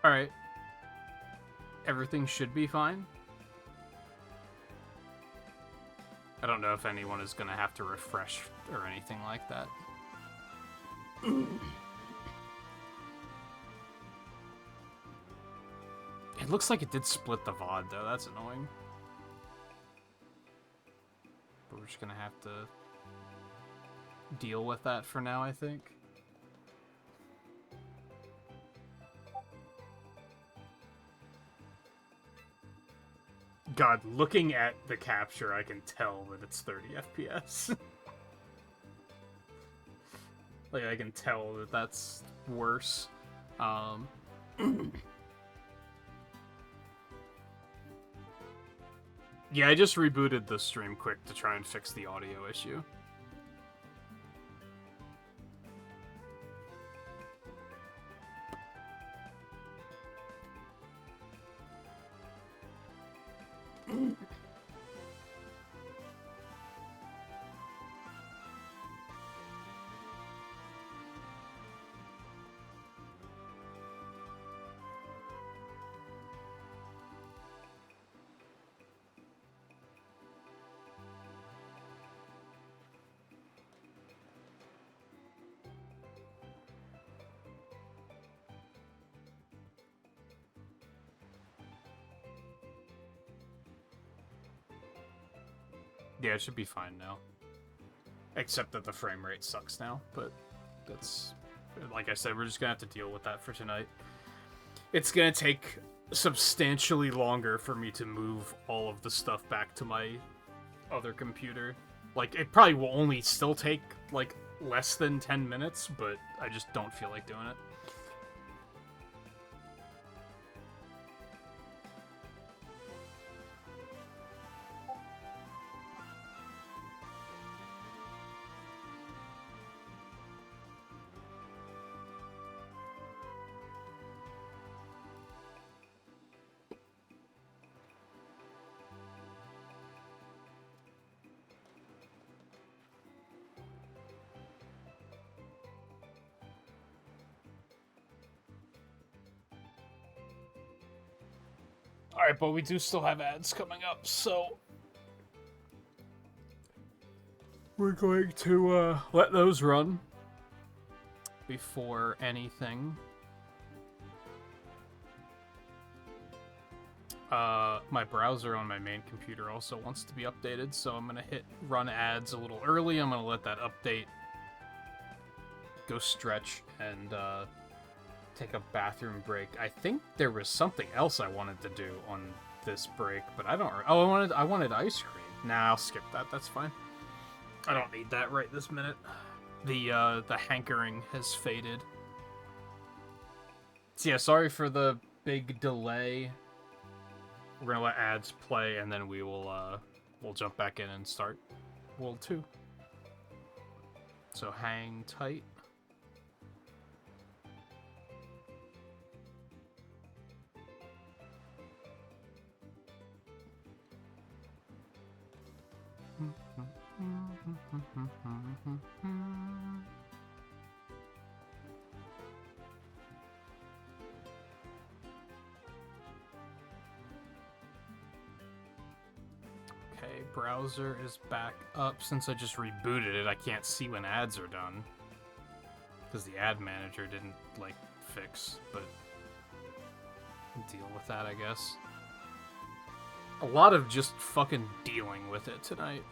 Alright. Everything should be fine. I don't know if anyone is going to have to refresh or anything like that. It looks like it did split the VOD, though. That's annoying. But we're just going to have to deal with that for now, I think. God, looking at the capture, I can tell that it's 30 FPS. Like, I can tell that that's worse. Yeah, I just rebooted the stream quick to try and fix the audio issue. Yeah, it should be fine now. Except that the frame rate sucks now, but that's... Like I said, we're just gonna have to deal with that for tonight. It's gonna take substantially longer for me to move all of the stuff back to my other computer. Like, it probably will only still take, like, less than 10 minutes, but I just don't feel like doing it. Alright, but we do still have ads coming up, so... We're going to let those run before anything. My browser on my main computer also wants to be updated, so I'm going to hit run ads a little early. I'm going to let that update go stretch and take a bathroom break. I think there was something else I wanted to do on this break, but I don't... Oh, I wanted ice cream. Nah, I'll skip that. That's fine. I don't need that right this minute. The hankering has faded. So yeah, sorry for the big delay. We're gonna let ads play, and then we'll jump back in and start World 2. So hang tight. Okay, browser is back up. Since I just rebooted it, I can't see when ads are done. Because the ad manager didn't, like, fix, but deal with that, I guess. A lot of just fucking dealing with it tonight.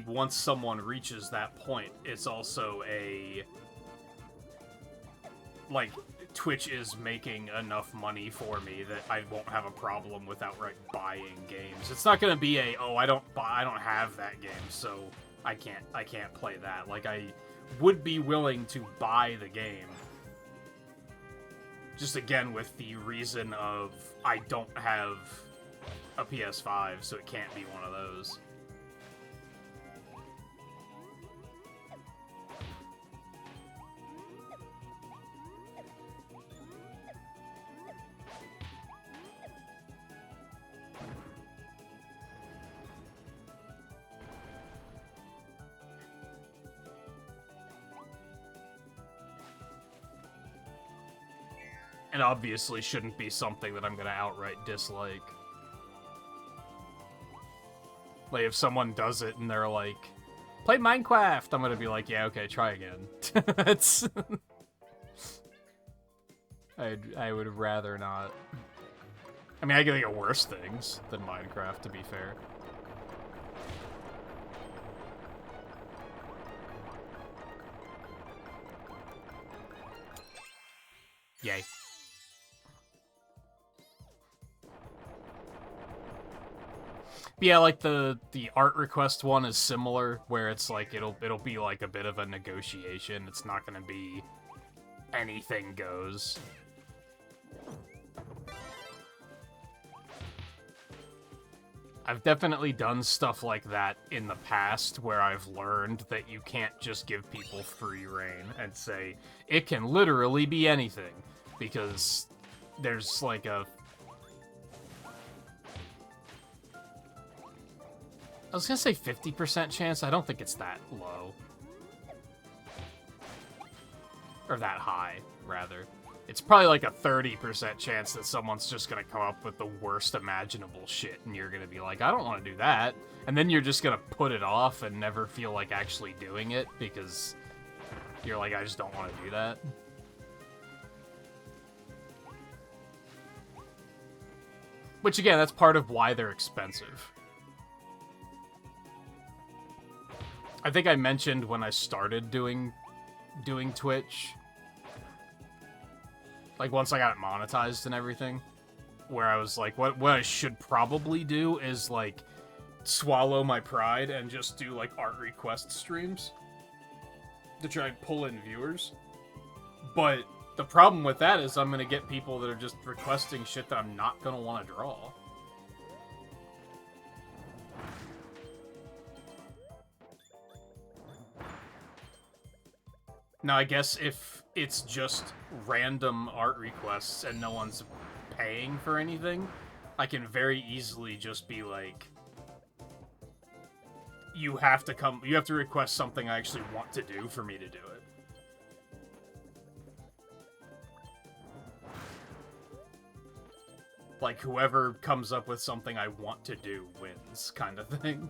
once someone reaches that point, it's also a... like, Twitch is making enough money for me that I won't have a problem with outright buying games. It's not gonna be a, oh, I don't have that game, so I can't play that. Like, I would be willing to buy the game. Just again with the reason of I don't have a PS5, so it can't be one of those. And obviously shouldn't be something that I'm gonna outright dislike. Like, if someone does it and they're like, play Minecraft, I'm gonna be like, yeah, okay, try again. It's... I would rather not. I mean, I can think of worse things than Minecraft, to be fair. Yay. Yeah, like the art request one is similar, where it's like it'll be like a bit of a negotiation. It's not gonna be anything goes. I've definitely done stuff like that in the past where I've learned that you can't just give people free reign and say, it can literally be anything, because there's like a... I was gonna say 50% chance. I don't think it's that low. Or that high, rather. It's probably like a 30% chance that someone's just gonna come up with the worst imaginable shit, and you're gonna be like, I don't want to do that. And then you're just gonna put it off and never feel like actually doing it, because you're like, I just don't want to do that. Which, again, that's part of why they're expensive. I think I mentioned when I started doing Twitch, like once I got it monetized and everything, where I was like, what I should probably do is like swallow my pride and just do like art request streams to try and pull in viewers. But the problem with that is I'm gonna get people that are just requesting shit that I'm not gonna want to draw. Now, I guess if it's just random art requests and no one's paying for anything, I can very easily just be like, you have to request something I actually want to do for me to do it. Like, whoever comes up with something I want to do wins, kind of thing.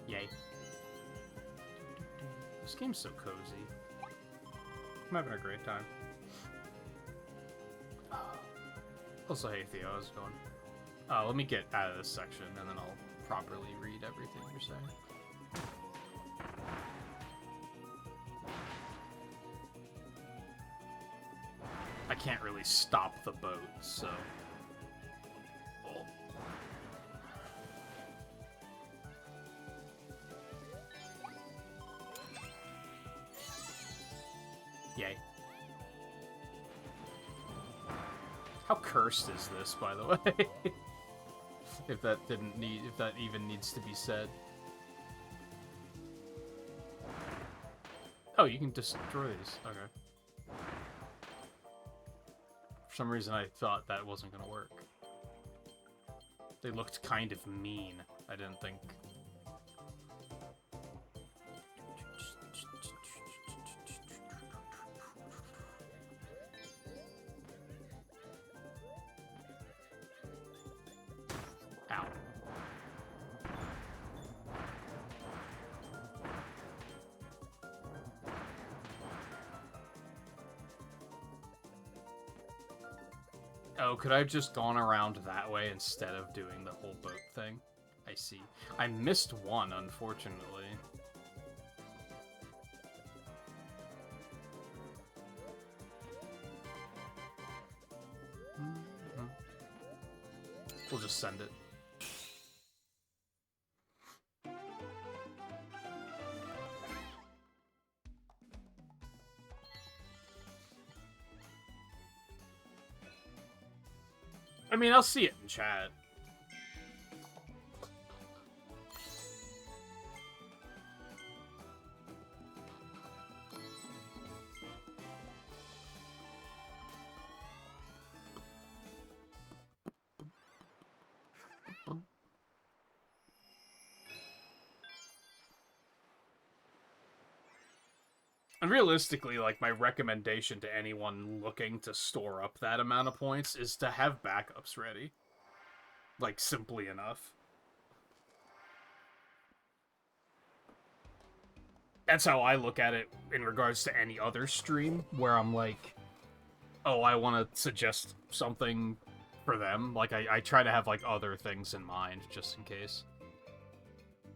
Yay. This game's so cozy. I'm having a great time. Also, hey Theo, how's it going? Let me get out of this section, and then I'll properly read everything you're saying. I can't really stop the boat, so... Yay. How cursed is this, by the way? if that even needs to be said. Oh, you can destroy these. Okay. For some reason, I thought that wasn't gonna work. They looked kind of mean. I didn't think. Oh, could I have just gone around that way instead of doing the whole boat thing? I see. I missed one, unfortunately. We'll just send it. I mean, I'll see it in chat. And realistically, like, my recommendation to anyone looking to store up that amount of points is to have backups ready. Like, simply enough. That's how I look at it in regards to any other stream, where I'm like, oh, I want to suggest something for them. Like, I try to have, like, other things in mind, just in case.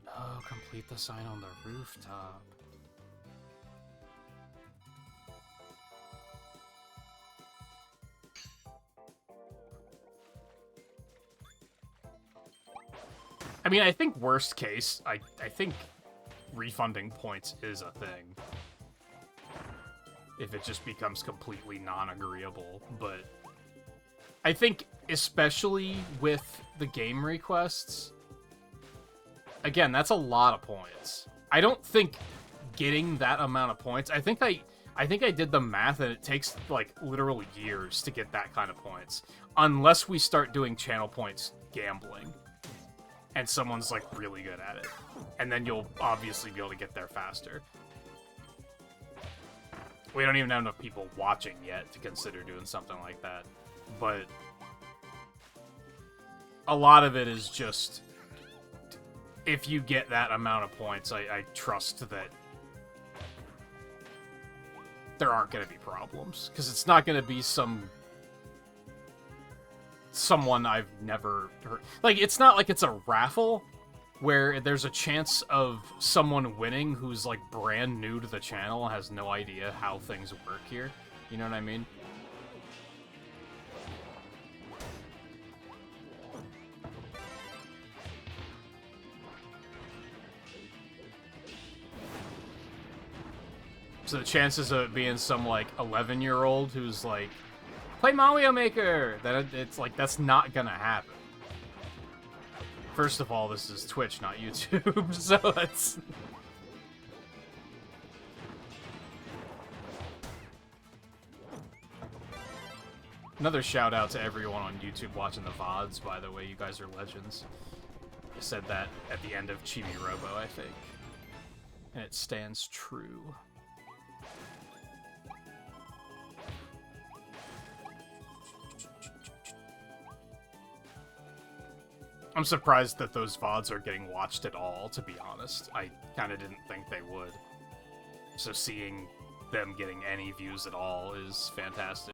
Oh, complete the sign on the rooftop. I mean, I think worst case, I think refunding points is a thing. If it just becomes completely non-agreeable, but I think especially with the game requests, again, that's a lot of points. I don't think getting that amount of points, I think I did the math and it takes like literal years to get that kind of points, unless we start doing channel points gambling and someone's like really good at it, and then you'll obviously be able to get there faster. We don't even have enough people watching yet to consider doing something like that, but a lot of it is just, if you get that amount of points, I trust that there aren't going to be problems, because it's not going to be someone I've never heard. Like, it's not like it's a raffle where there's a chance of someone winning who's, like, brand new to the channel, has no idea how things work here. You know what I mean? So the chances of it being some, like, 11-year-old who's, like, play Mario Maker! It's like, that's not gonna happen. First of all, this is Twitch, not YouTube, so it's... Another shout out to everyone on YouTube watching the VODs, by the way. You guys are legends. I said that at the end of Chibi Robo, I think. And it stands true. I'm surprised that those VODs are getting watched at all, to be honest. I kind of didn't think they would. So seeing them getting any views at all is fantastic.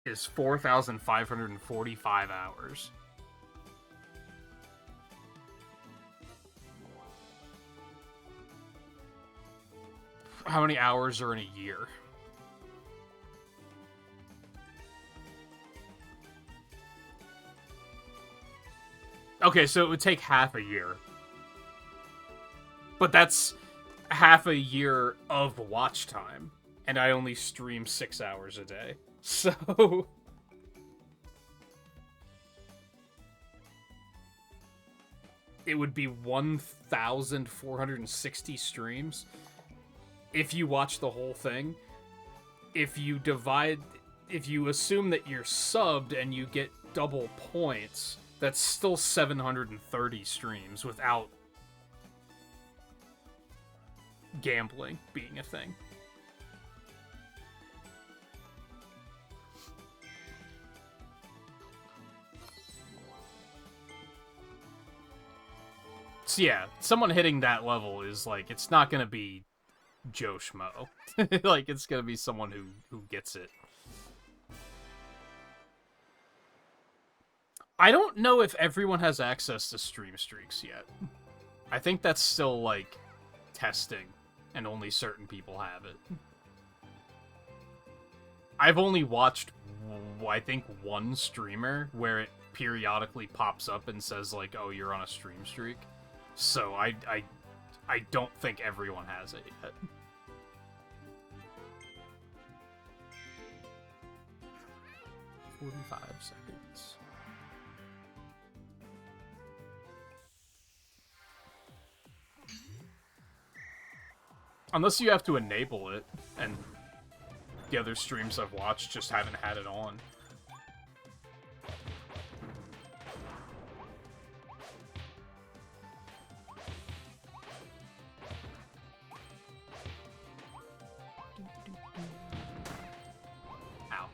is 4,545 hours. How many hours are in a year? Okay, so it would take half a year. But that's half a year of watch time. And I only stream 6 hours a day. So... it would be 1,460 streams if you watch the whole thing. If you assume that you're subbed and you get double points, that's still 730 streams without gambling being a thing. So yeah, someone hitting that level is like, it's not gonna be Joe Schmo. Like, it's gonna be someone who gets it. I don't know if everyone has access to stream streaks yet. I think that's still, like, testing, and only certain people have it. I've only watched, I think, one streamer where it periodically pops up and says, like, oh, you're on a stream streak. So I don't think everyone has it yet. "45 seconds. Unless you have to enable it, and the other streams I've watched just haven't had it on. Ow.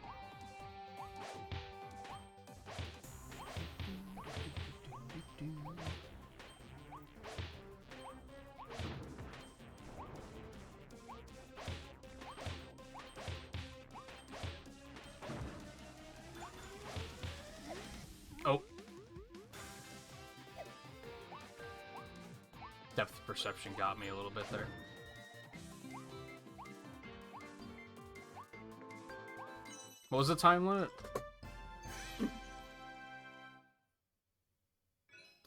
Oh. Depth perception got me a little bit there. What was the time limit?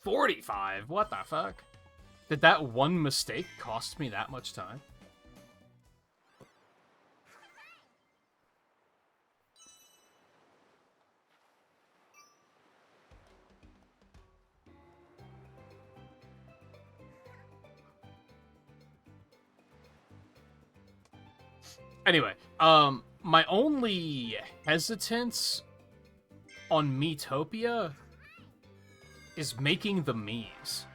45? What the fuck? Did that one mistake cost me that much time? Anyway, my only hesitance on Miitopia is making the Miis.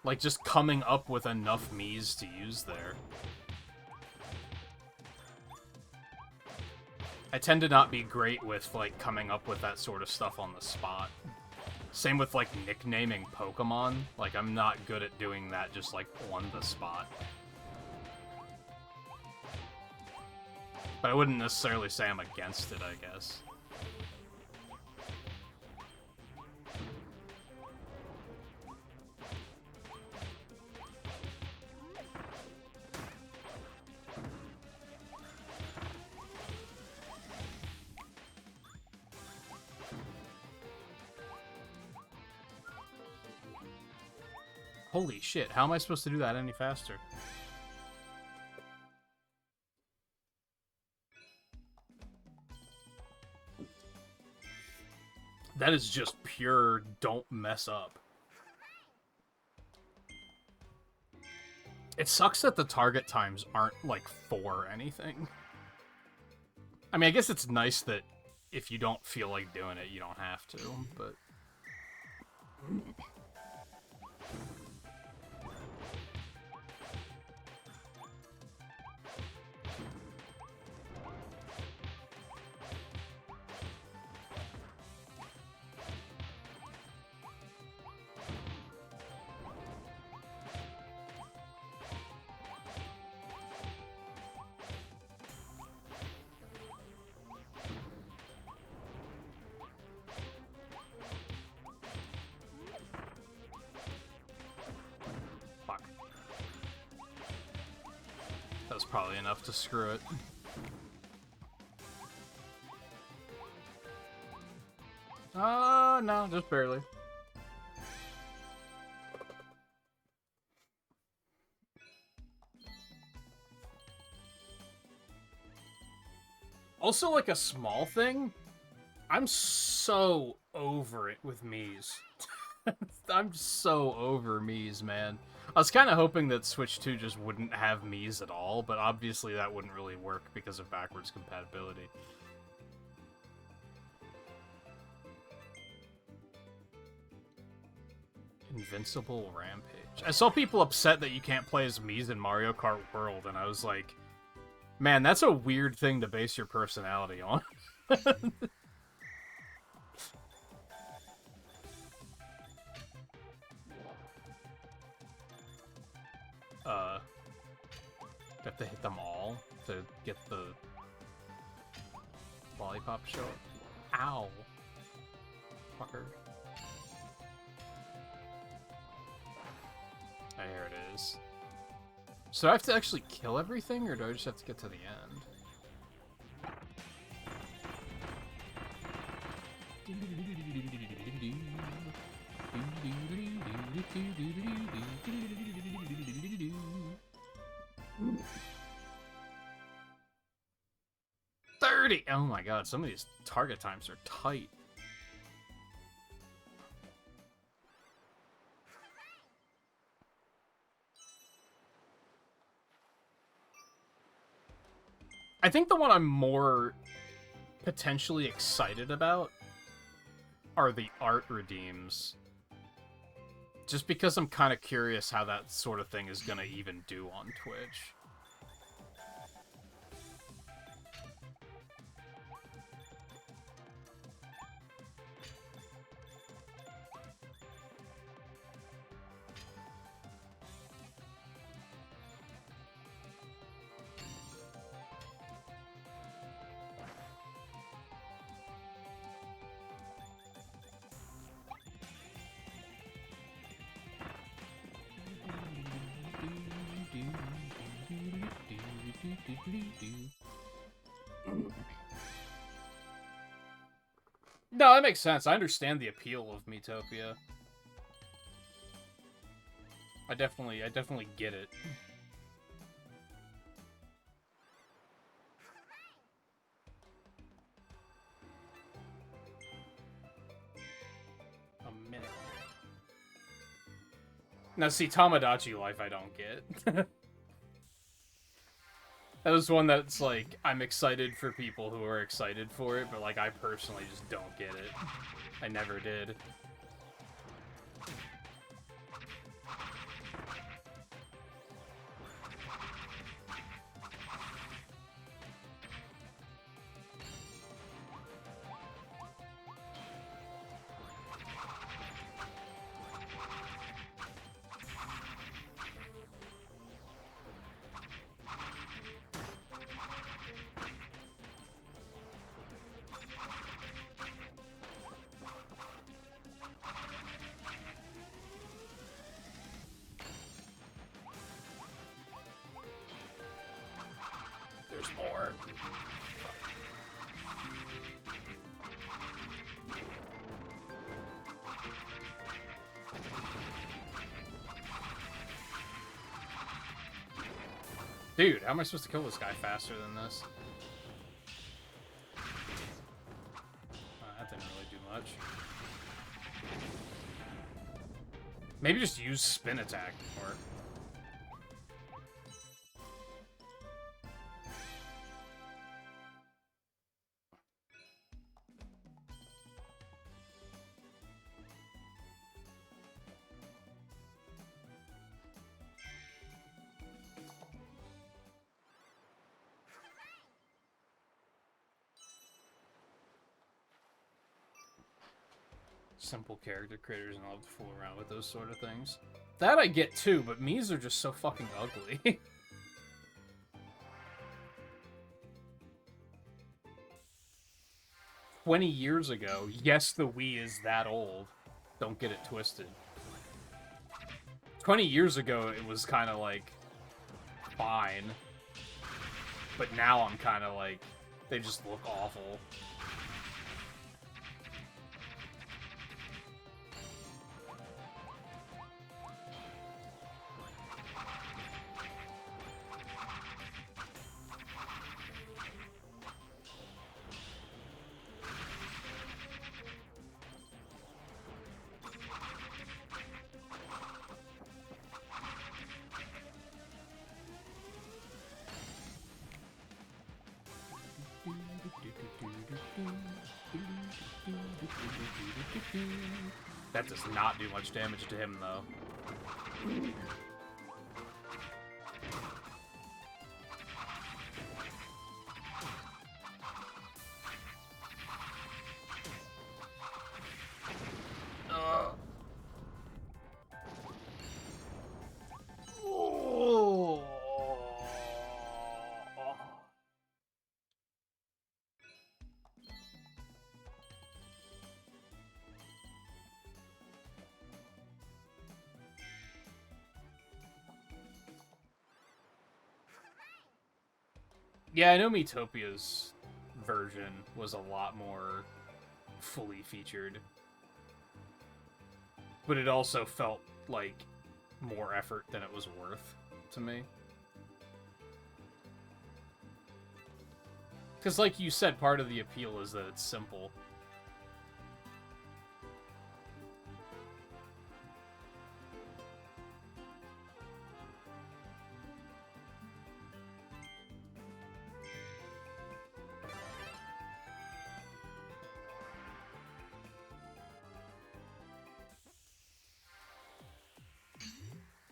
Like, just coming up with enough Miis to use there. I tend to not be great with, like, coming up with that sort of stuff on the spot. Same with, like, nicknaming Pokemon. Like, I'm not good at doing that just, like, on the spot. But I wouldn't necessarily say I'm against it, I guess. Holy shit, how am I supposed to do that any faster? That is just pure don't mess up. It sucks that the target times aren't, like, for anything. I mean, I guess it's nice that if you don't feel like doing it, you don't have to, but... That's probably enough to screw it. No, just barely. Also, like a small thing, I'm so over it with Mii's. I'm so over Mii's, man. I was kind of hoping that Switch 2 just wouldn't have Mii's at all, but obviously that wouldn't really work because of backwards compatibility. Invincible Rampage. I saw people upset that you can't play as Mii's in Mario Kart World, and I was like, man, that's a weird thing to base your personality on. You have to hit them all to get the lollipop show. Ow. Fucker. Oh, here it is. So do I have to actually kill everything, or do I just have to get to the end? Oh my god, some of these target times are tight. I think the one I'm more potentially excited about are the art redeems. Just because I'm kind of curious how that sort of thing is going to even do on Twitch. No, that makes sense. I understand the appeal of Miitopia. I definitely get it. A minute. Now, see, Tamagotchi Life I don't get. That was one that's, like, I'm excited for people who are excited for it, but, like, I personally just don't get it. I never did. There's more. Dude, how am I supposed to kill this guy faster than this? That didn't really do much. Maybe just use spin attack more. Simple character creators and love to fool around with those sort of things. That I get too, but Mii's are just so fucking ugly. 20 years ago, yes, the Wii is that old. Don't get it twisted. 20 years ago, it was kind of like fine. But now I'm kind of like, they just look awful. That does not do much damage to him, though. Yeah, I know Metopia's version was a lot more fully featured. But it also felt like more effort than it was worth to me. Because like you said, part of the appeal is that it's simple.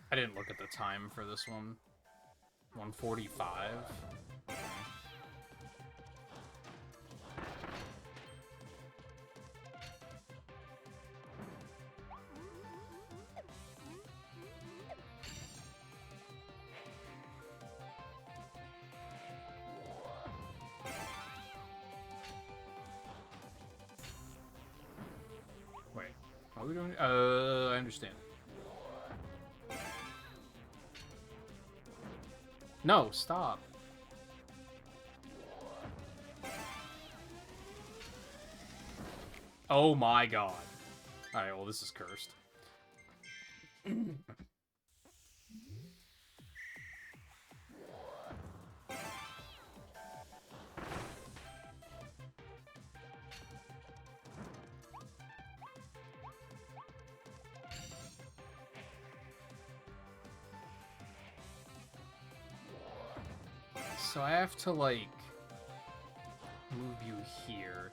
I didn't look at the time for this one. 1:45. Wait, what are we doing? I understand. No, stop. Oh my god. Alright, well, this is cursed. So I have to, like, move you here.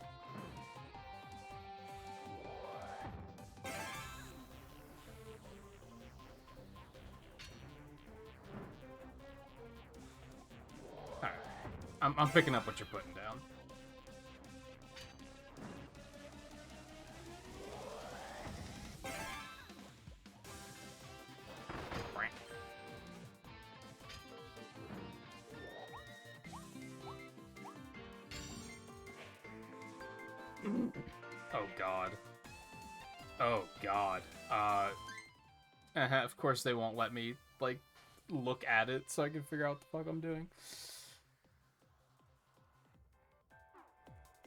Alright. I'm picking up what you're putting down. Oh god. Oh god. Of course they won't let me, like, look at it so I can figure out what the fuck I'm doing.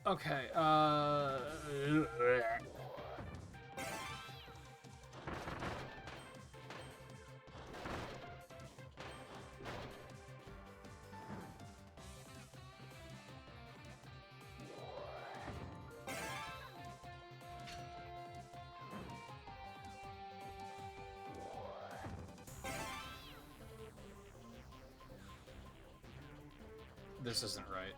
Okay, this isn't right.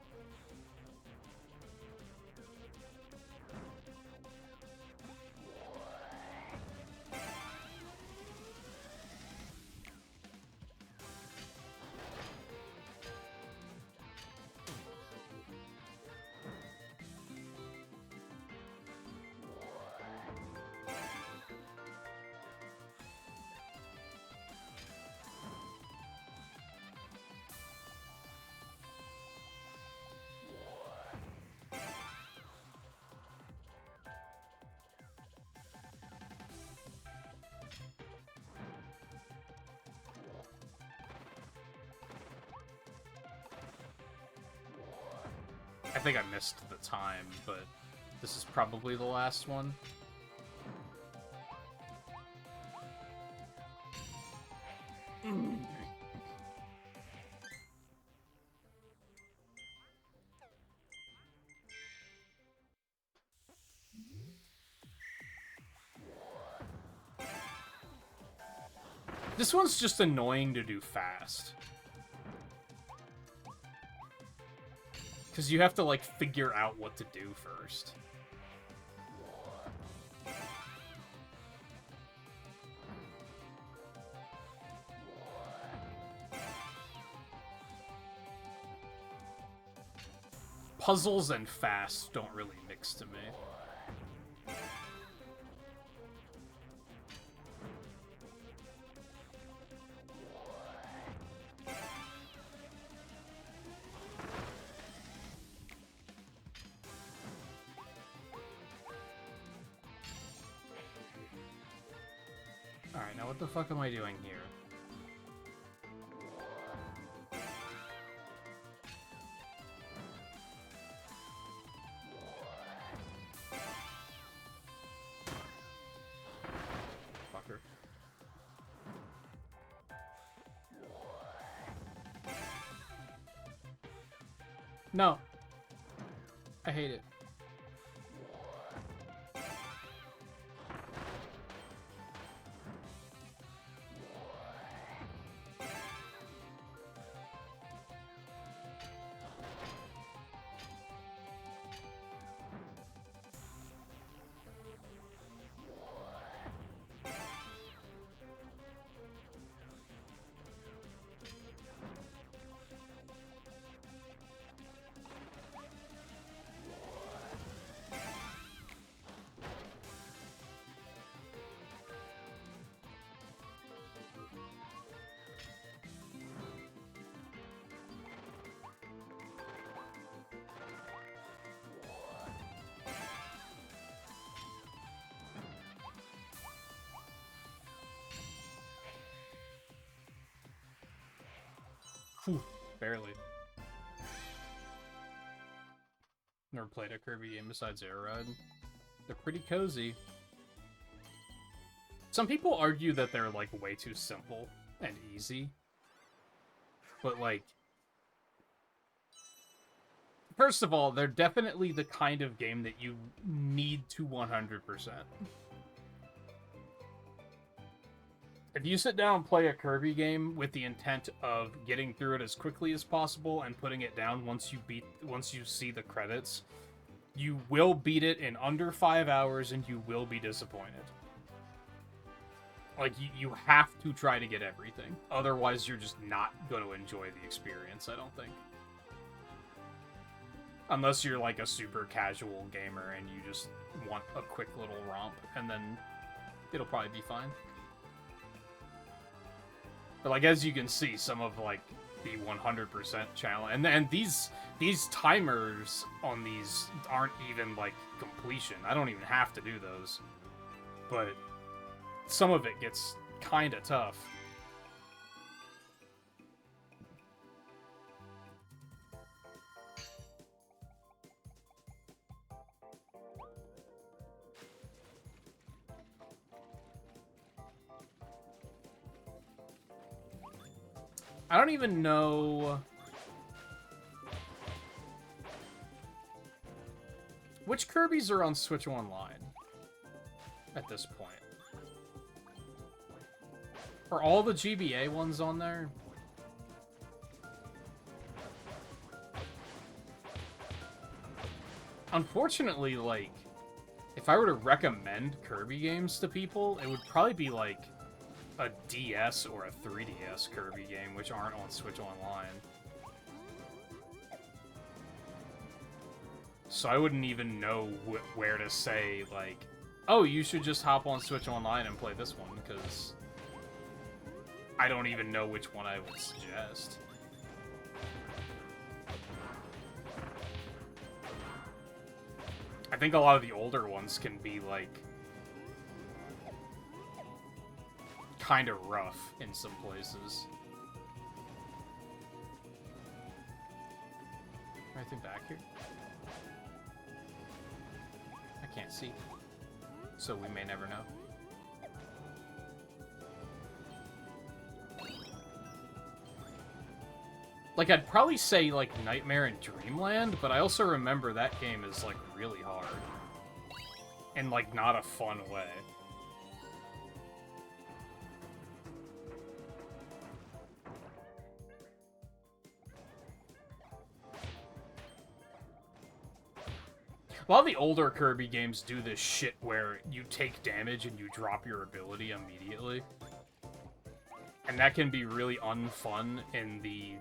I think I missed the time, but this is probably the last one. This one's just annoying to do fast. Because you have to, like, figure out what to do first. Puzzles and fast don't really mix to me. Alright, now what the fuck am I doing here? Fucker. No. I hate it. Whew, barely. Never played a Kirby game besides Air Ride. They're pretty cozy. Some people argue that they're, like, way too simple and easy. But, like... First of all, they're definitely the kind of game that you need to 100%. If you sit down and play a Kirby game with the intent of getting through it as quickly as possible and putting it down once you see the credits, you will beat it in under 5 hours and you will be disappointed. Like, you have to try to get everything. Otherwise, you're just not going to enjoy the experience, I don't think. Unless you're, like, a super casual gamer and you just want a quick little romp, and then it'll probably be fine. But, like, as you can see, some of, like, the 100% challenge... And these timers on these aren't even, like, completion. I don't even have to do those. But some of it gets kind of tough. I don't even know... Which Kirby's are on Switch Online at this point? Are all the GBA ones on there? Unfortunately, like, if I were to recommend Kirby games to people, it would probably be, like, a DS or a 3DS Kirby game, which aren't on Switch Online. So I wouldn't even know where to say, like, oh, you should just hop on Switch Online and play this one, because I don't even know which one I would suggest. I think a lot of the older ones can be, like, kind of rough in some places. Anything back here? can't see. So we may never know. Like, I'd probably say, like, Nightmare and Dreamland, but I also remember that game is, like, really hard. In, like, not a fun way. A lot of the older Kirby games do this shit where you take damage and you drop your ability immediately. And that can be really unfun in the...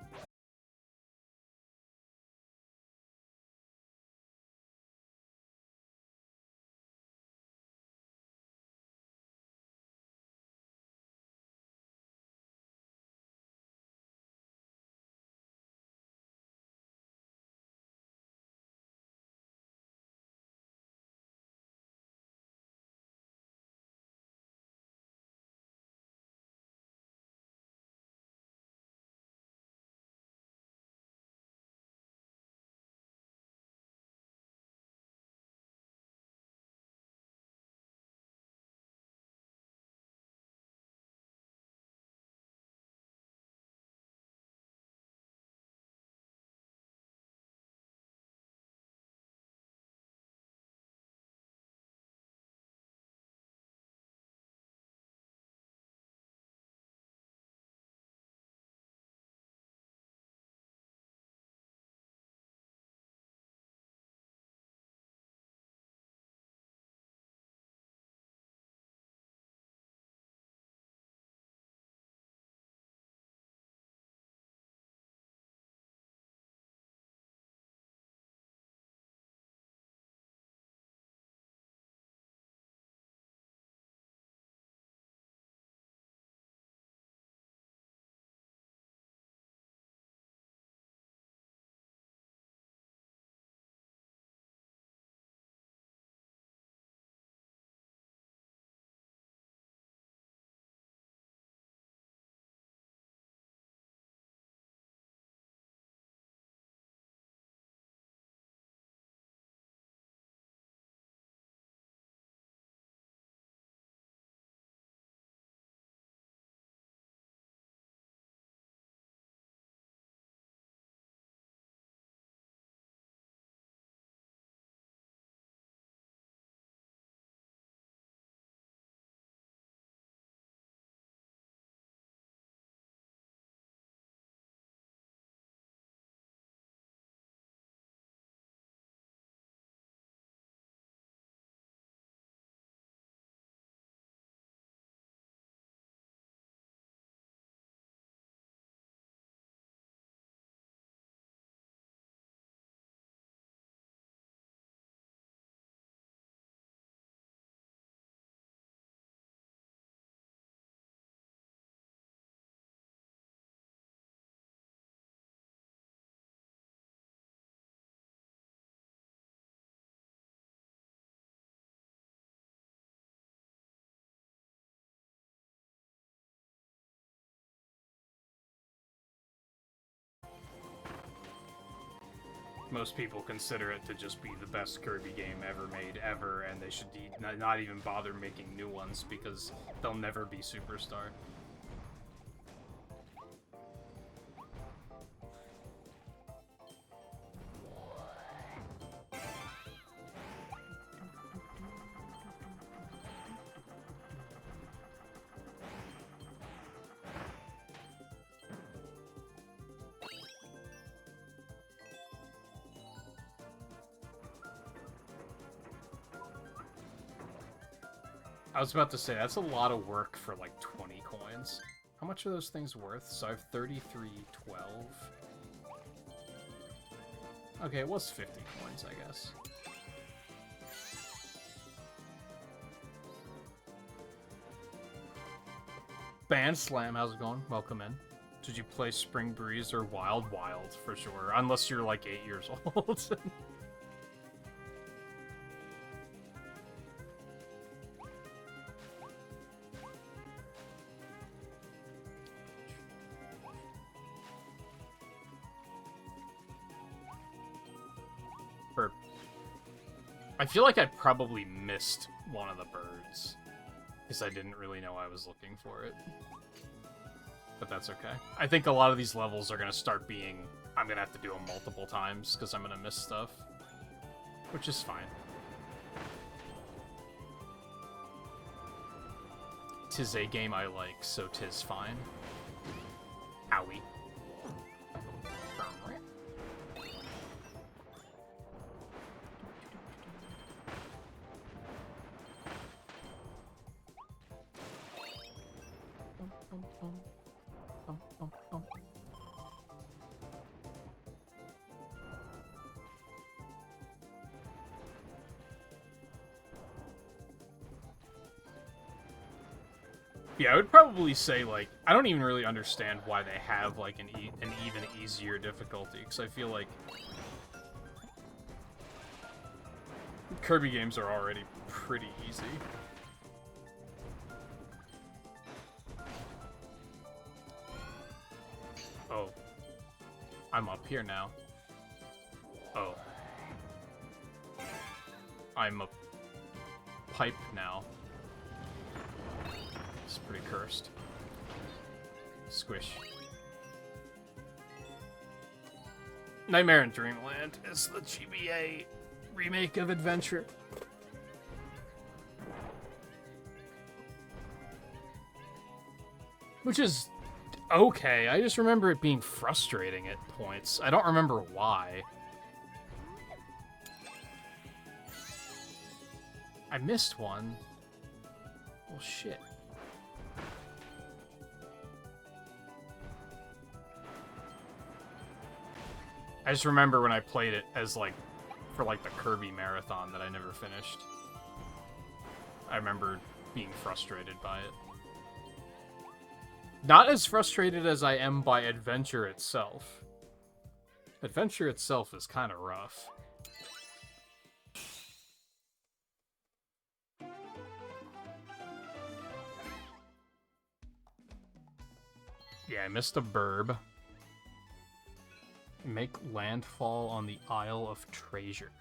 Most people consider it to just be the best Kirby game ever made, ever, and they should not even bother making new ones because they'll never be Superstar. I was about to say, that's a lot of work for like 20 coins. How much are those things worth? So I have 33.12. Okay, it was 50 coins, I guess. Band Slam, how's it going? Welcome in. Did you play Spring Breeze or Wild? Wild, for sure. Unless you're like 8 years old. I feel like I probably missed one of the birds, because I didn't really know I was looking for it. But that's okay. I think a lot of these levels are going to start being... I'm going to have to do them multiple times, because I'm going to miss stuff. Which is fine. 'Tis a game I like, so 'tis fine. Owie. Yeah, I would probably say, like, I don't even really understand why they have, like, an even easier difficulty, because I feel like Kirby games are already pretty easy. Oh. I'm up here now. Oh. I'm a pipe now. It's pretty cursed. Squish. Nightmare in Dreamland is the GBA remake of Adventure. Which is okay. I just remember it being frustrating at points. I don't remember why. I missed one. Well, shit. I just remember when I played it as, like, for, like, the Kirby marathon that I never finished. I remember being frustrated by it. Not as frustrated as I am by Adventure itself. Adventure itself is kind of rough. Yeah, I missed a burb. Make landfall on the Isle of Treasure.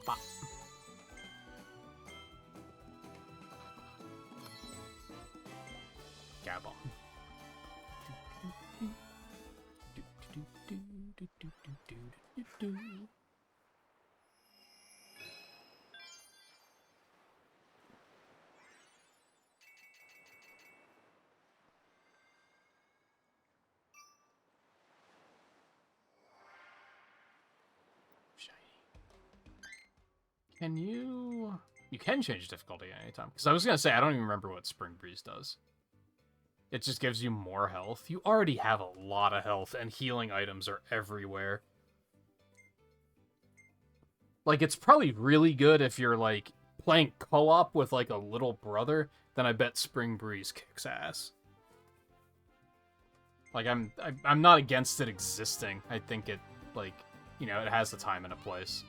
Bop. Gabon. Can you... You can change difficulty at any time. Because I was going to say, I don't even remember what Spring Breeze does. It just gives you more health. You already have a lot of health, and healing items are everywhere. Like, it's probably really good if you're, like, playing co-op with, like, a little brother. Then I bet Spring Breeze kicks ass. Like, I'm not against it existing. I think it, like, you know, it has a time and a place.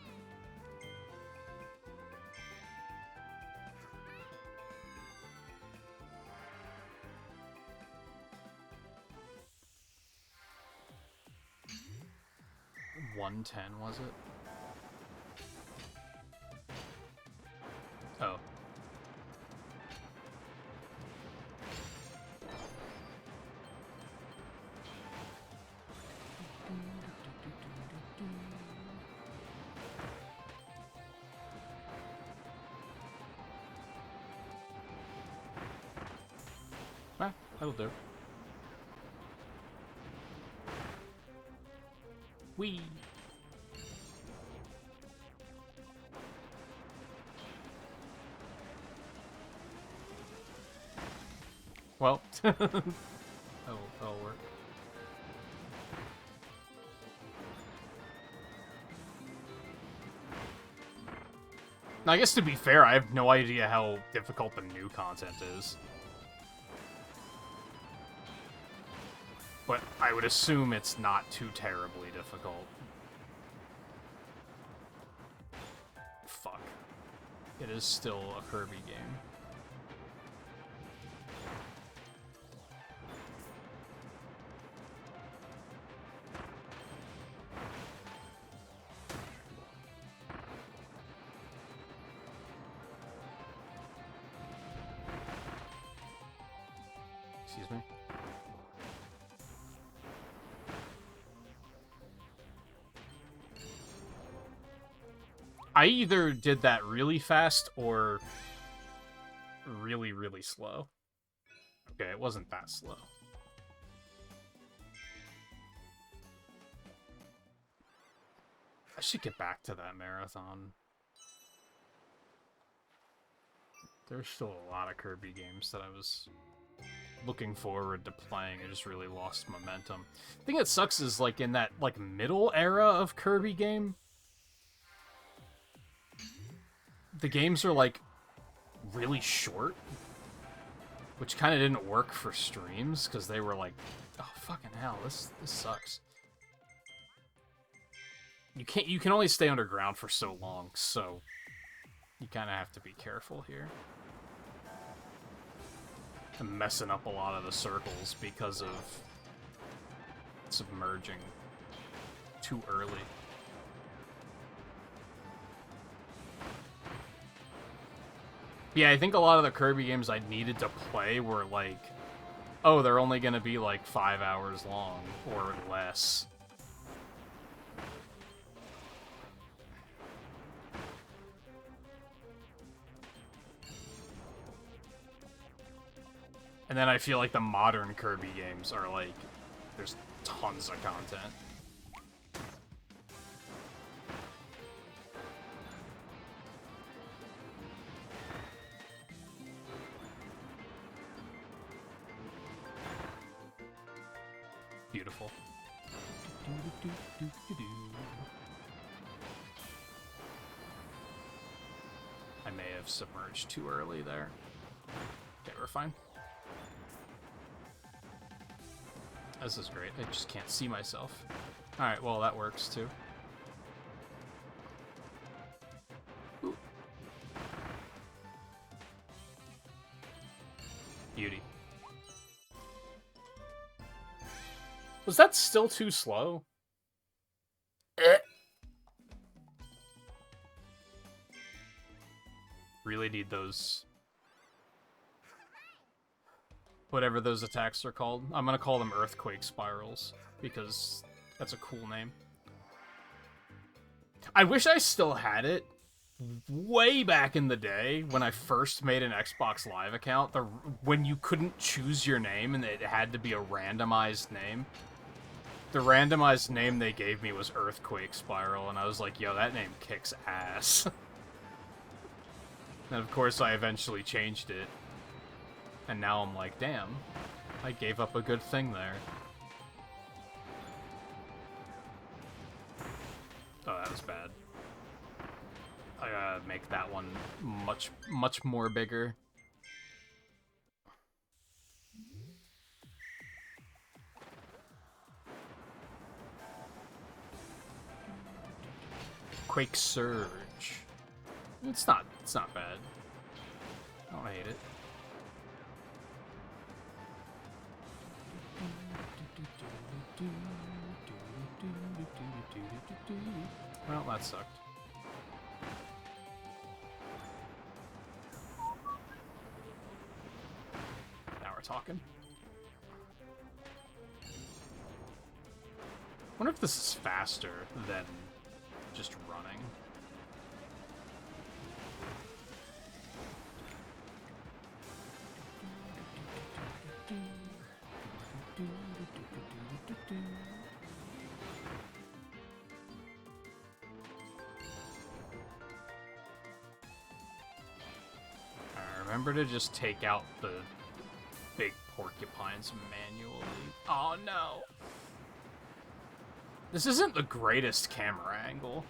$110, was it? Oh. Ah, that'll do. Whee! Well, that'll work. I guess to be fair, I have no idea how difficult the new content is. But I would assume it's not too terribly difficult. Fuck. It is still a Kirby game. Excuse me. I either did that really fast or really, really slow. Okay, it wasn't that slow. I should get back to that marathon. There's still a lot of Kirby games that I was looking forward to playing. I just really lost momentum. The thing that sucks is, like, in that, like, middle era of Kirby game, the games are, like, really short, which kind of didn't work for streams, because they were like, oh, fucking hell, this sucks. You can only stay underground for so long, so you kind of have to be careful here. I'm messing up a lot of the circles because of submerging too early. Yeah, I think a lot of the Kirby games I needed to play were like, oh, they're only going to be like 5 hours long or less. And then I feel like the modern Kirby games are like, there's tons of content. Beautiful. I may have submerged too early there. Okay, we're fine. This is great. I just can't see myself. Alright, well, that works too. Ooh. Beauty. Was that still too slow? Really need those... whatever those attacks are called. I'm gonna call them Earthquake Spirals, because that's a cool name. I wish I still had it way back in the day when I first made an Xbox Live account, when you couldn't choose your name and it had to be a randomized name. The randomized name they gave me was Earthquake Spiral, and I was like, yo, that name kicks ass. And of course I eventually changed it. And now I'm like, damn, I gave up a good thing there. Oh, that was bad. I gotta make that one much, much more bigger. Quake Surge. It's not bad. I don't hate it. Well, that sucked. Now we're talking. Wonder if this is faster than just running. Remember to just take out the big porcupines manually. Oh no! This isn't the greatest camera angle.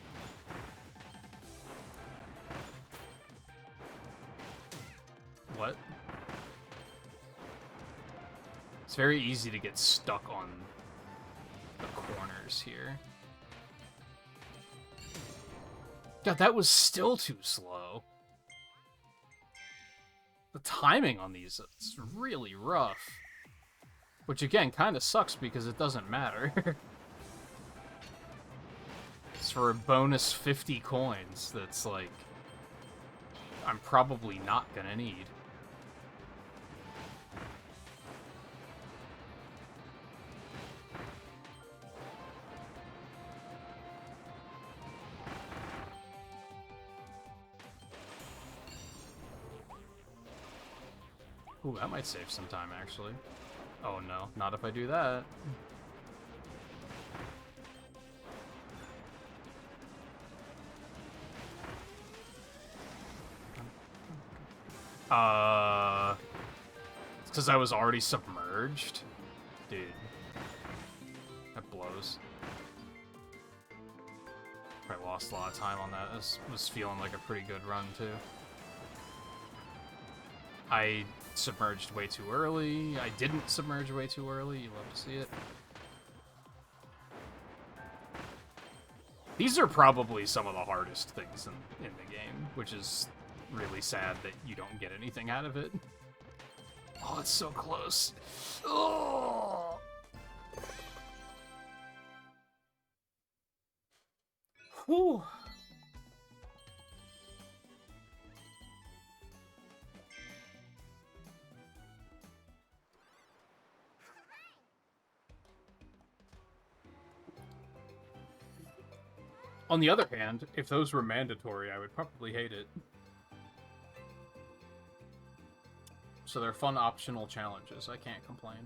What? It's very easy to get stuck on the corners here. God, that was still too slow. The timing on these is really rough. Which, again, kind of sucks because it doesn't matter. It's for a bonus 50 coins that's, like, I'm probably not gonna need. Ooh, that might save some time, actually. Oh no, not if I do that. It's because I was already submerged? Dude. That blows. I lost a lot of time on that. This was feeling like a pretty good run, too. I submerged way too early. I didn't submerge way too early. You love to see it. These are probably some of the hardest things in the game, which is really sad that you don't get anything out of it. Oh, it's so close. Oh! Whew. On the other hand, if those were mandatory, I would probably hate it. So they're fun optional challenges. I can't complain.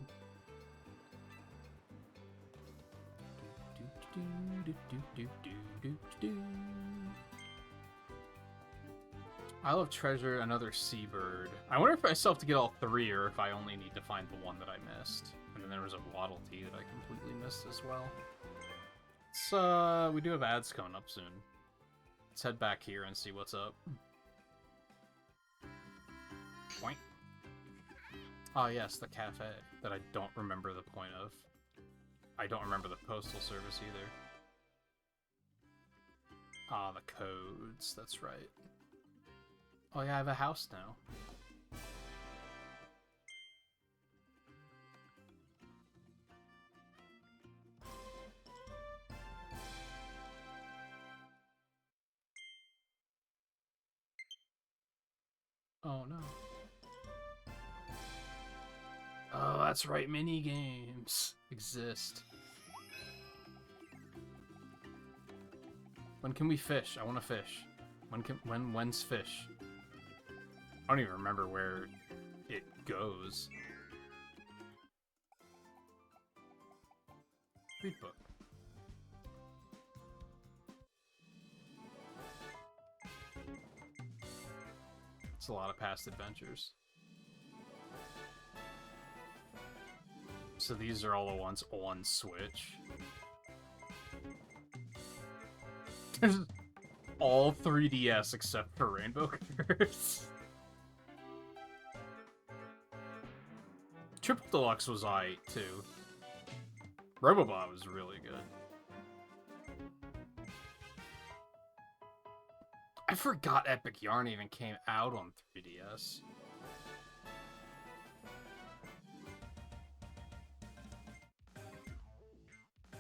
Isle of Treasure, another seabird. I wonder if I still have to get all three, or if I only need to find the one that I missed. And then there was a Waddle Dee that I completely missed as well. We do have ads coming up soon. Let's head back here and see what's up. Point. Oh yes, the cafe that I don't remember the point of. I don't remember the postal service either. Ah, the codes, that's right. Oh yeah, I have a house now. Oh no. Oh, that's right, mini games exist. When can we fish? I want to fish. When's fish? I don't even remember where it goes. Read book. It's a lot of past adventures. So these are all the ones on Switch. There's all 3DS except for Rainbow Curse. Triple Deluxe was aight, too. Robobot was really good. I forgot Epic Yarn even came out on 3DS.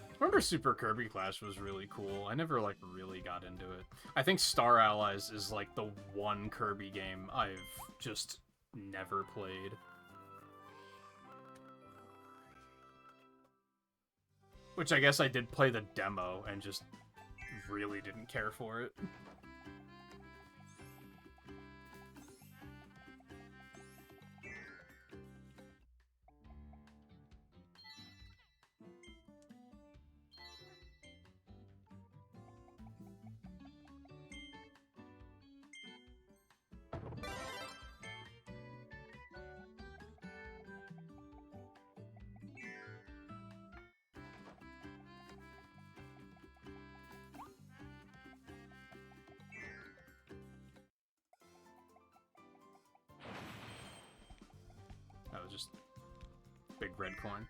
I remember Super Kirby Clash was really cool. I never, like, really got into it. I think Star Allies is, like, the one Kirby game I've just never played. Which I guess I did play the demo and just really didn't care for it. That was just big red coin.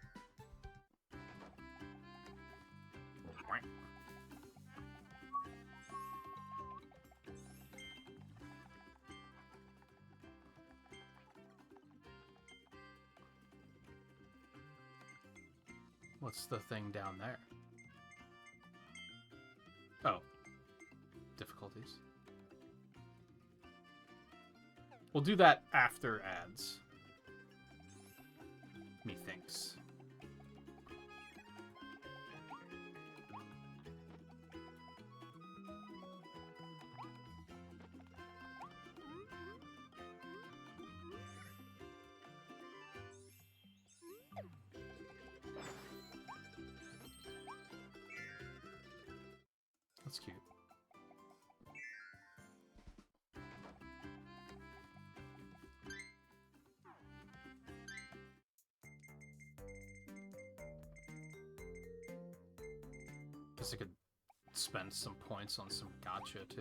What's the thing down there? Oh. Difficulties. We'll do that after ads. Methinks. That's cute. Guess I could spend some points on some gacha too.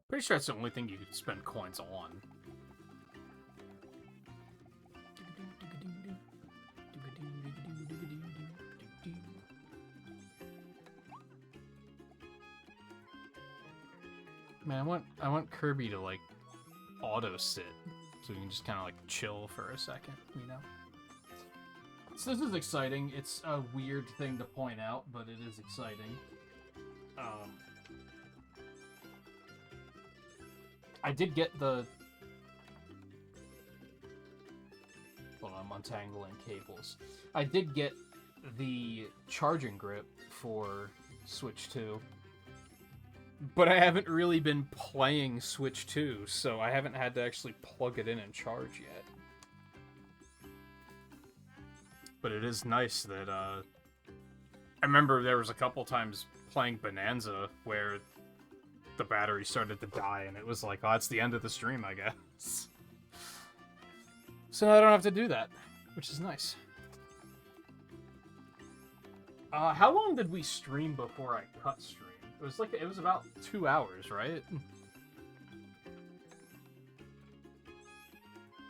Pretty sure that's the only thing you could spend coins on. Man, I want Kirby to like auto sit so we can just kind of like chill for a second, you know? So this is exciting. It's a weird thing to point out, but it is exciting. I did get the... Hold on, I'm untangling cables. I did get the charging grip for Switch 2. But I haven't really been playing Switch 2, so I haven't had to actually plug it in and charge yet. But it is nice that, I remember there was a couple times playing Bonanza where the battery started to die, and it was like, oh, that's the end of the stream, I guess. So now I don't have to do that, which is nice. How long did we stream before I cut stream? It was about 2 hours, right?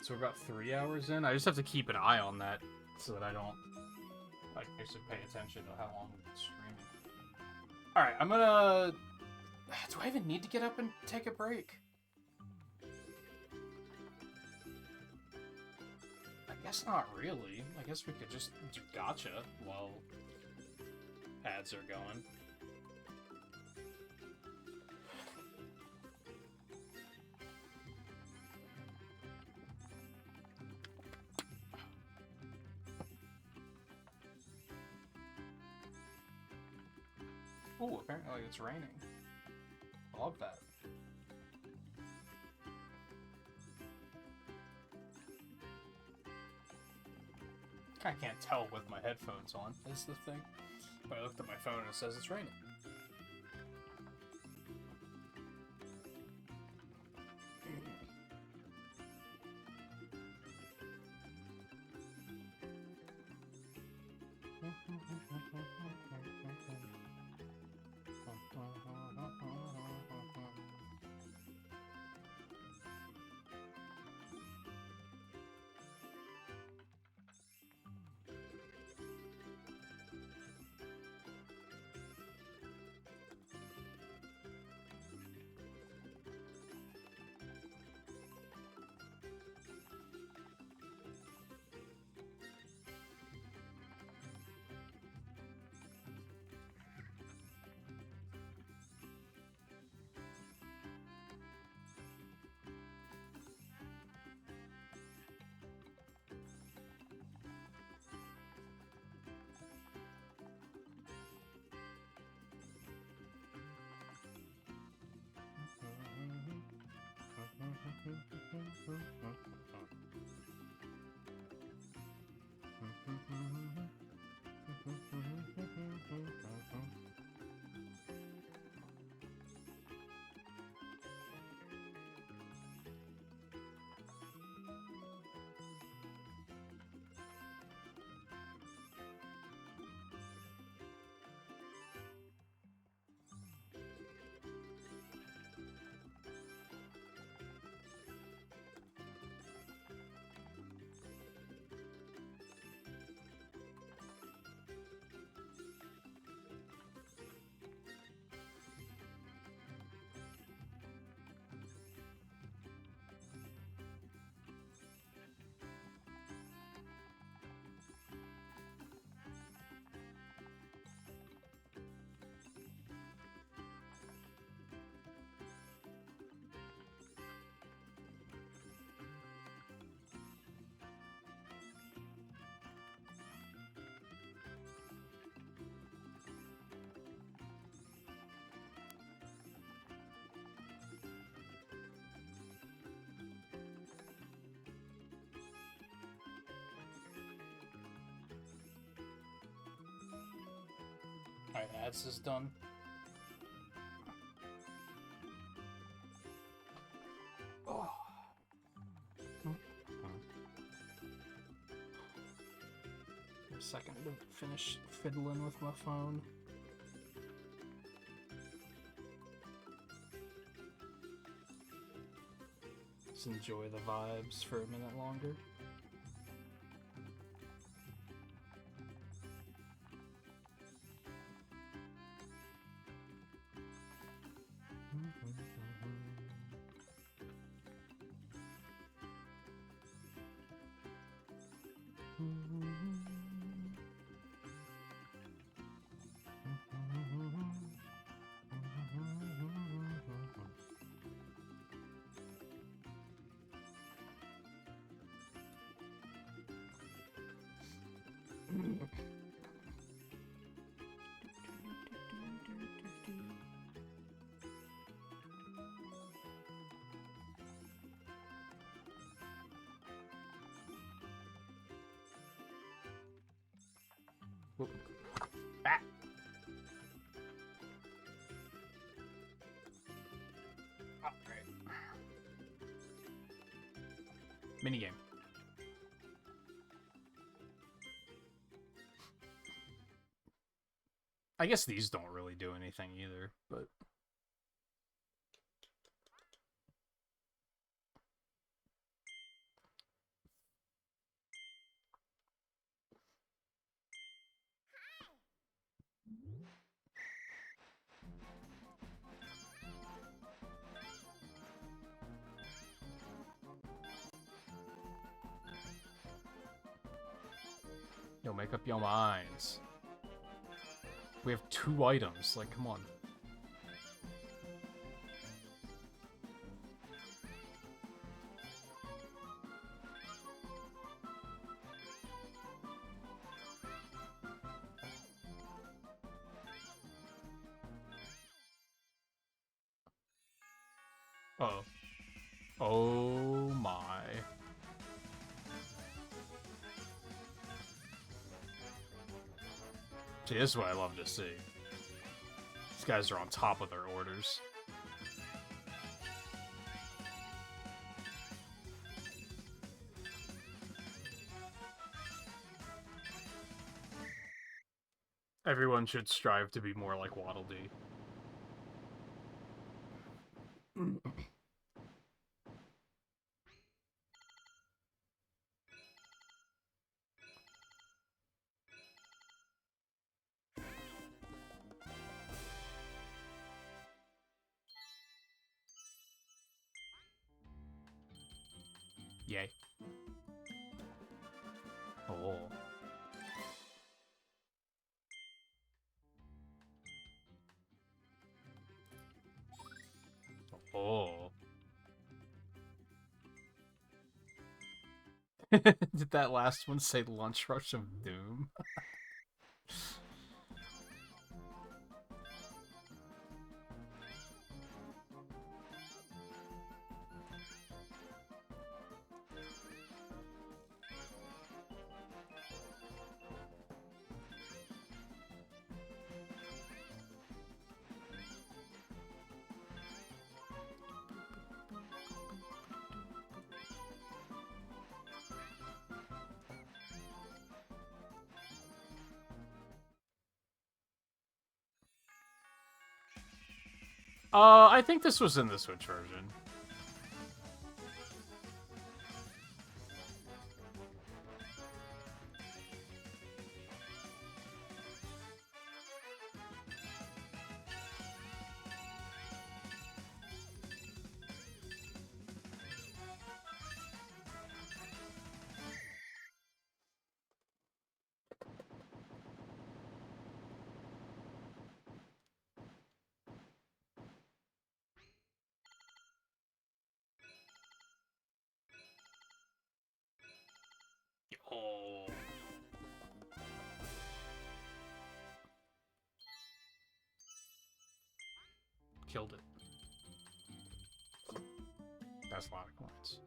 So we're about 3 hours in. I just have to keep an eye on that so that I don't actually pay attention to how long we've been streaming. Alright, I'm gonna... Do I even need to get up and take a break? I guess not really. I guess we could just do gacha while ads are going. Ooh, apparently it's raining. I love that. I can't tell with my headphones on, is the thing. But I looked at my phone and it says it's raining. Alright, ads is done. Oh. A second to finish fiddling with my phone. Just enjoy the vibes for a minute longer. Ah. All right. Minigame. I guess these don't really do anything either, but... Yo, make up your minds. We have 2 items, like, come on. Uh-oh. Oh my. See, this is what I love to see. These guys are on top of their orders. Everyone should strive to be more like Waddle Dee. Yay. Oh. Oh. Did that last one say Lunch Rush of Doom? I think this was in the Switch version. Oh. Killed it. That's a lot of coins.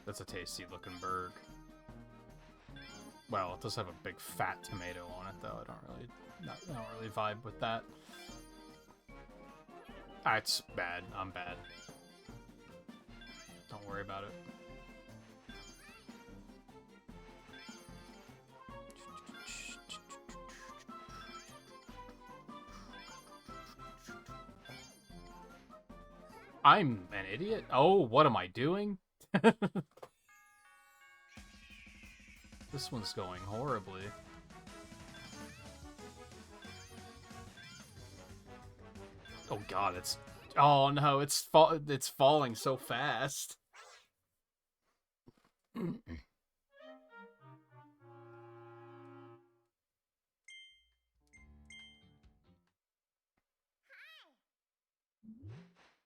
That's a tasty looking bird. Well, it does have a big fat tomato on it, though. I don't really vibe with that. Ah, it's bad. I'm bad. Don't worry about it. I'm an idiot? Oh, what am I doing? This one's going horribly. Oh god, it's... Oh no, it's falling so fast.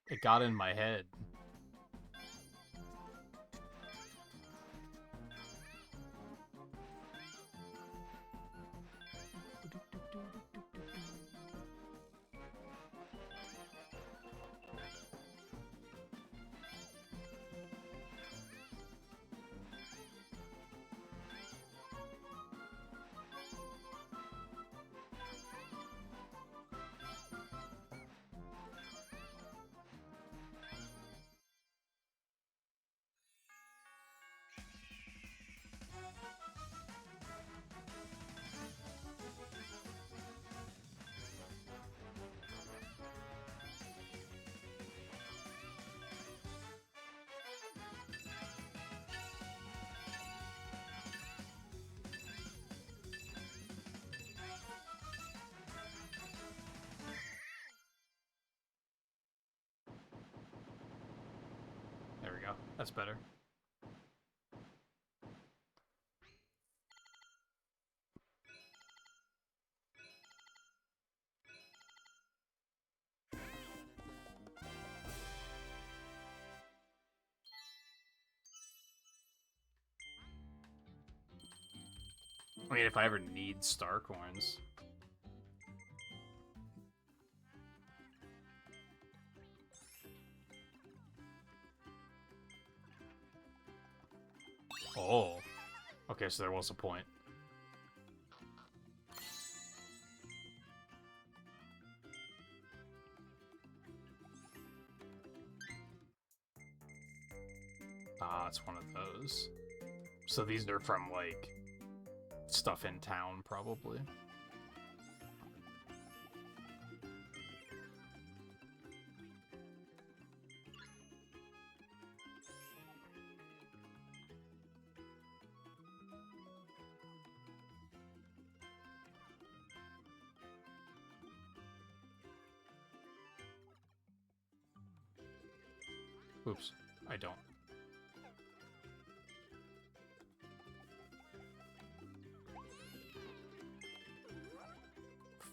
It got in my head. There we go. That's better. I mean, if I ever need star coins. Oh. Okay, so there was a point. Ah, it's one of those. So these are from, like, stuff in town, probably. Oops, I don't.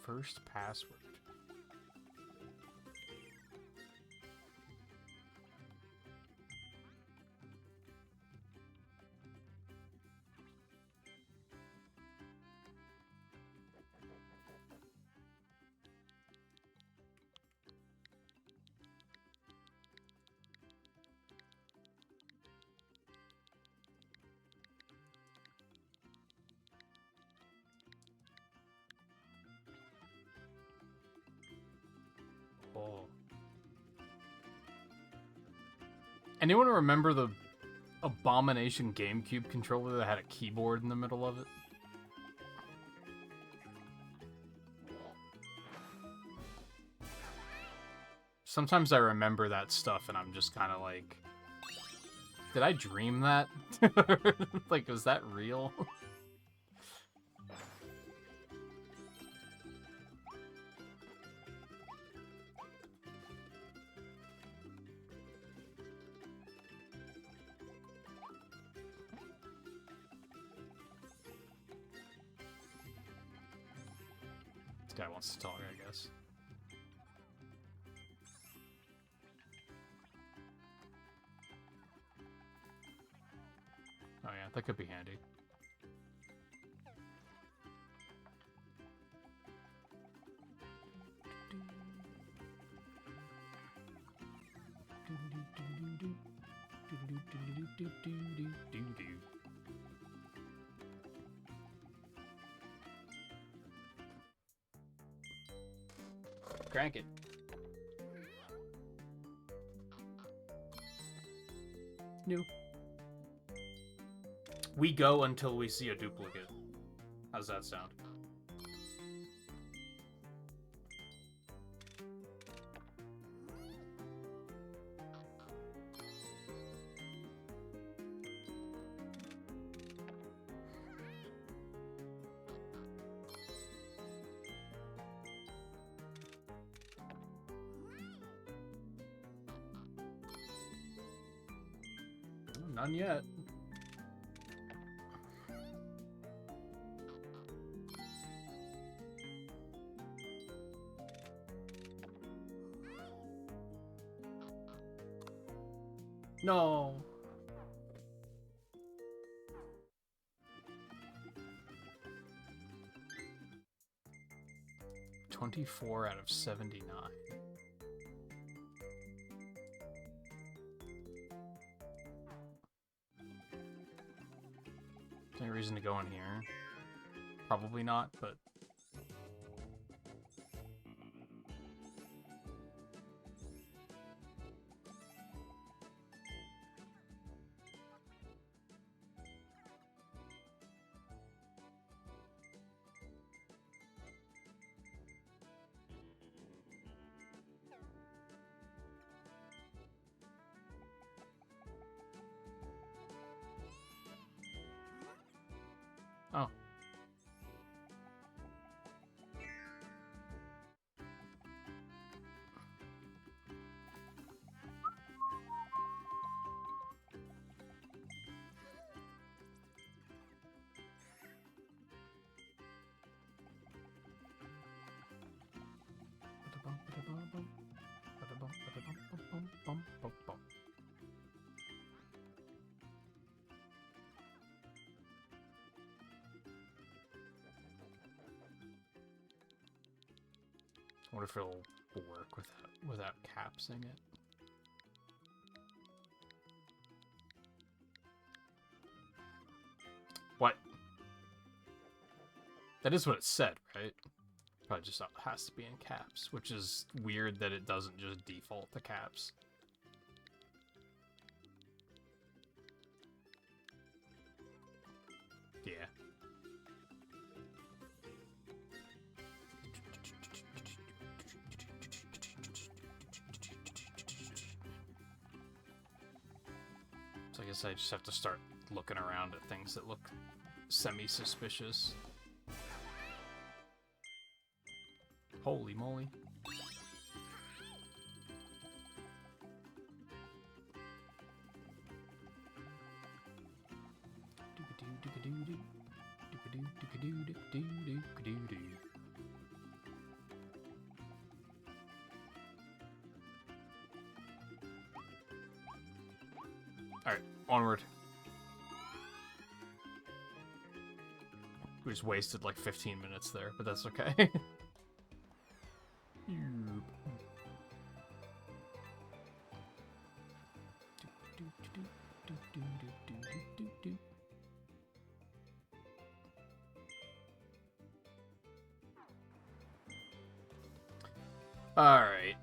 First password. Oh. Anyone remember the Abomination GameCube controller that had a keyboard in the middle of it? Sometimes I remember that stuff and I'm just kind of like, did I dream that? Like, was that real? This guy wants to talk, I guess. Oh yeah, that could be handy. Crank it. New. We go until we see a duplicate. How's that sound? None yet. No. 24 out of 79. Any reason to go in here? Probably not, but... Oh. I wonder if it'll work without capsing it. What? That is what it said, right? Probably just has to be in caps, which is weird that it doesn't just default to caps. Yeah. So I guess I just have to start looking around at things that look semi-suspicious. Holy moly. Alright, onward. We just wasted like 15 minutes there, but that's okay. Alright.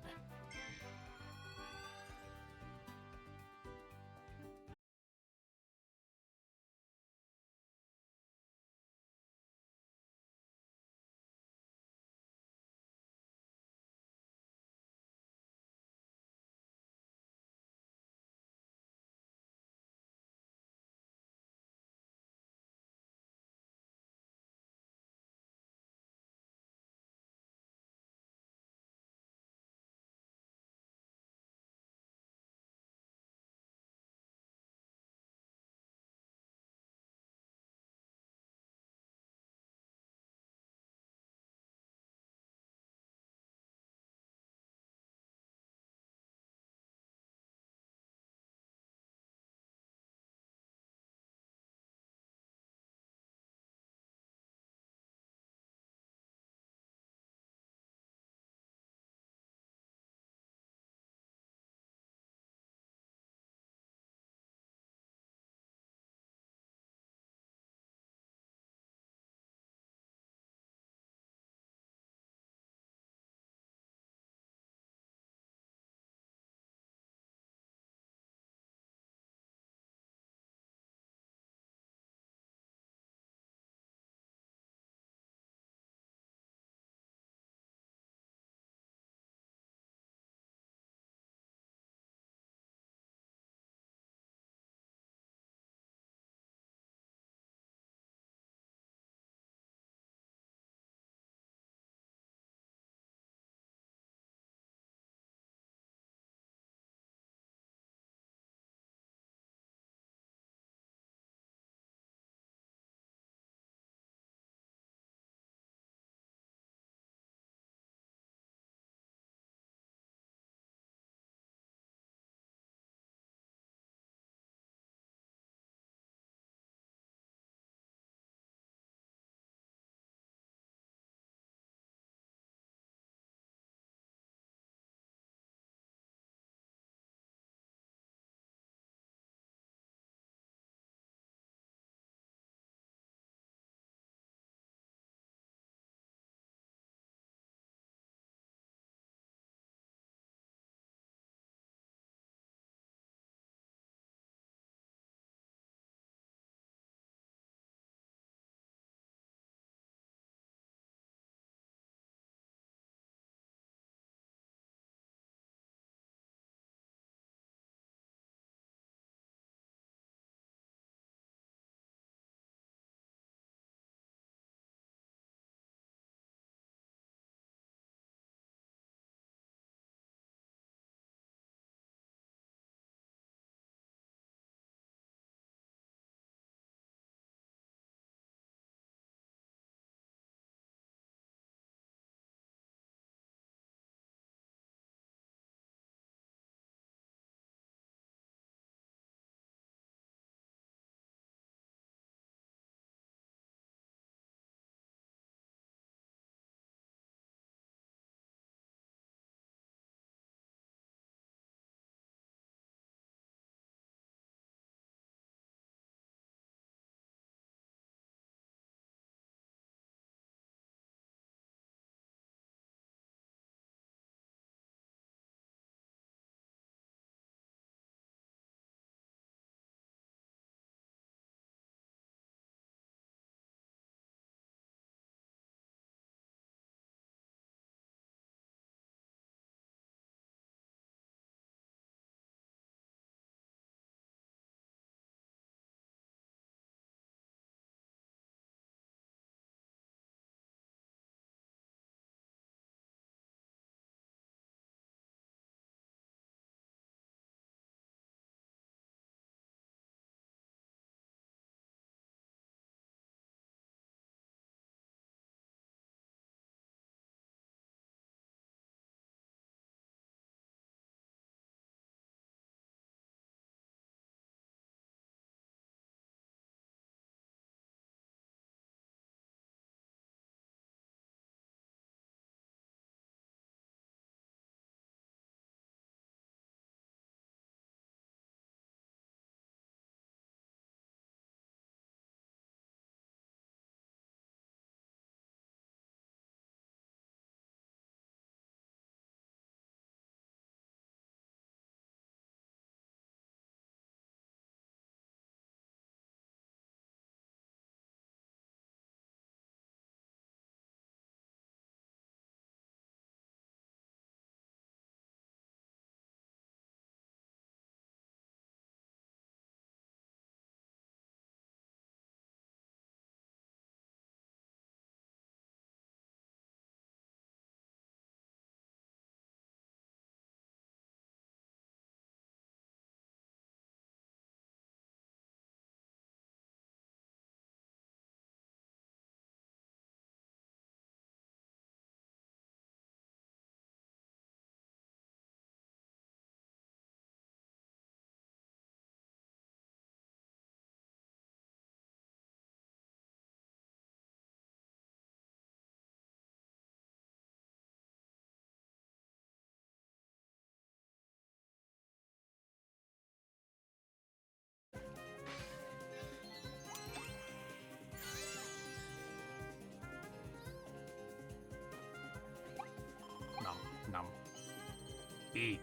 Indeed.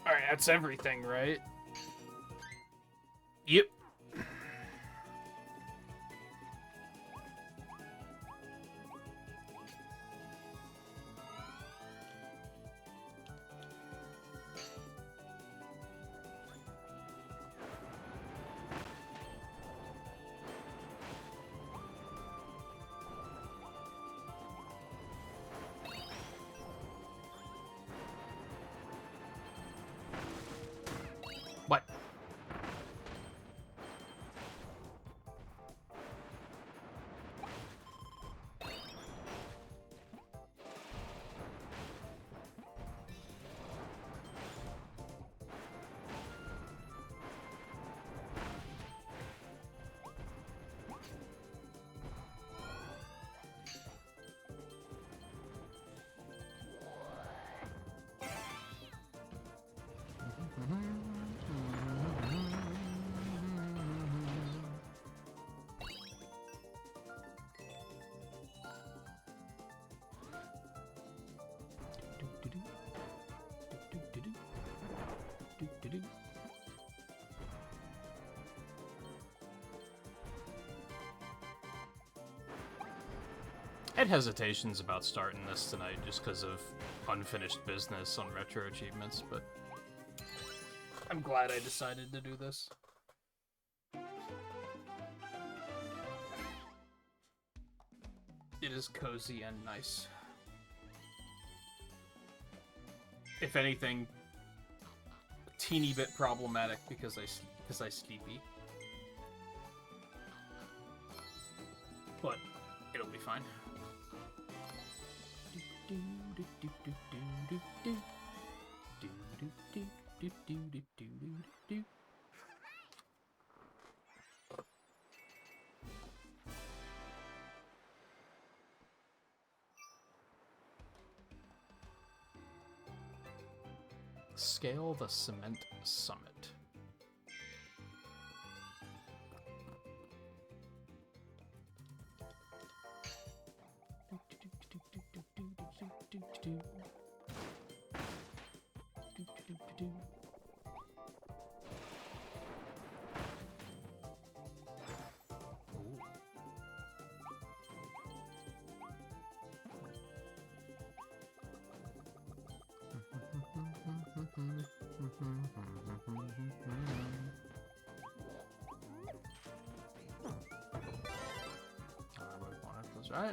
Alright, that's everything, right? Yep. What? I had hesitations about starting this tonight just because of unfinished business on retro achievements, but I'm glad I decided to do this. It is cozy and nice. If anything, a teeny bit problematic because I sleepy. But it'll be fine. Scale the Cement Summit.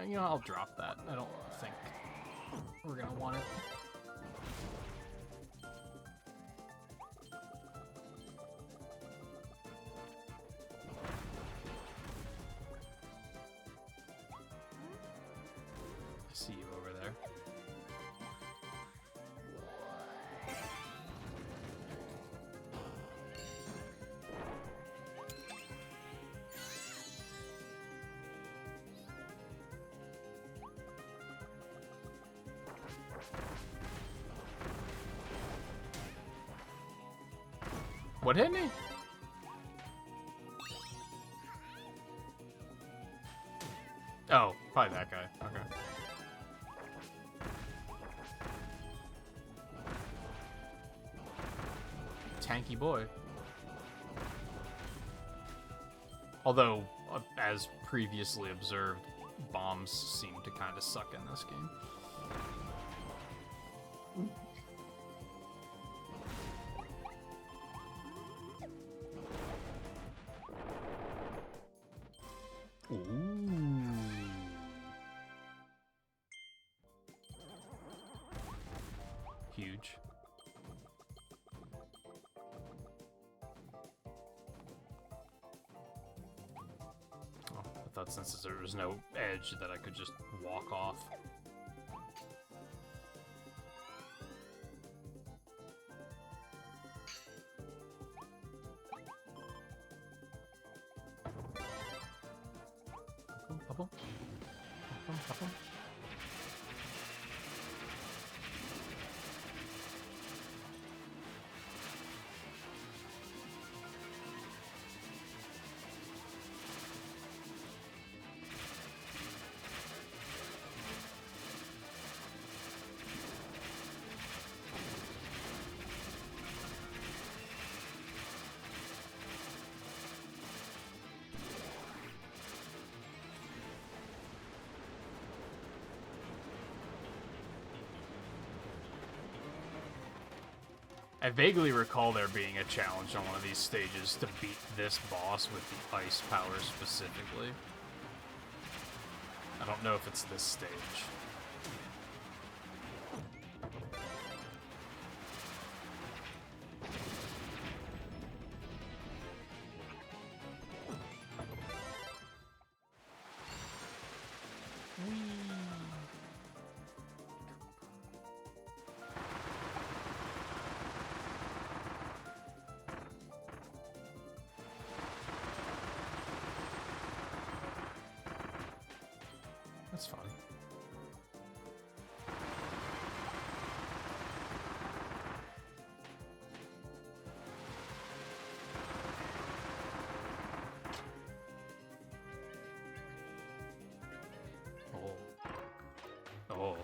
You know, I'll drop that. I don't think we're gonna want it. I see you over there. What hit me? Oh, probably that guy. Okay. Tanky boy. Although, as previously observed, bombs seem to kind of suck in this game. Huge. Oh, I thought since there was no edge that I could just walk off. I vaguely recall there being a challenge on one of these stages to beat this boss with the ice power specifically. I don't know if it's this stage. That's fun. Oh. Oh.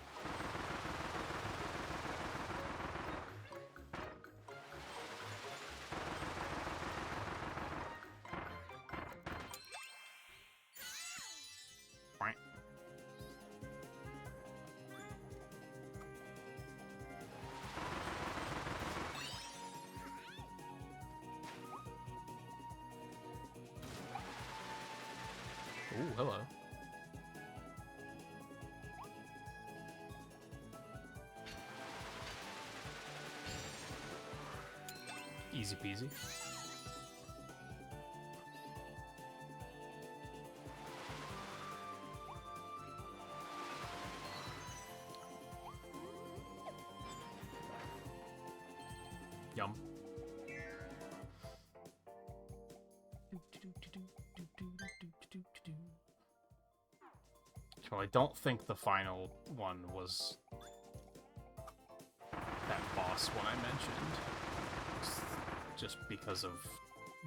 Ooh, hello. Easy peasy. Yum. Well, I don't think the final one was that boss one I mentioned. Just because of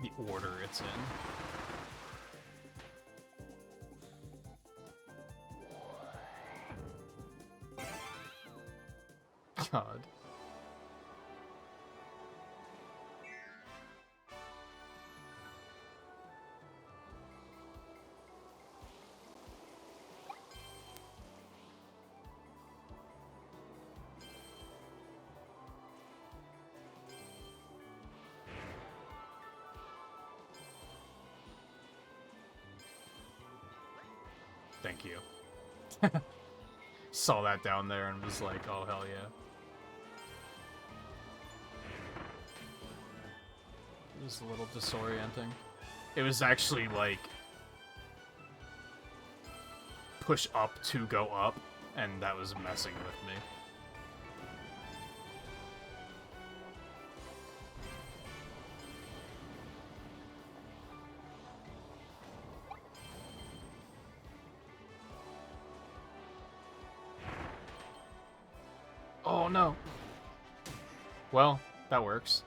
the order it's in. God. Thank you. Saw that down there and was like, oh, hell yeah. It was a little disorienting. It was actually like push up to go up, and that was messing with me. Oh no. Well, that works.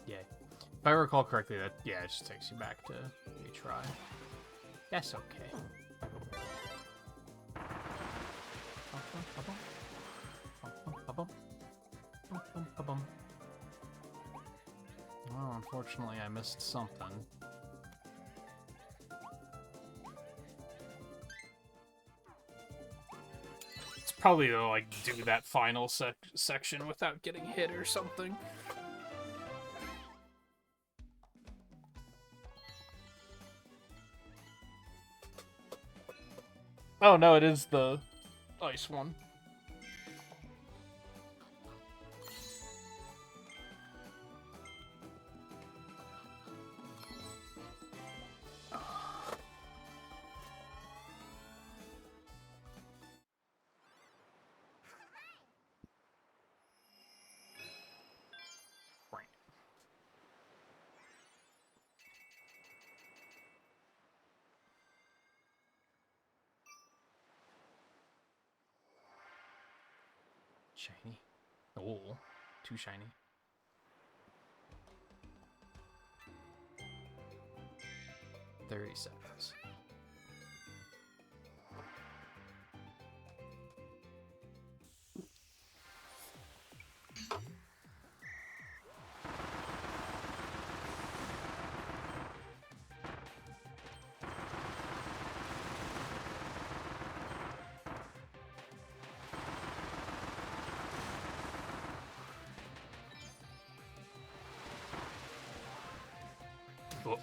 Yeah. If I recall correctly, that, yeah, it just takes you back to retry. That's okay. Oh, unfortunately, I missed something. It's probably to, like, do that final section without getting hit or something. Oh, no, it is the ice one. Shiny. Oh, too shiny. $30. Oh.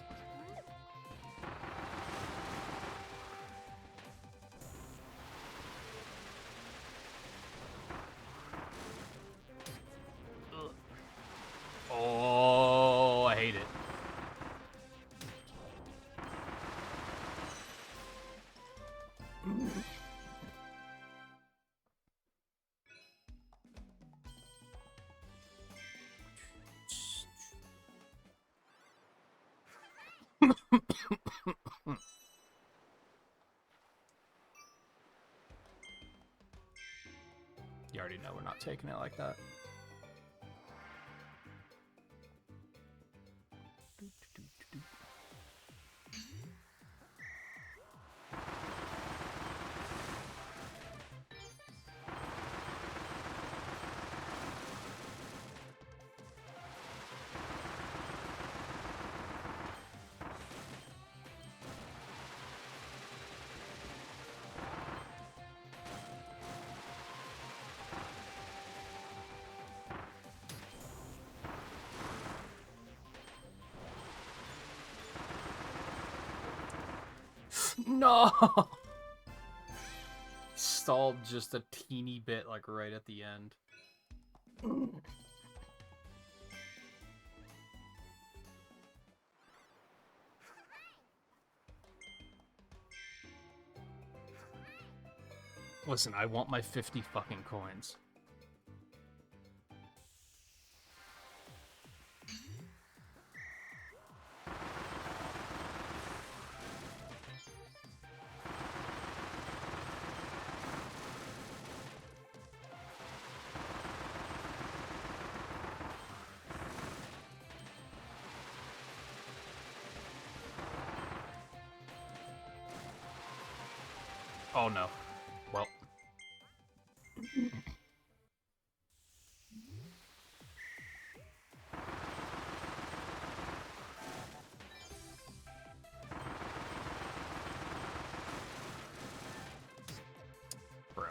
Oh, I hate it. You already know we're not taking it like that. No! Stalled just a teeny bit, like right at the end. Listen, I want my 50 fucking coins. Oh no. Well. Bro.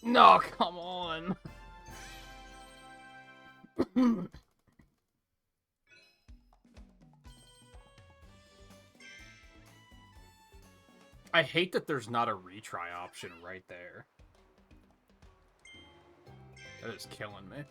No, come on. I hate that there's not a retry option right there. That is killing me.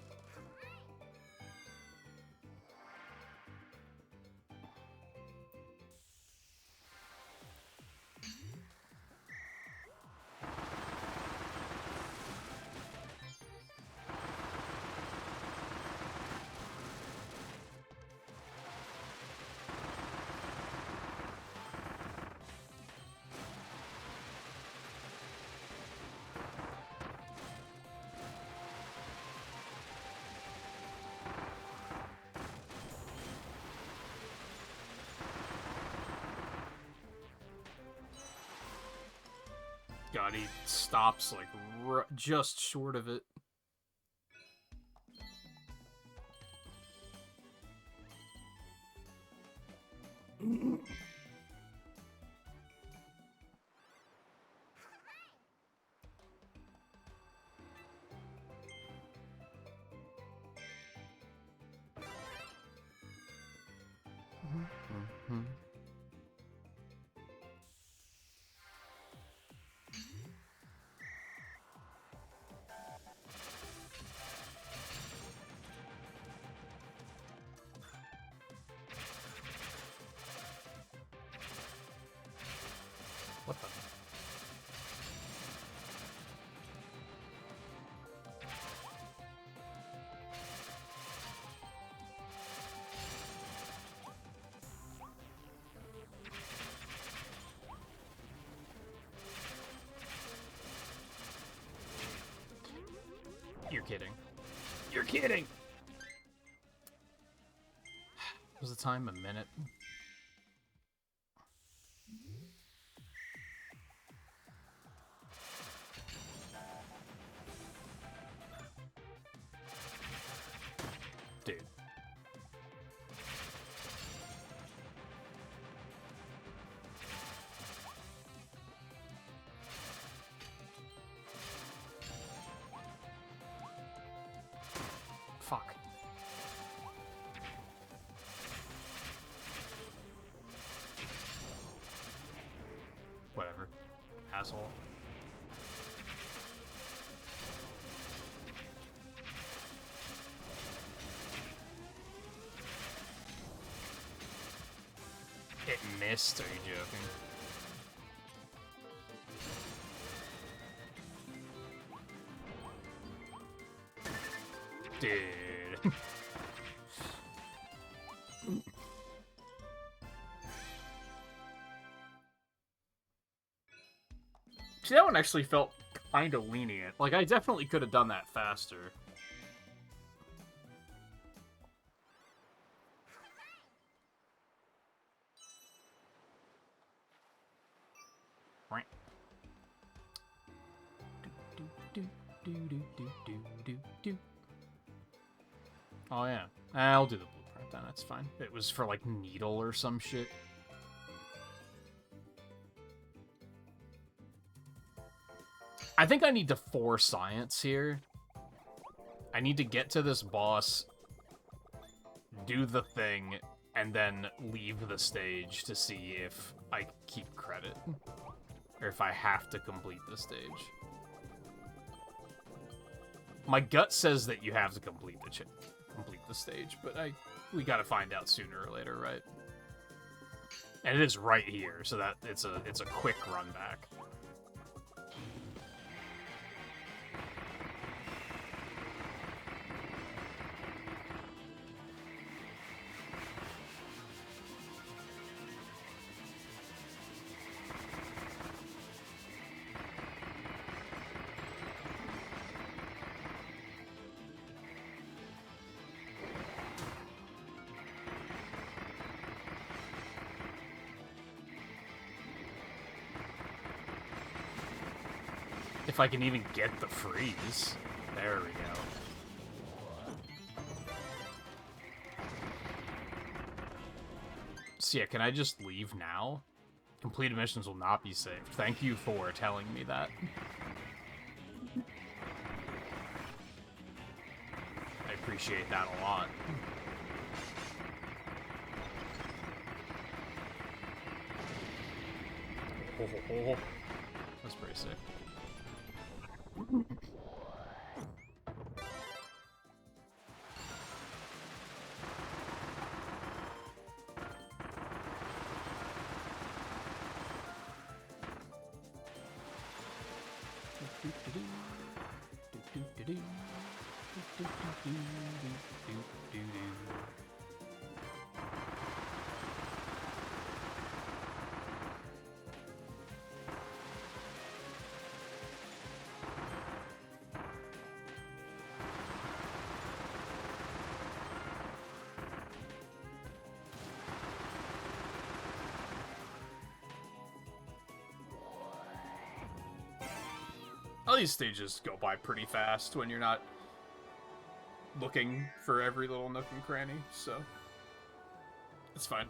God, he stops like just short of it. You're kidding. You're kidding! Was the time a minute? Dude. Fuck. Whatever. Asshole. It missed? Are you joking? Dude. See, that one actually felt kind of lenient. Like, I definitely could have done that faster. Oh, yeah. I'll do the blueprint then, that's fine. It was for, like, needle or some shit. I think I need to force science here. I need to get to this boss, do the thing, and then leave the stage to see if I keep credit. Or if I have to complete the stage. My gut says that you have to complete the stage, but we gotta find out sooner or later, right? And it is right here, so that it's a quick run back. If I can even get the freeze. There we go. So yeah, can I just leave now? Completed missions will not be saved. Thank you for telling me that. I appreciate that a lot. Oh. That's pretty sick. All these stages go by pretty fast when you're not looking for every little nook and cranny, so it's fine.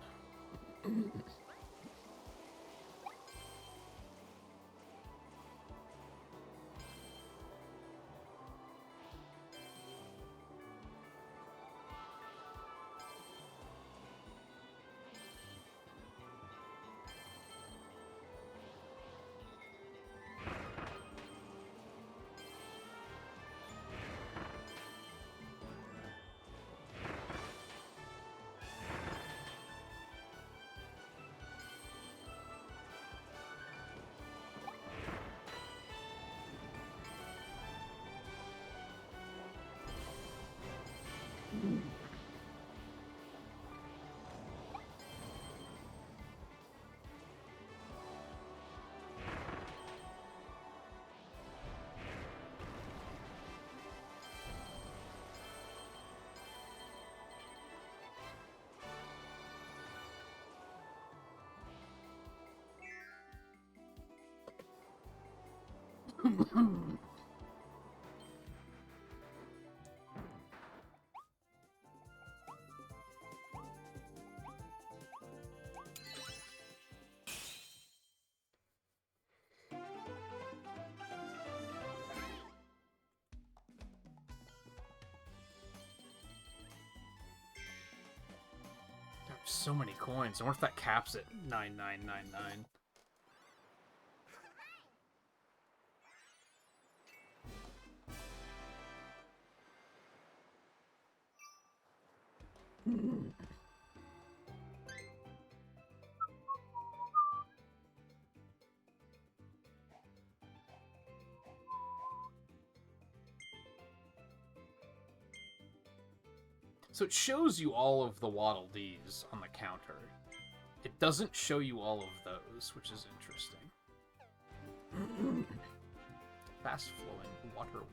So many coins. I wonder if that caps at 9999. So it shows you all of the Waddle Dees on the counter. It doesn't show you all of those, which is interesting. Fast-flowing waterworks.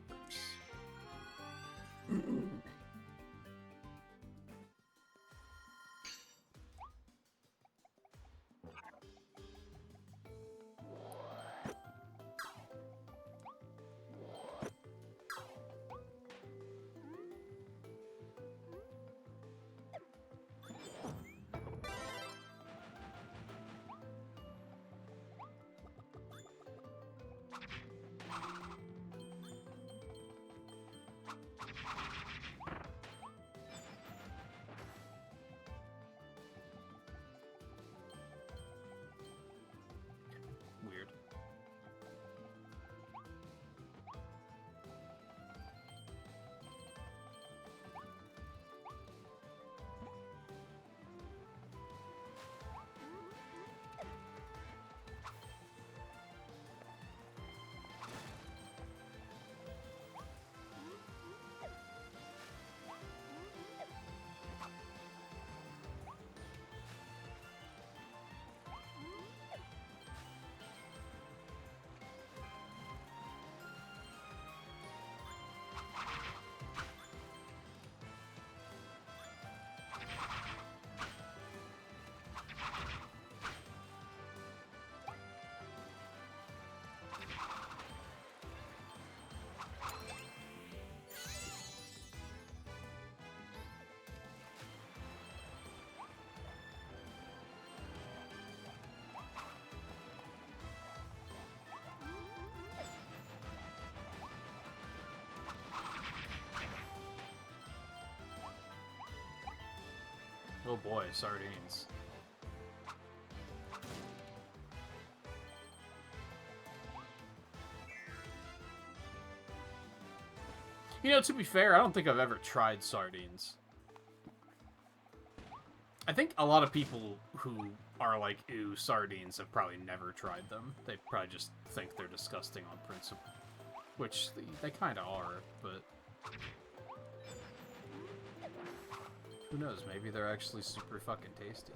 Weird. Oh boy, sardines. You know, to be fair, I don't think I've ever tried sardines. I think a lot of people who are like, ew, sardines have probably never tried them. They probably just think they're disgusting on principle. Which they kind of are, but... who knows, maybe they're actually super fucking tasty.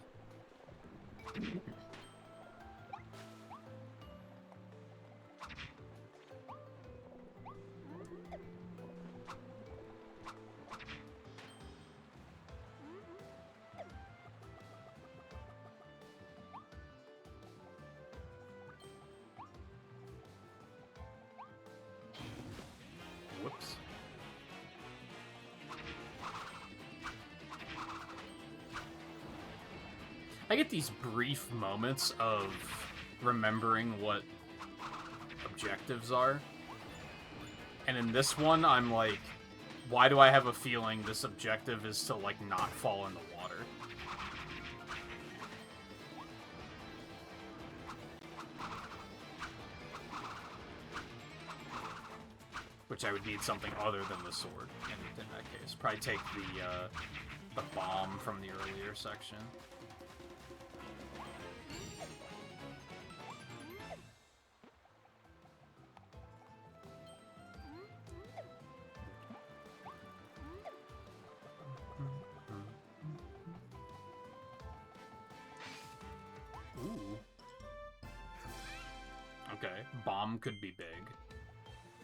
Whoops. I get these brief moments of remembering what objectives are. And in this one, I'm like, why do I have a feeling this objective is to, like, not fall in the water? Which I would need something other than the sword in that case. Probably take the bomb from the earlier section. Ooh. Okay, bomb could be big.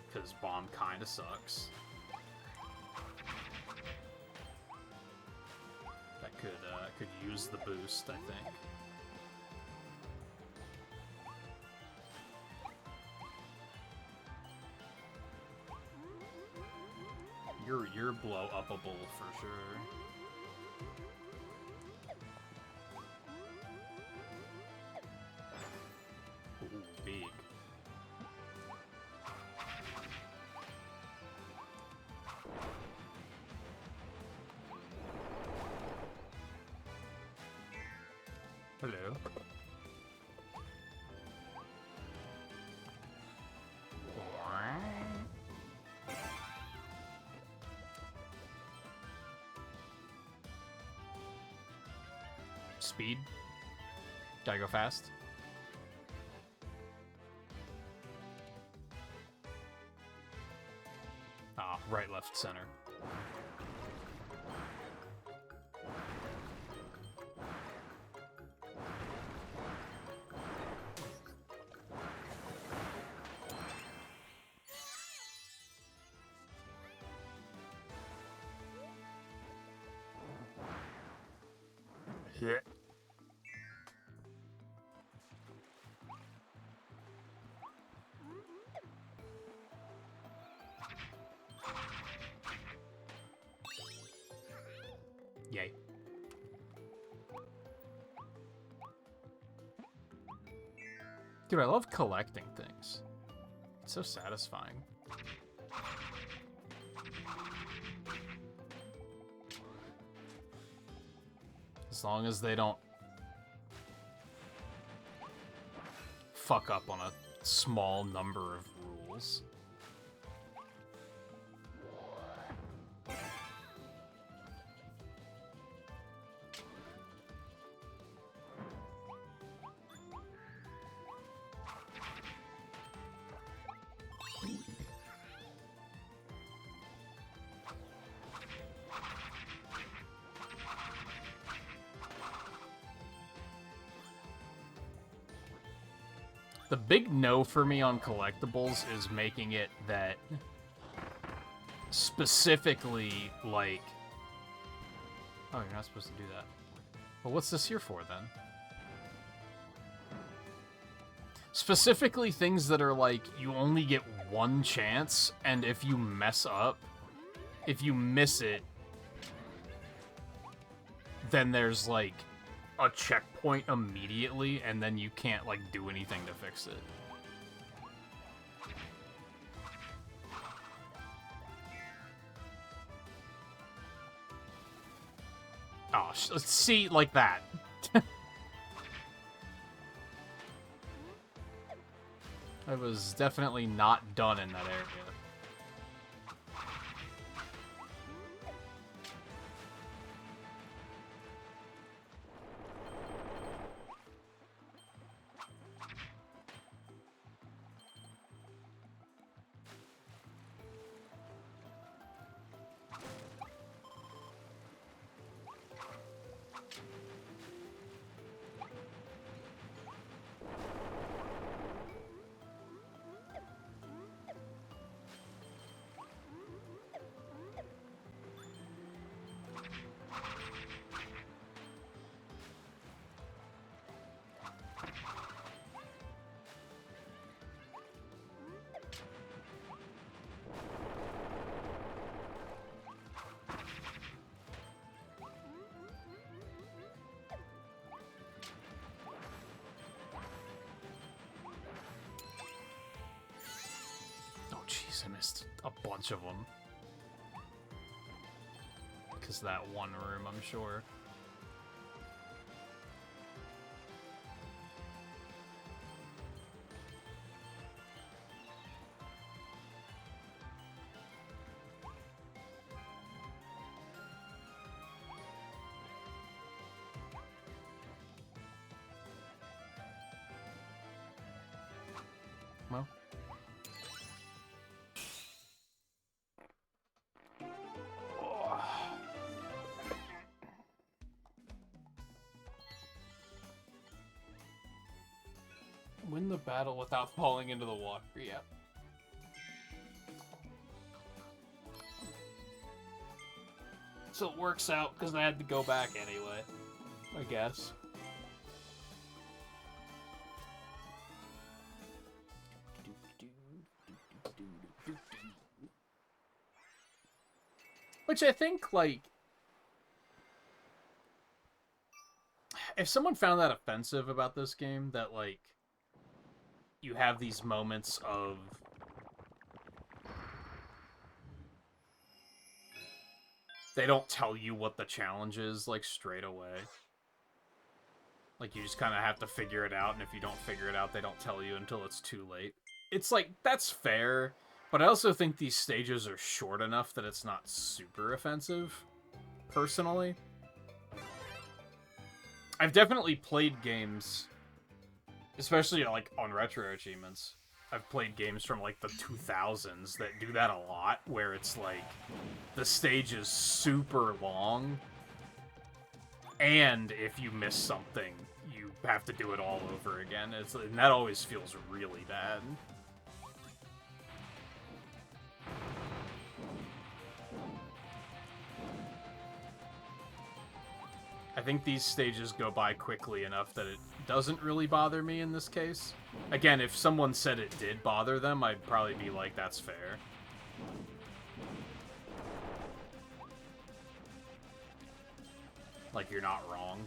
Because bomb kinda sucks. That could use the boost, I think. you're blow upable for sure. Ooh, big. Hello. Speed. Gotta go fast. Ah, right, left, center. Yeah. Yay. Dude, I love collecting things. It's so satisfying. As long as they don't fuck up on a small number of rules. The big no for me on collectibles is making it that specifically, like... Oh, you're not supposed to do that. Well, what's this here for, then? Specifically things that are like, you only get one chance, and if you mess up, if you miss it, then there's, like, a checkpoint immediately, and then you can't, like, do anything to fix it. Oh, let's see, like that. I was definitely not done in that area. I missed a bunch of them. Because that one room, I'm sure. Well. Win the battle without falling into the water, yeah. So it works out, because I had to go back anyway, I guess. Which I think, like, if someone found that offensive about this game, that, like, you have these moments of they don't tell you what the challenge is, like, straight away. Like, you just kind of have to figure it out, and if you don't figure it out, they don't tell you until it's too late. It's like, that's fair, but I also think these stages are short enough that it's not super offensive, personally. I've definitely played games, especially, like, on retro achievements. I've played games from, like, the 2000s that do that a lot, where it's, like, the stage is super long, and if you miss something, you have to do it all over again. And that always feels really bad. I think these stages go by quickly enough that it doesn't really bother me in this case. Again, if someone said it did bother them, I'd probably be like, that's fair. Like, you're not wrong.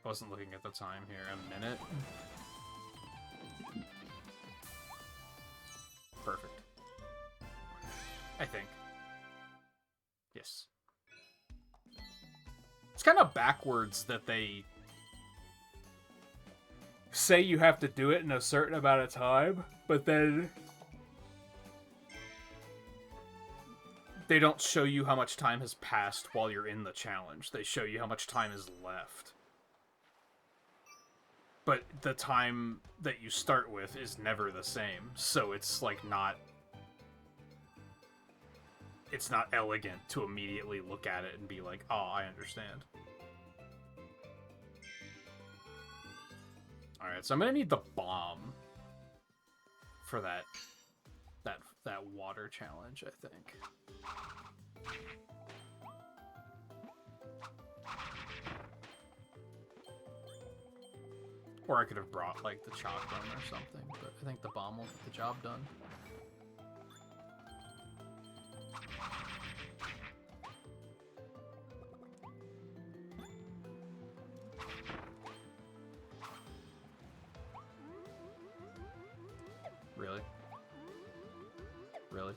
I wasn't looking at the time here. A minute? Perfect. I think. Yes. It's kind of backwards that they say you have to do it in a certain amount of time, but then they don't show you how much time has passed while you're in the challenge. They show you how much time is left. But the time that you start with is never the same, so it's, like, not... It's not elegant to immediately look at it and be like, oh, I understand. Alright, so I'm gonna need the bomb for that water challenge, I think. Or I could have brought, like, the shotgun or something, but I think the bomb will get the job done. Really? Really?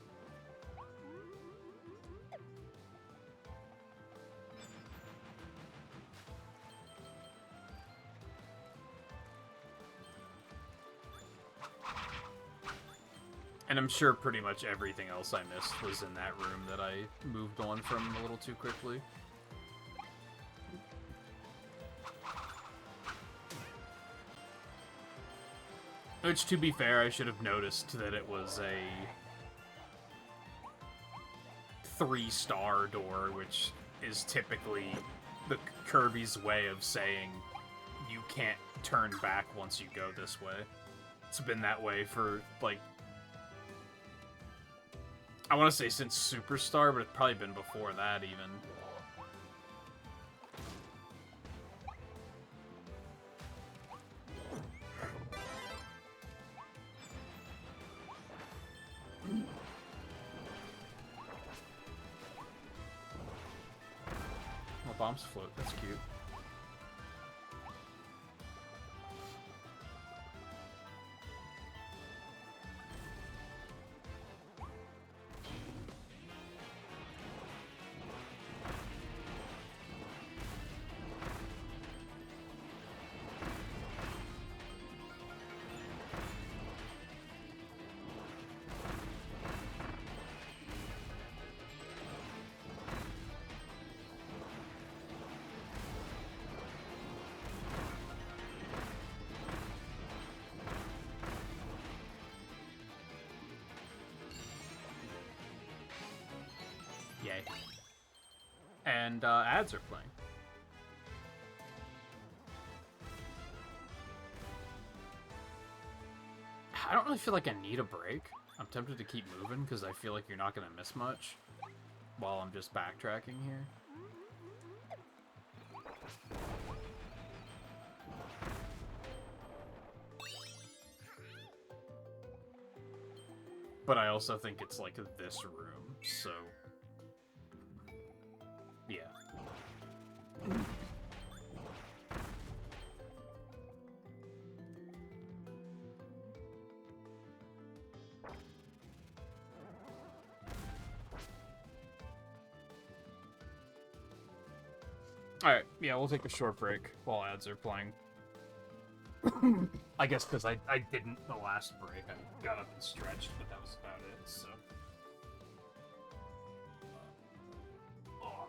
And I'm sure pretty much everything else I missed was in that room that I moved on from a little too quickly. Which, to be fair, I should have noticed that it was a 3-star door, which is typically the Kirby's way of saying you can't turn back once you go this way. It's been that way for, like, I want to say since Superstar, but it's probably been before that, even. Oh, bombs float. That's cute. Yay. And ads are playing. I don't really feel like I need a break. I'm tempted to keep moving because I feel like you're not going to miss much. while I'm just backtracking here. But I also think it's like this room, so yeah. Alright, yeah, we'll take a short break while ads are playing. I guess because I didn't the last break. I got up and stretched, but that was about it, so. Oh.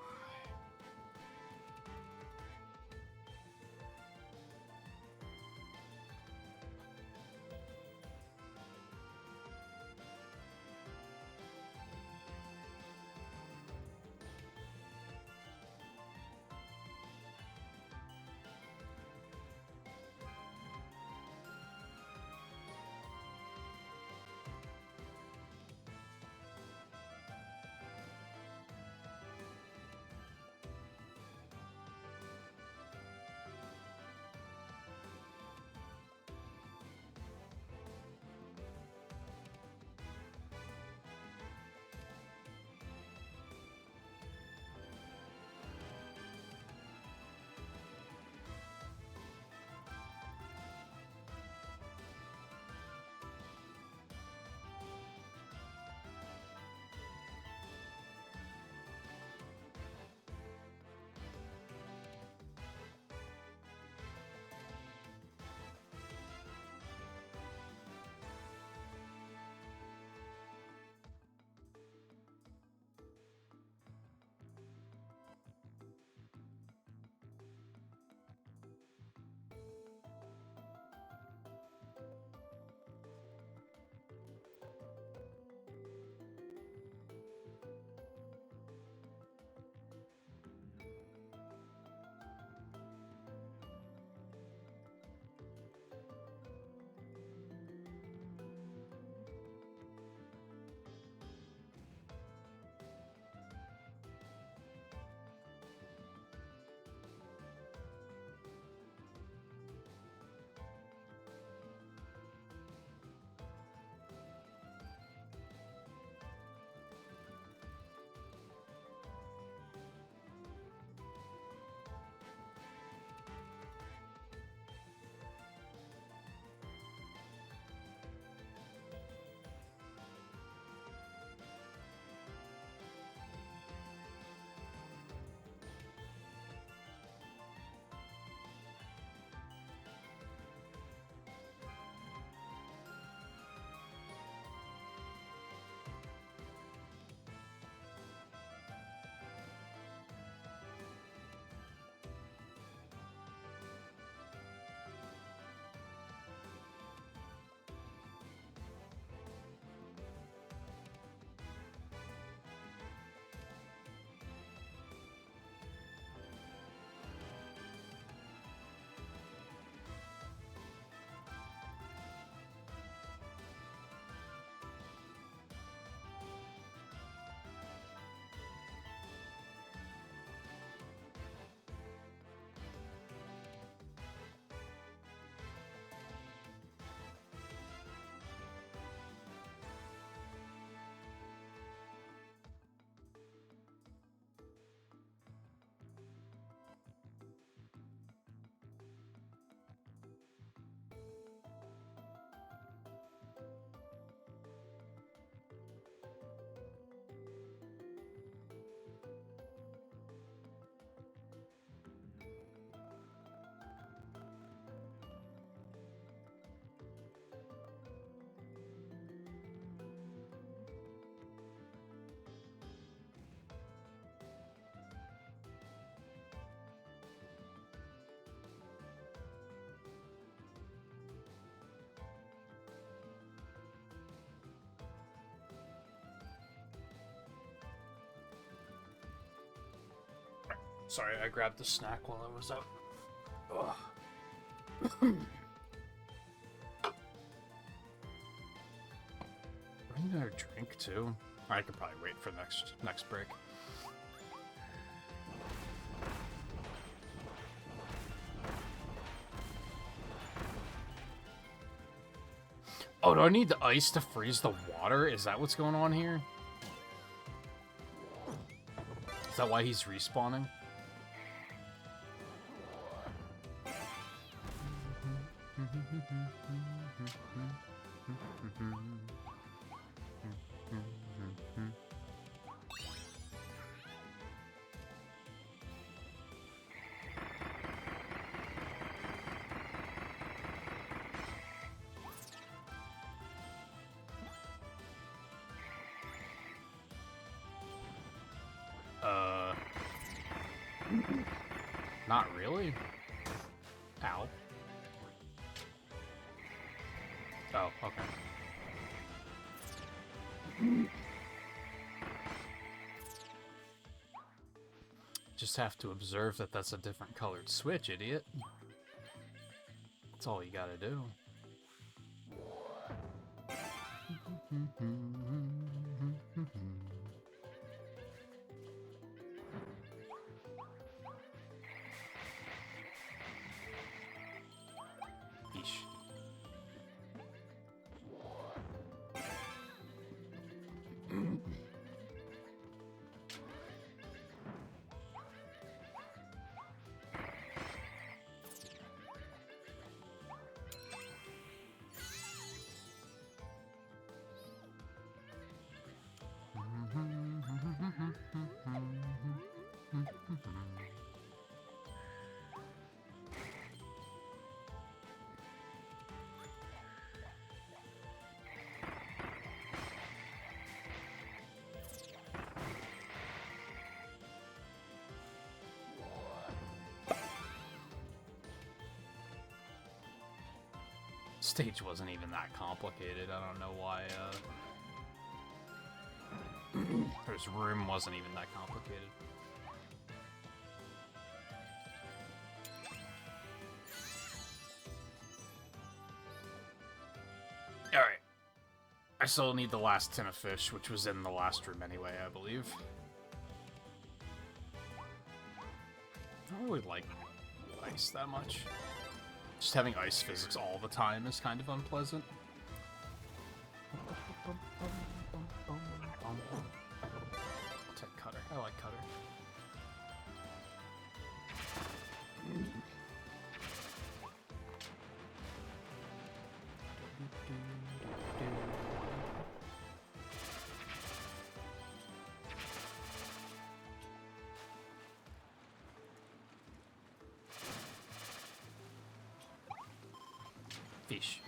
Sorry, I grabbed the snack while I was out. Bring another drink too. I could probably wait for next break. Oh, do I need the ice to freeze the water? Is that what's going on here? Is that why he's respawning? Not really. Ow. Oh, okay. Just have to observe that that's a different colored switch, idiot. That's all you gotta do. Yeesh. Stage wasn't even that complicated. I don't know why, his room wasn't even that complicated. Alright. I still need the last tin of fish, which was in the last room anyway, I believe. I don't really like ice that much. Just having ice physics all the time is kind of unpleasant. I'll take Cutter. I like Cutter. Fish.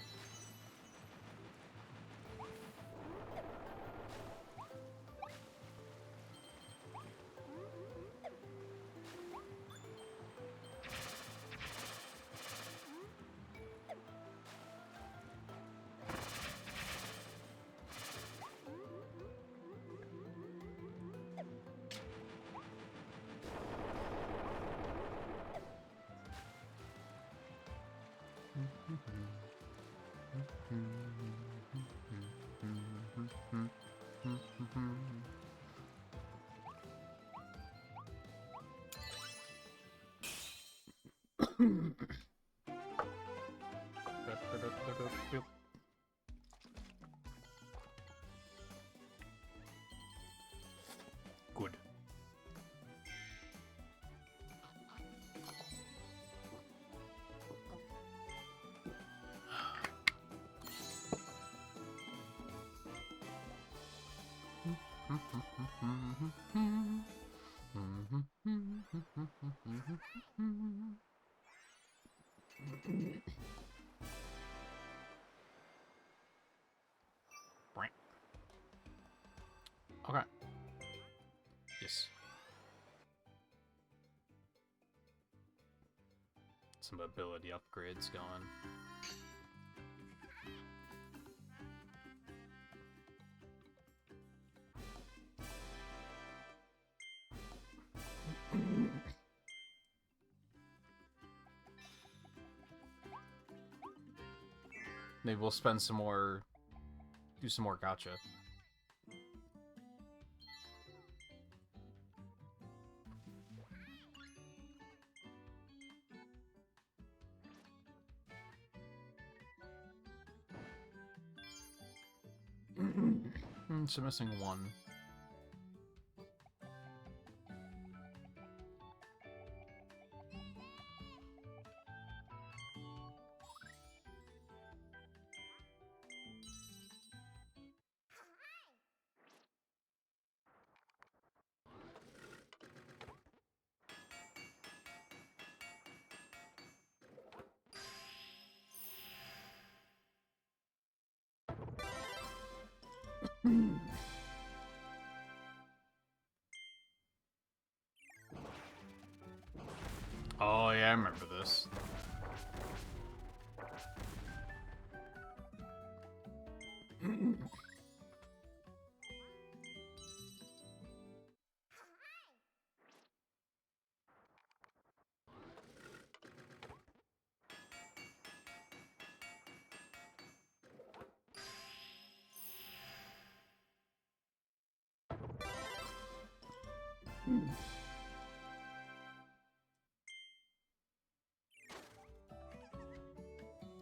Good. Okay. Yes. Some ability upgrades going. Maybe we'll spend some more, do some more gacha. So missing one. Oh yeah, I remember this.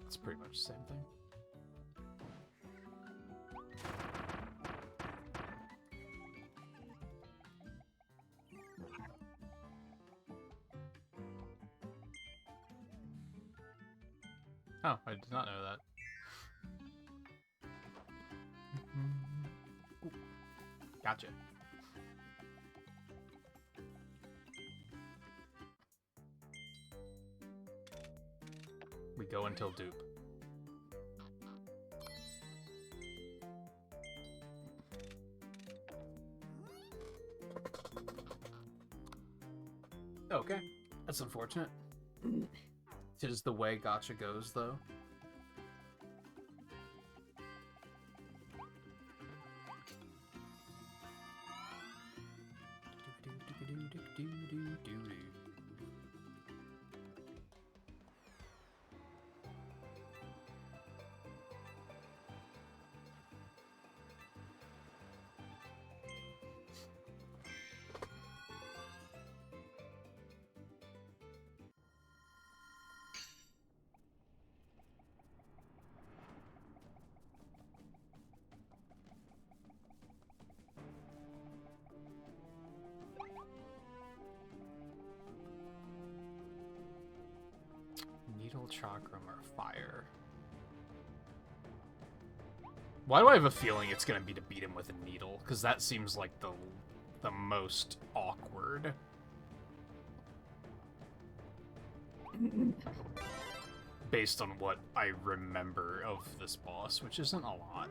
It's pretty much the same thing. Oh, I did not know that. Ooh. Gotcha. We go until dupe. Okay, that's unfortunate. It is the way gacha goes, though. Needle, chakram, or fire. Why do I have a feeling it's gonna be to beat him with a needle? Because that seems like the most awkward. Based on what I remember of this boss, which isn't a lot.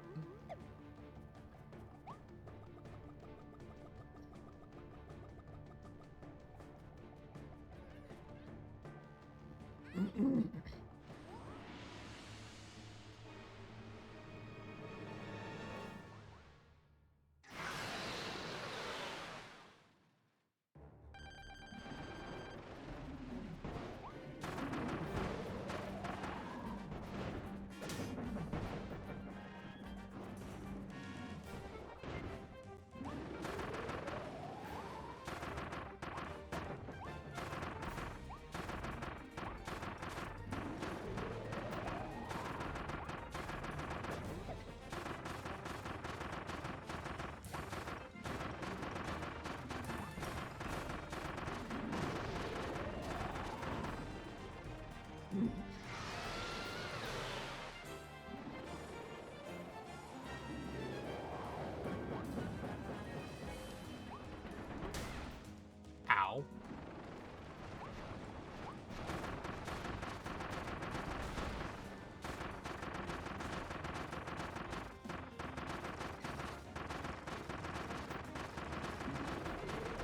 Ow.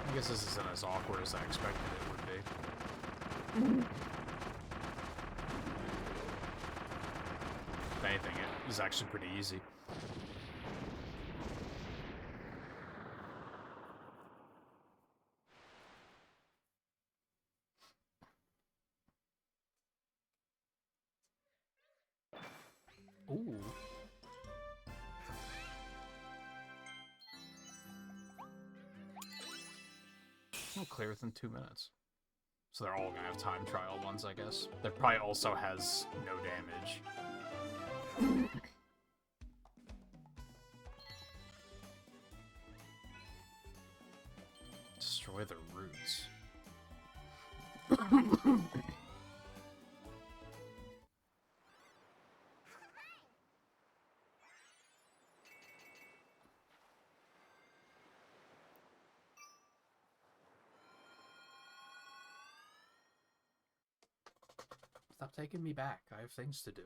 I guess this isn't as awkward as I expected it would be. If anything, it was actually pretty easy. Ooh. I'll clear within 2 minutes. So they're all gonna have time trial ones, I guess. There probably also has no damage. Where are the roots? Stop taking me back. I have things to do.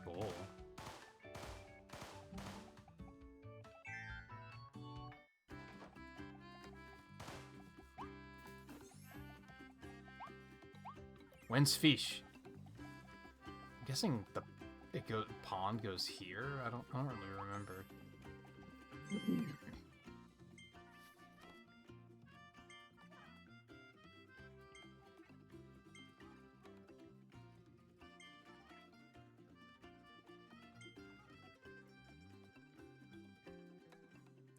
Cool. When's fish? I'm guessing the pond goes here. I don't really remember.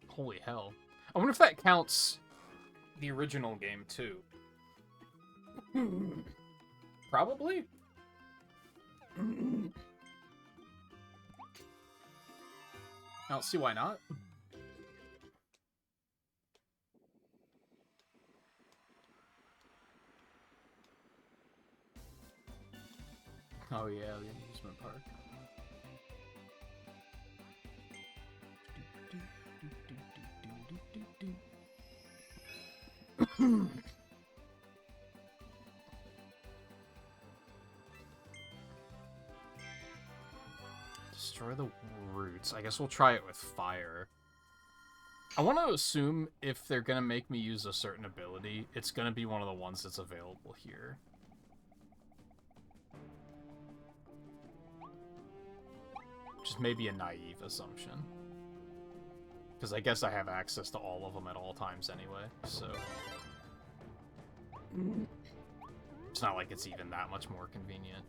Holy hell. I wonder if that counts the original game, too. Probably? I don't see why not. Oh yeah, the amusement park. Destroy the roots. I guess we'll try it with fire. I want to assume if they're going to make me use a certain ability, it's going to be one of the ones that's available here. Which is maybe a naive assumption. Because I guess I have access to all of them at all times anyway, so... It's not like it's even that much more convenient.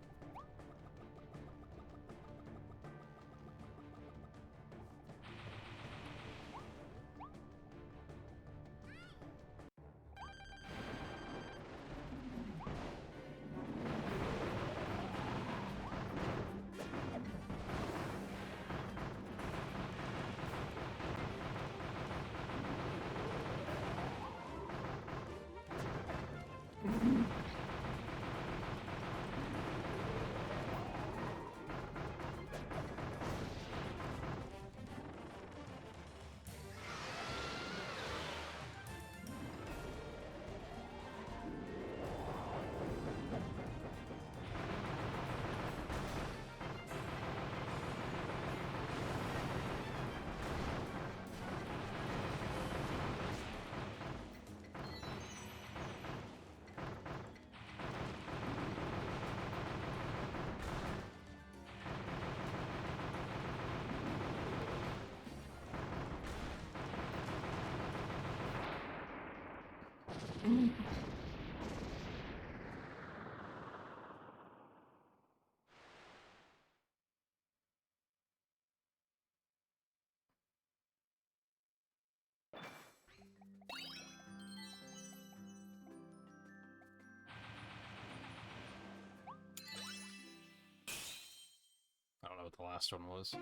I don't know what the last one was.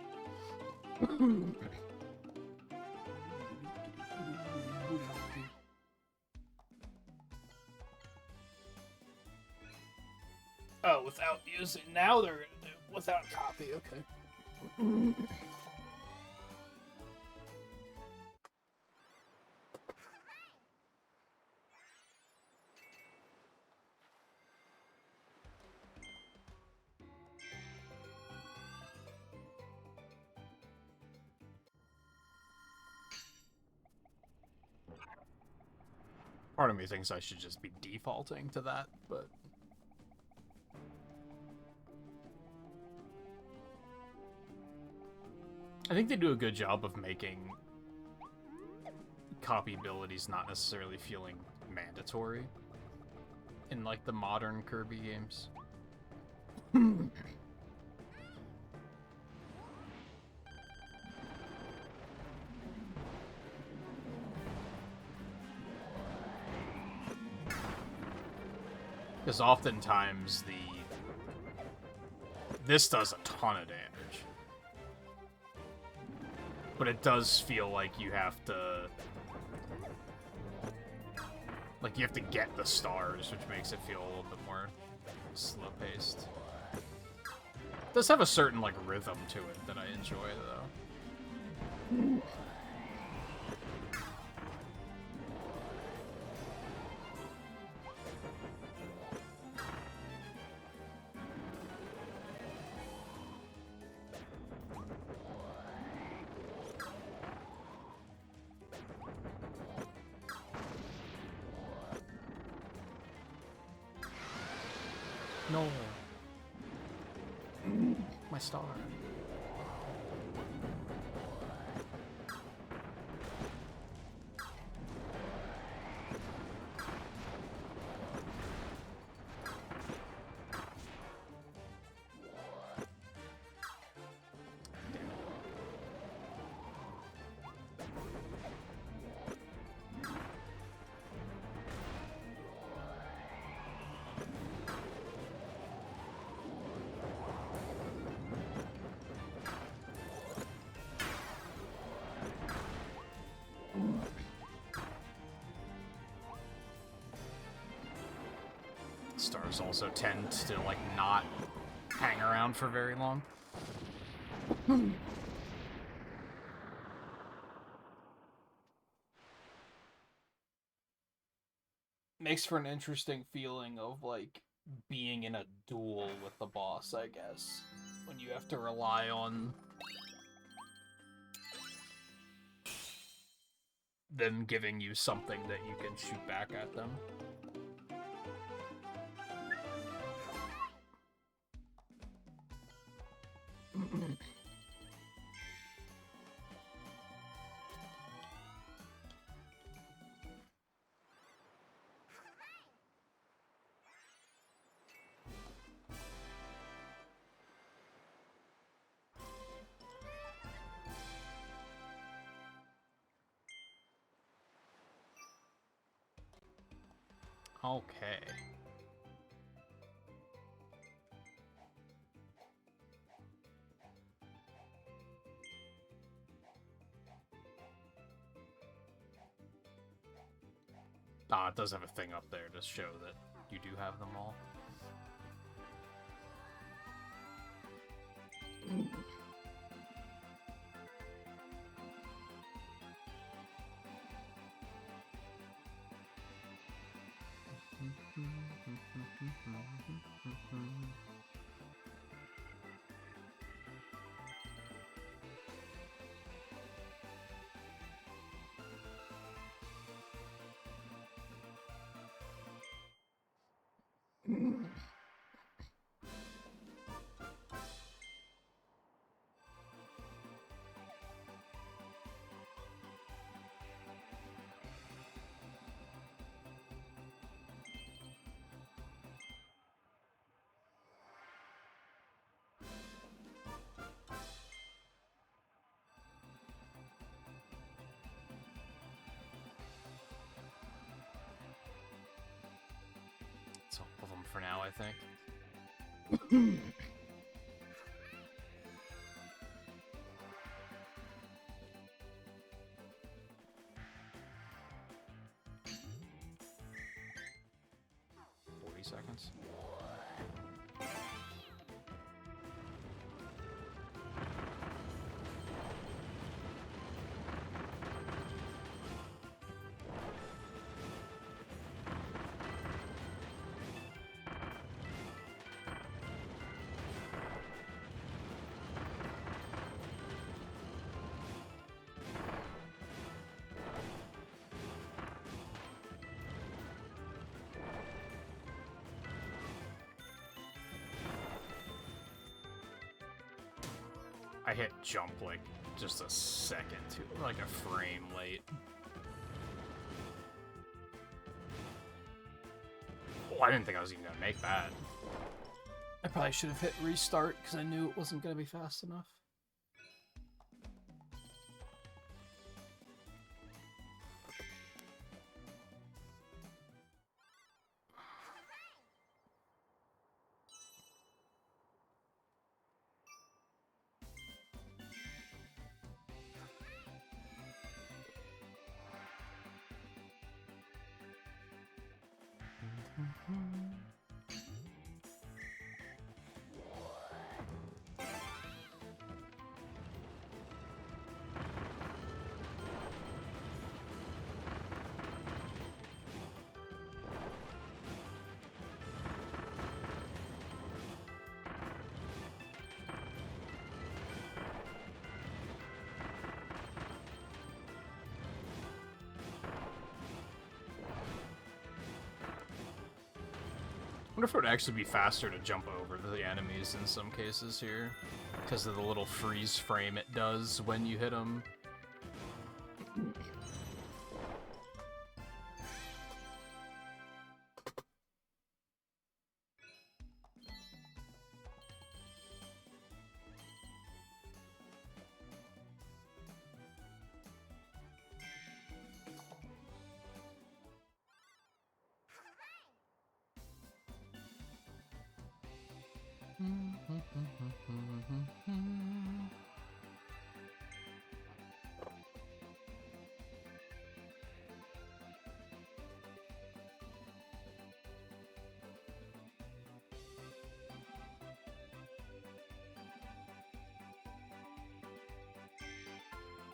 Oh, without using... Now they're gonna do without copy, okay. Part of me thinks I should just be defaulting to that, but... I think they do a good job of making copy abilities not necessarily feeling mandatory in, like, the modern Kirby games. Because oftentimes this does a ton of damage. But it does feel like you have to... Like, you have to get the stars, which makes it feel a little bit more slow-paced. It does have a certain, like, rhythm to it that I enjoy, though. No. My star. Stars also tend to, like, not hang around for very long. Makes for an interesting feeling of, like, being in a duel with the boss, I guess. When you have to rely on them giving you something that you can shoot back at them. Okay. Ah, it does have a thing up there to show that you do have them all. That's all of them for now, I think. Seconds. I hit jump like just a second too, like a frame late. Oh, I didn't think I was even gonna make that. I probably should have hit restart because I knew it wasn't gonna be fast enough. I wonder if it would actually be faster to jump over the enemies in some cases here, because of the little freeze frame it does when you hit them.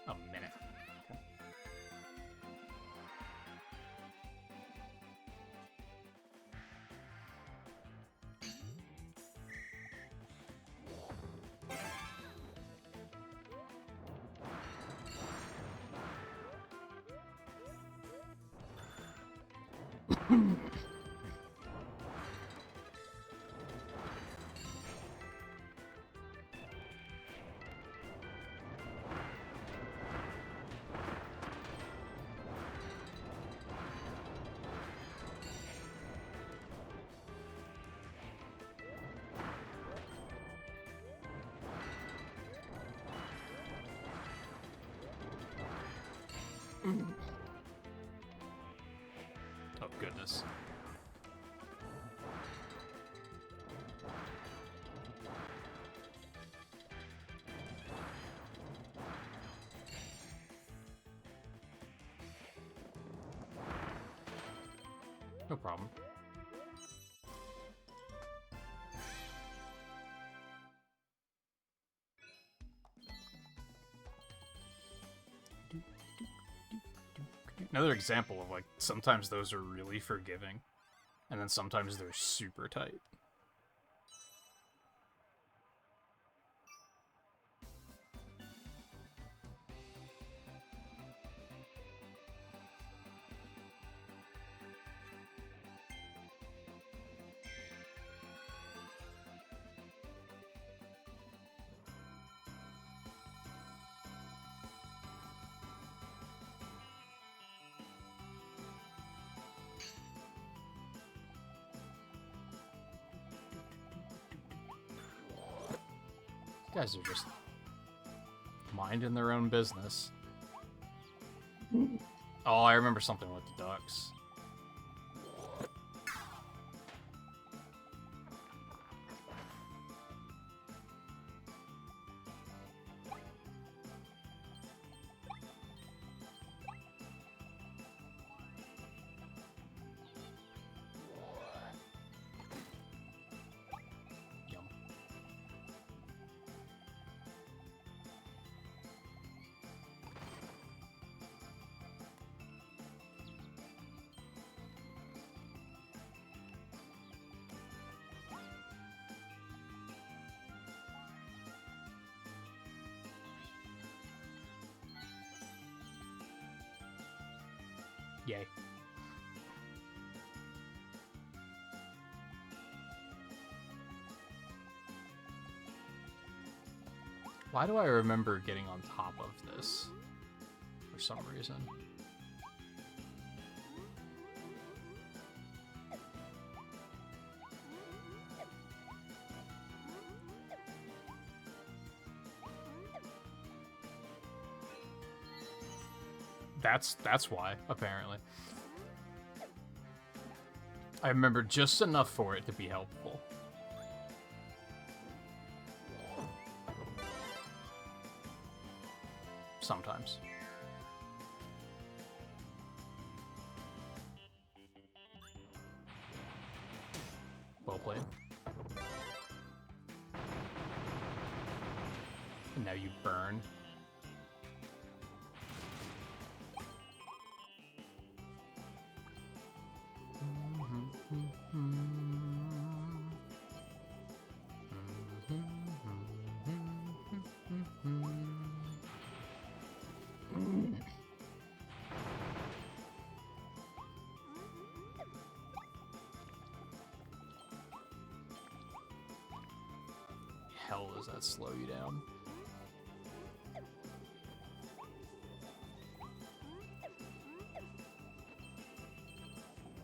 A minute. Okay. Oh, goodness. No problem. Another example of, like, sometimes those are really forgiving, and then sometimes they're super tight. Guys are just minding their own business. Oh, I remember something with the ducks. Yay. Why do I remember getting on top of this? For some reason. That's why, apparently. I remember just enough for it to be helpful. Sometimes. Well played. And now you burn. Hell does that slow you down?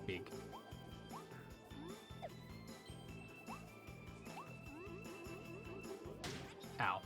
Big. Ow.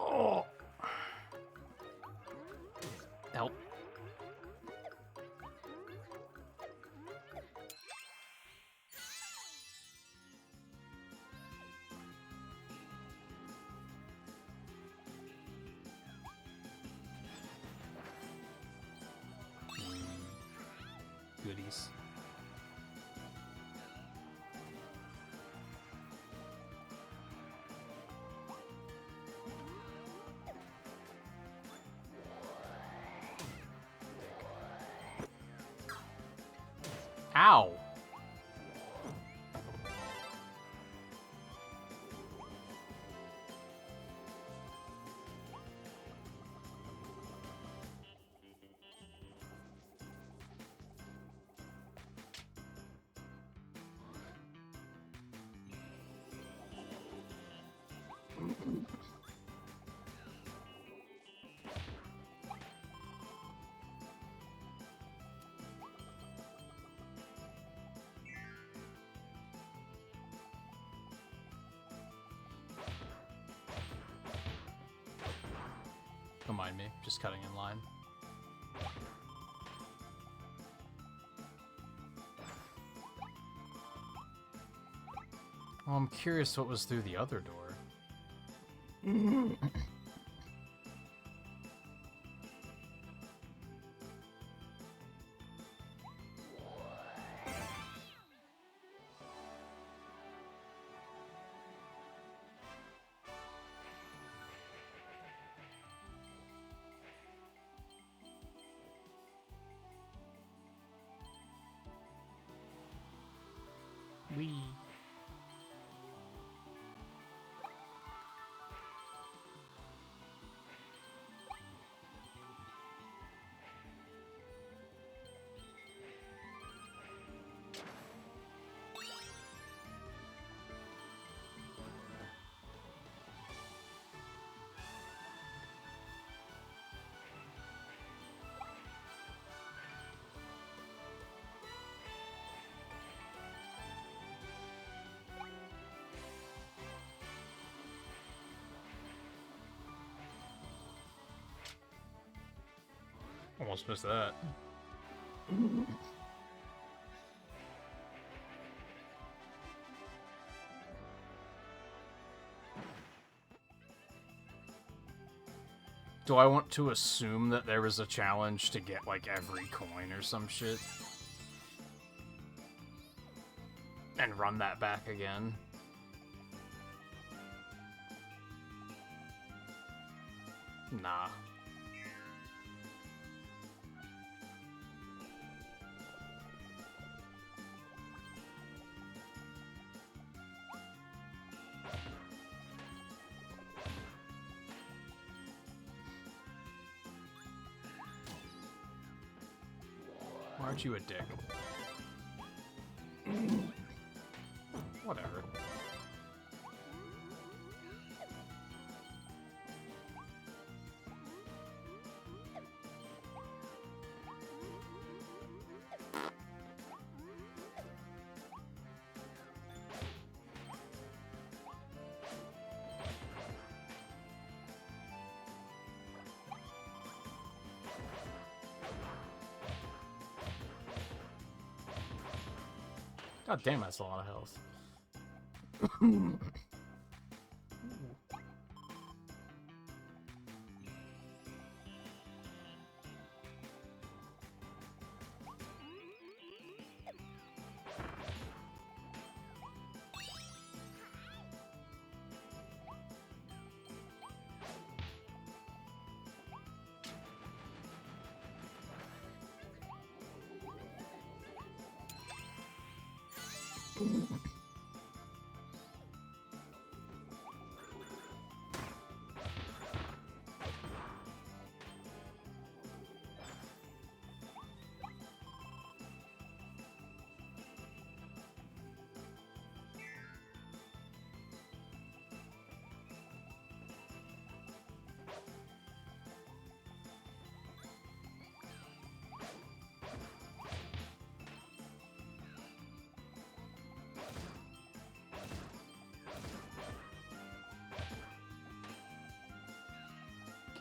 Oh. Help. Goodies. Ow! Don't mind me, just cutting in line. Well, I'm curious what was through the other door. Wee. Almost missed that. Do I want to assume that there was a challenge to get, like, every coin or some shit? And run that back again? Nah. Aren't you a dick? Whatever. God damn, that's a lot of health.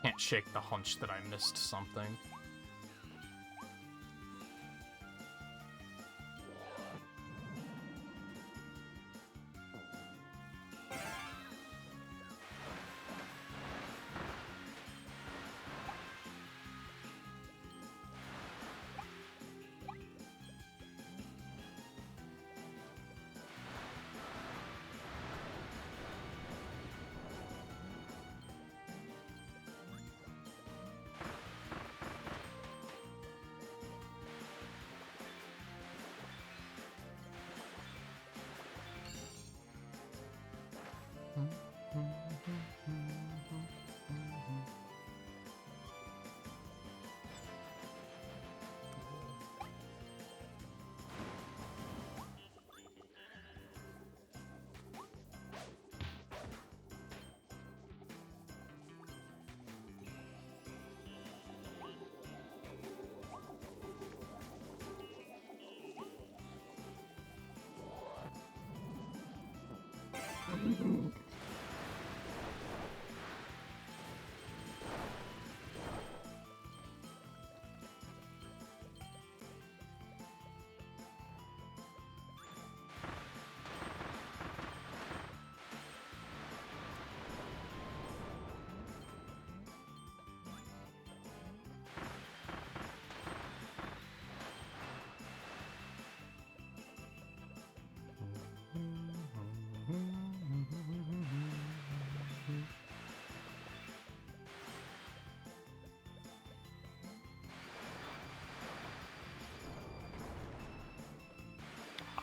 Can't shake the hunch that I missed something.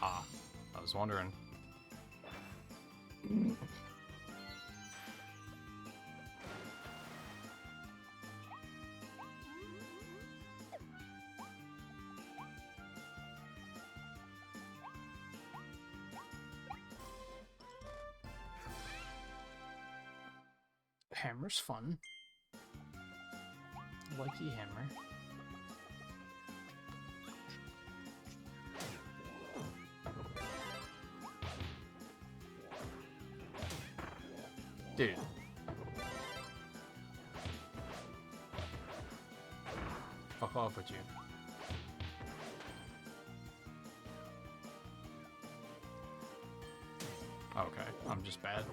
Ah, I was wondering. Hammer's fun. Likey hammer. Dude. Fuck off with you. Okay, I'm just bad.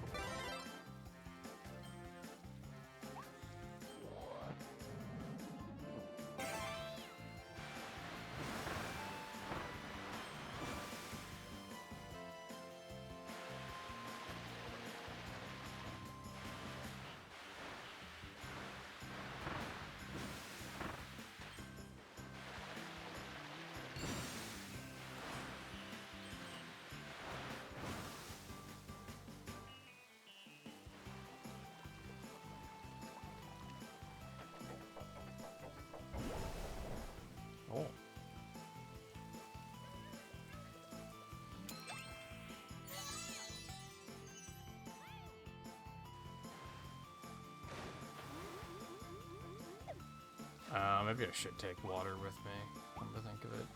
maybe I should take water with me, come to think of it.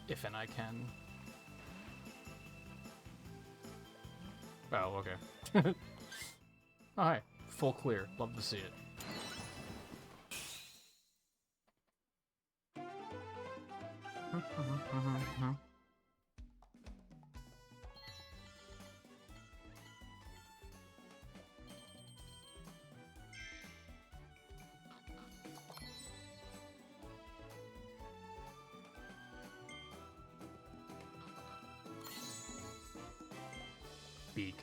If and I can. Oh, okay. Oh, hi. Full clear. Love to see it. Beak.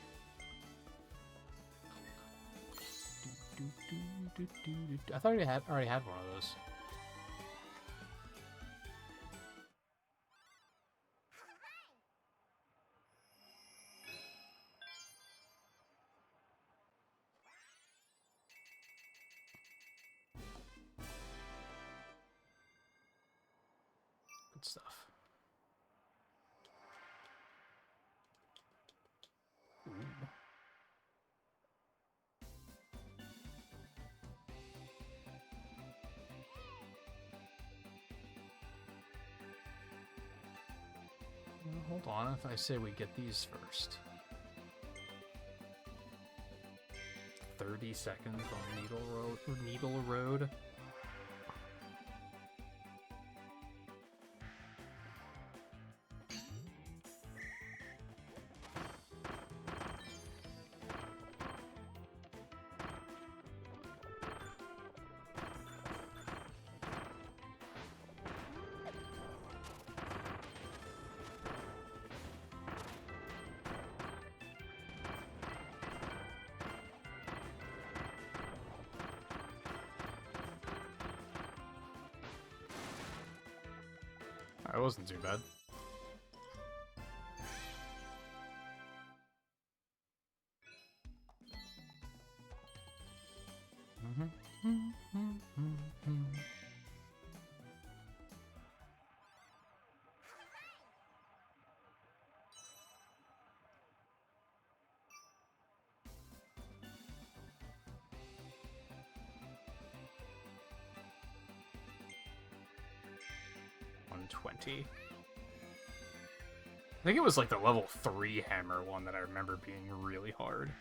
I thought I already had one of those. Good stuff. Ooh. Hold on, if I say we get these first. 30 seconds on Needle Road. It wasn't too bad. $120. I think it was like the level 3 hammer one that I remember being really hard.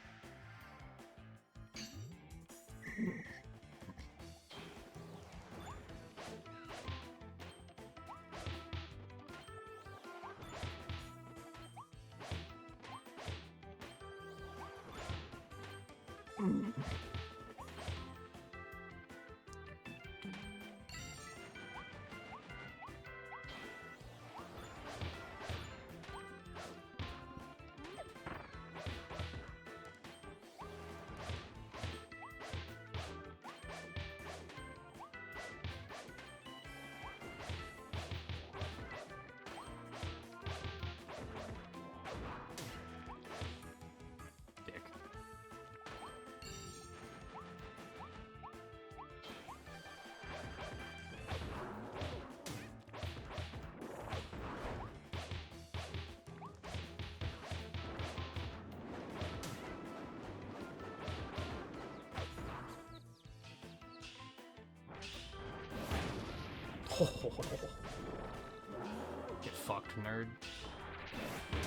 Get fucked, nerd.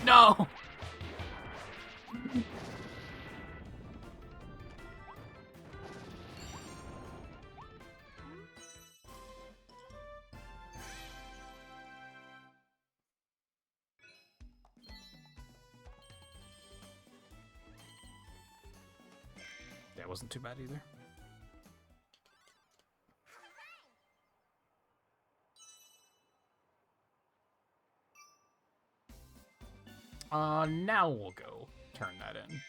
No! That wasn't too bad either. Now we'll go turn that in.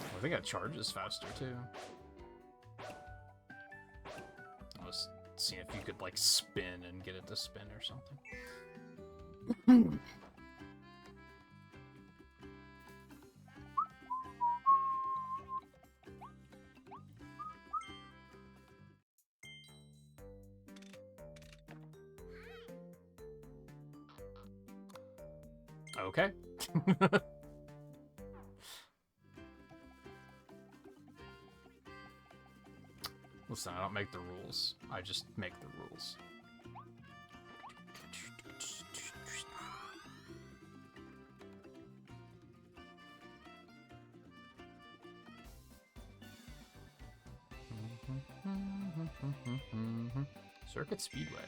I think it charges faster too. I was seeing if you could like spin and get it to spin or something. Okay. Listen, I don't make the rules. I just make the rules. Circuit Speedway.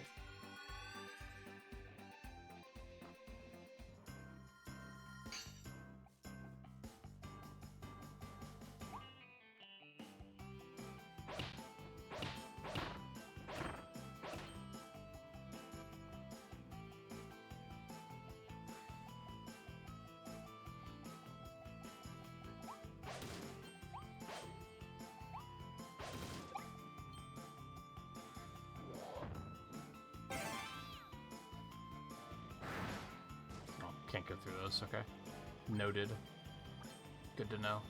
Can't go through those, okay. Noted. Good to know.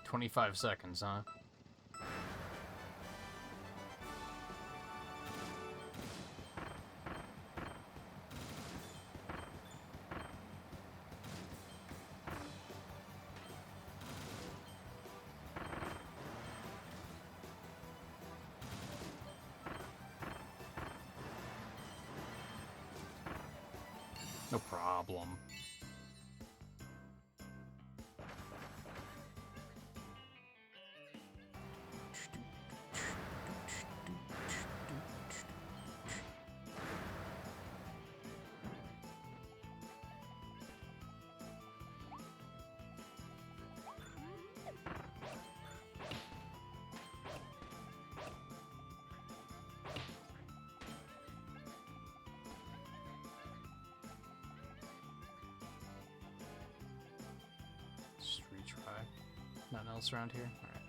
25 seconds, huh? No problem. Just retry. Nothing else around here? Alright.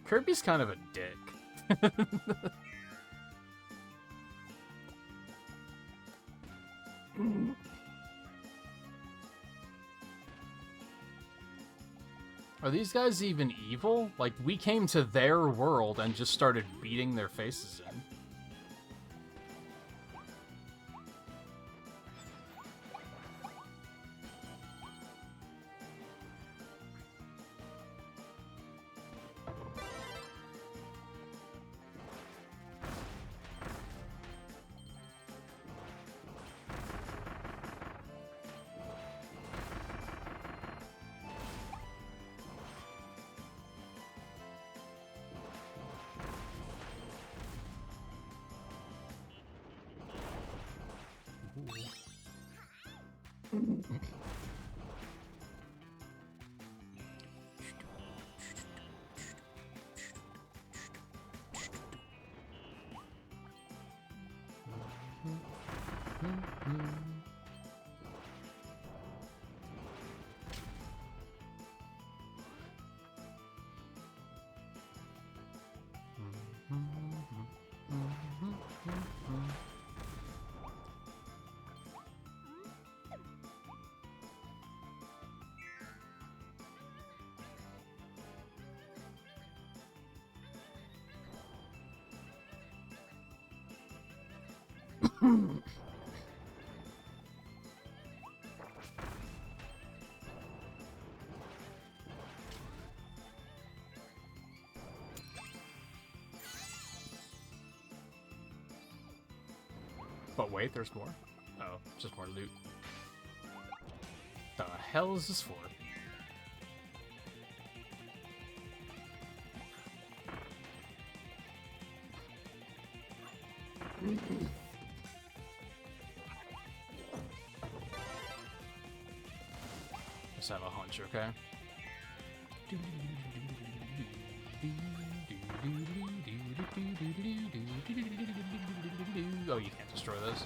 Kirby's kind of a dick. Are these guys even evil? Like, we came to their world and just started beating their faces in. But wait, there's more. Oh, just more loot. The hell is this for? Just have a hunch, okay? Oh, you can't destroy this.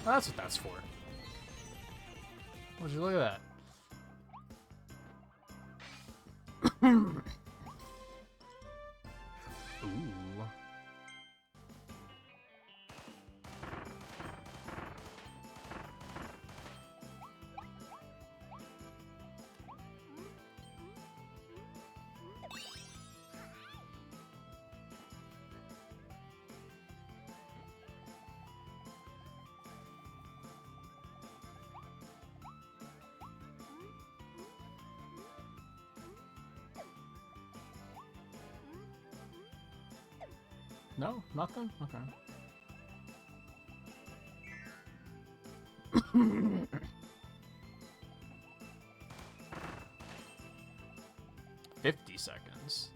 Oh, that's what that's for. Would you look at that? Ooh. No? Nothing? Okay. $50.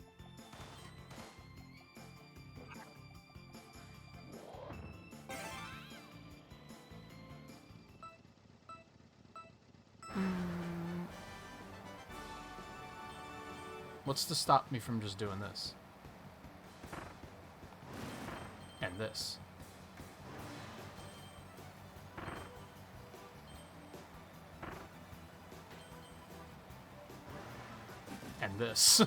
What's to stop me from just doing this? And this. And this. I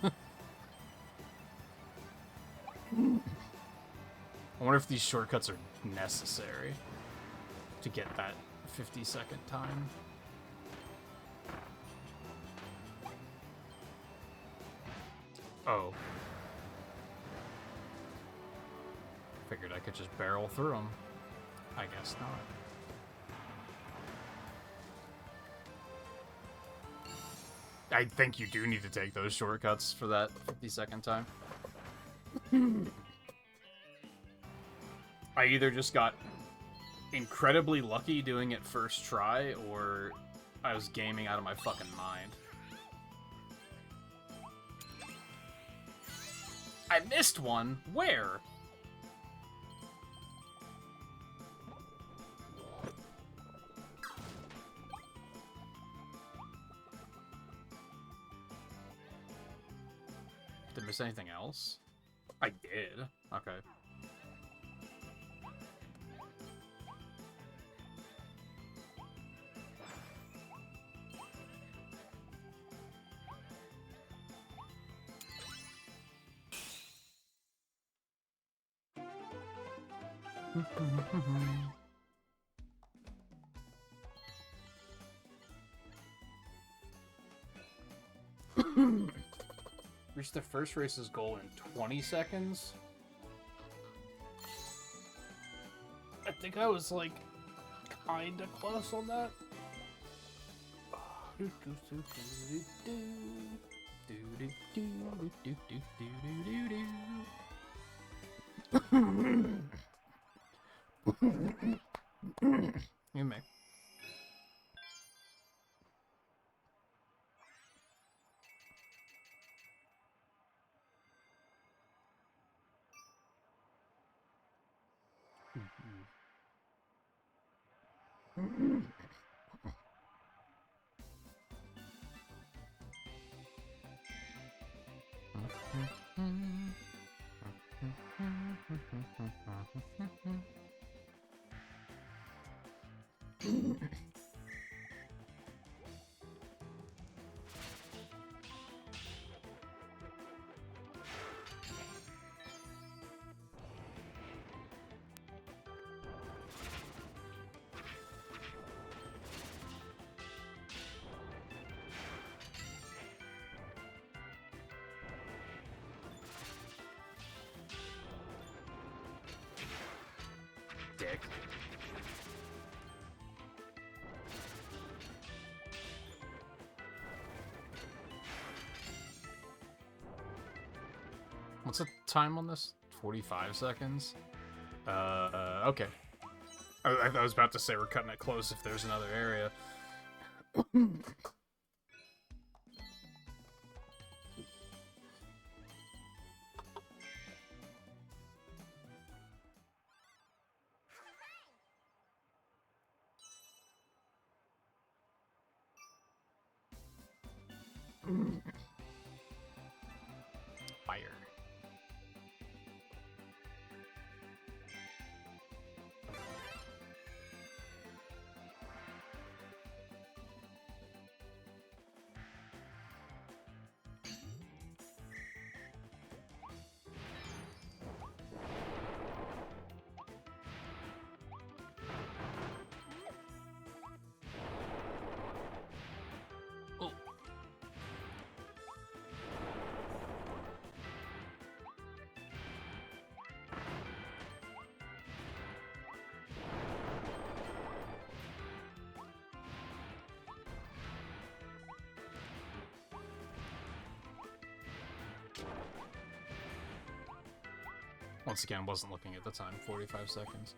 wonder if these shortcuts are necessary to get that 50-second time. Oh. Figured I could just barrel through them. I guess not. I think you do need to take those shortcuts for that 50-second time. I either just got incredibly lucky doing it first try, or I was gaming out of my fucking mind. I missed one? Where? Did I miss anything else? I did. Okay. Reach the first race's goal in 20 seconds? I think I was, like, kinda close on that. You may. dick. What's the time on this? 45 seconds? Okay. I was about to say we're cutting it close if there's another area. Fire. Oh. Once again, wasn't looking at the time. 45 seconds.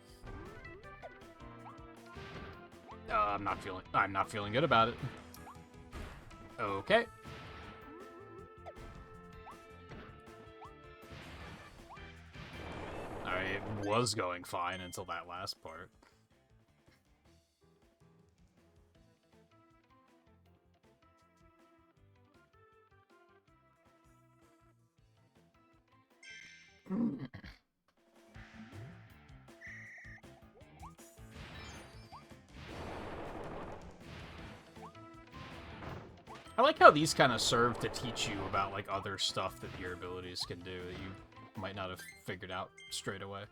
I'm not feeling good about it. Okay. Alright, it was going fine until that last part. I like how these kind of serve to teach you about, like, other stuff that your abilities can do that you might not have figured out straight away.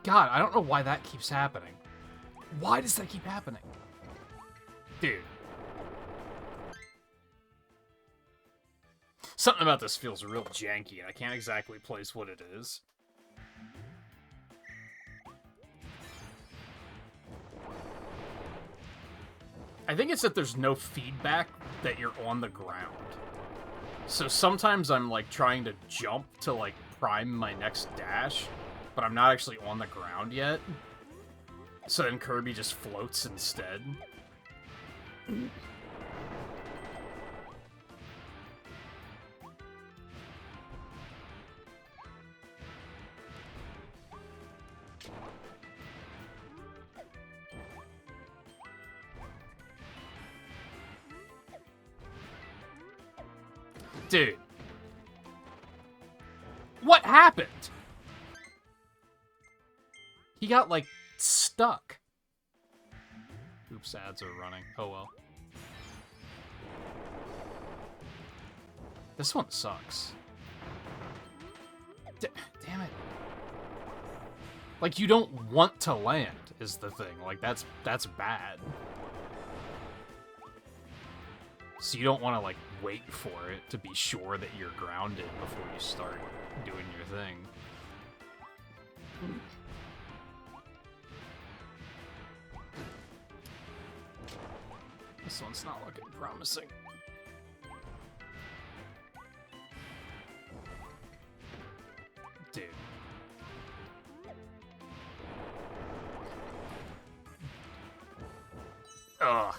God, I don't know why that keeps happening. Why does that keep happening? Dude. Something about this feels real janky, and I can't exactly place what it is. I think it's that there's no feedback that you're on the ground. So sometimes I'm, like, trying to jump to, like, prime my next dash, but I'm not actually on the ground yet. So then Kirby just floats instead. Dude. What happened? He got, like, stuck. Oops, ads are running. Oh well. This one sucks. Damn it. Like, you don't want to land, is the thing. Like, that's bad. So you don't want to, like, wait for it to be sure that you're grounded before you start doing your thing. This one's not looking promising. Dude. Ugh.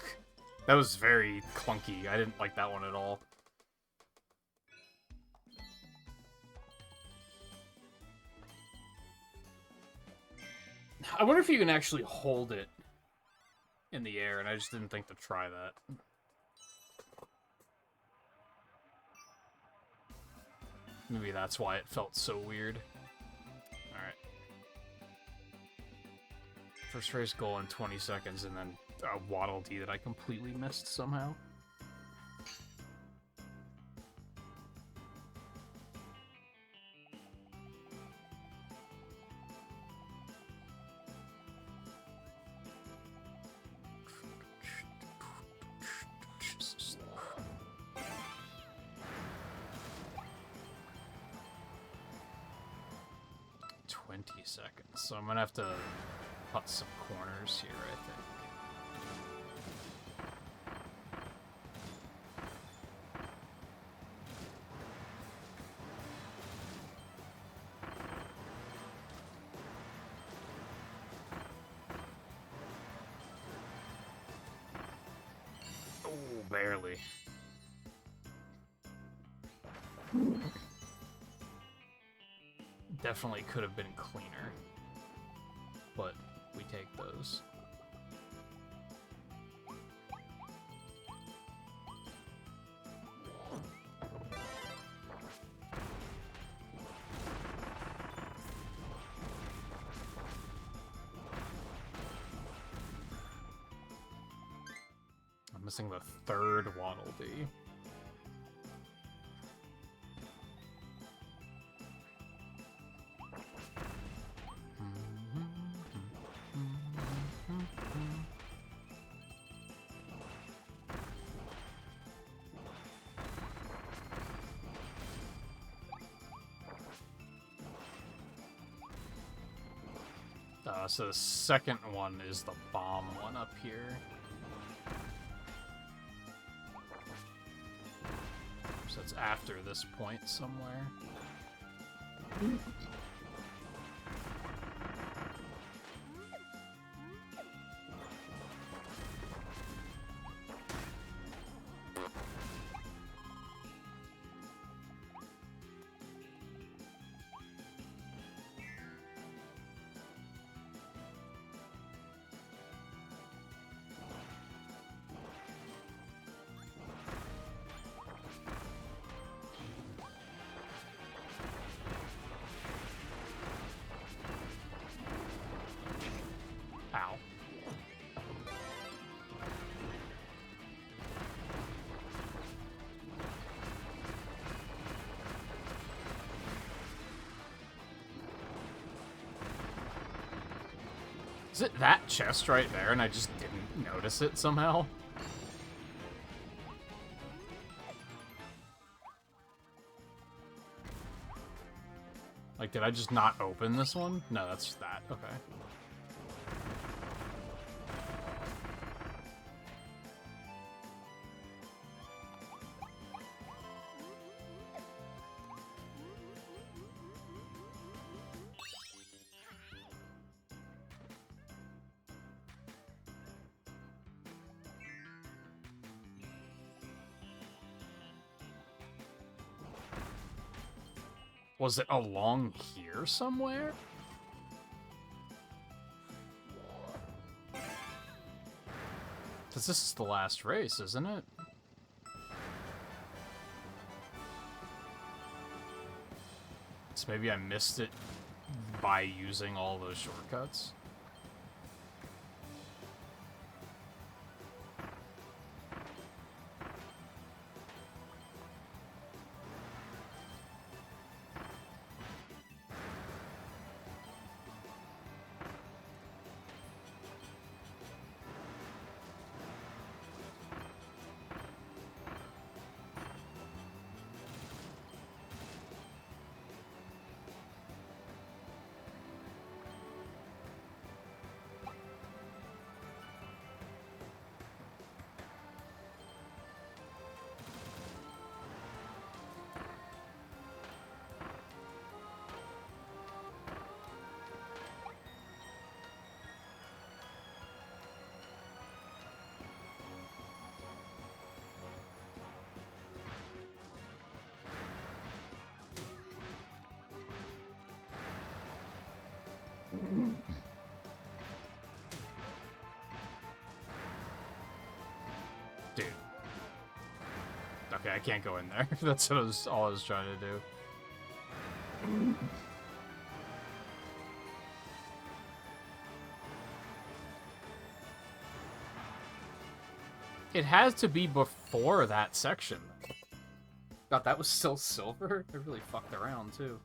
That was very clunky. I didn't like that one at all. I wonder if you can actually hold it in the air, and I just didn't think to try that. Maybe that's why it felt so weird. Alright. First race goal in 20 seconds, and then a Waddle Dee that I completely missed somehow. Seconds, so I'm gonna have to cut some corners here, I think. Oh, barely. Definitely could have been cleaner, but we take those. I'm missing the third Waddle Dee. So the second one is the bomb one up here. So it's after this point somewhere. Is it that chest right there and I just didn't notice it somehow? Like, did I just not open this one? No, that's that. Okay. Was it along here somewhere? Because this is the last race, isn't it? So maybe I missed it by using all those shortcuts. Okay, I can't go in there. That's what all I was trying to do. It has to be before that section. God, that was still silver? I really fucked around, too.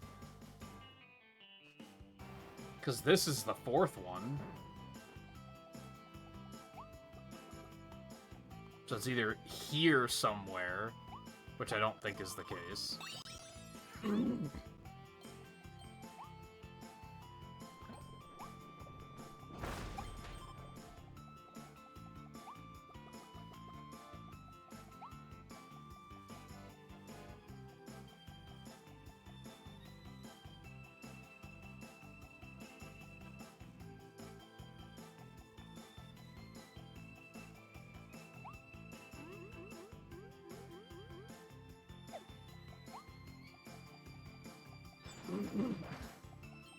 Because this is the 4th one. So it's either here somewhere, which I don't think is the case.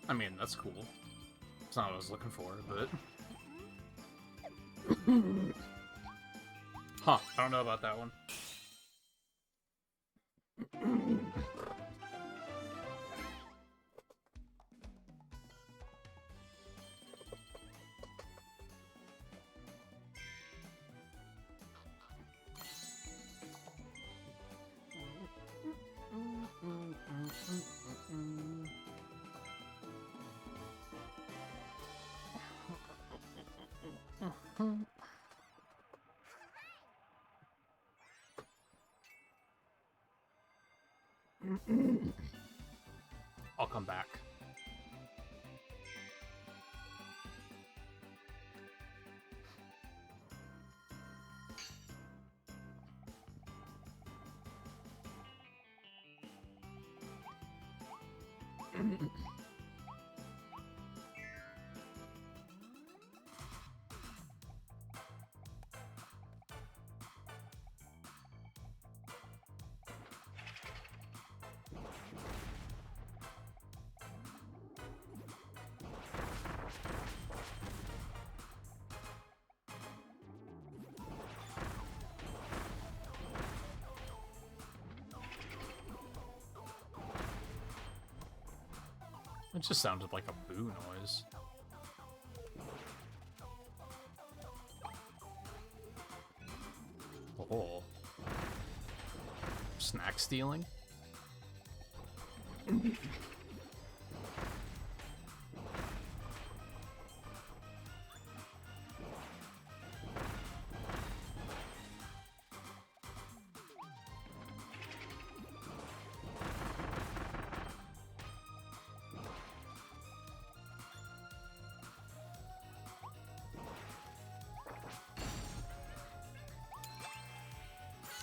I mean, that's cool. It's not what I was looking for, but... Huh, I don't know about that one. I'll come back. It just sounded like a boo noise. Oh. Snack stealing?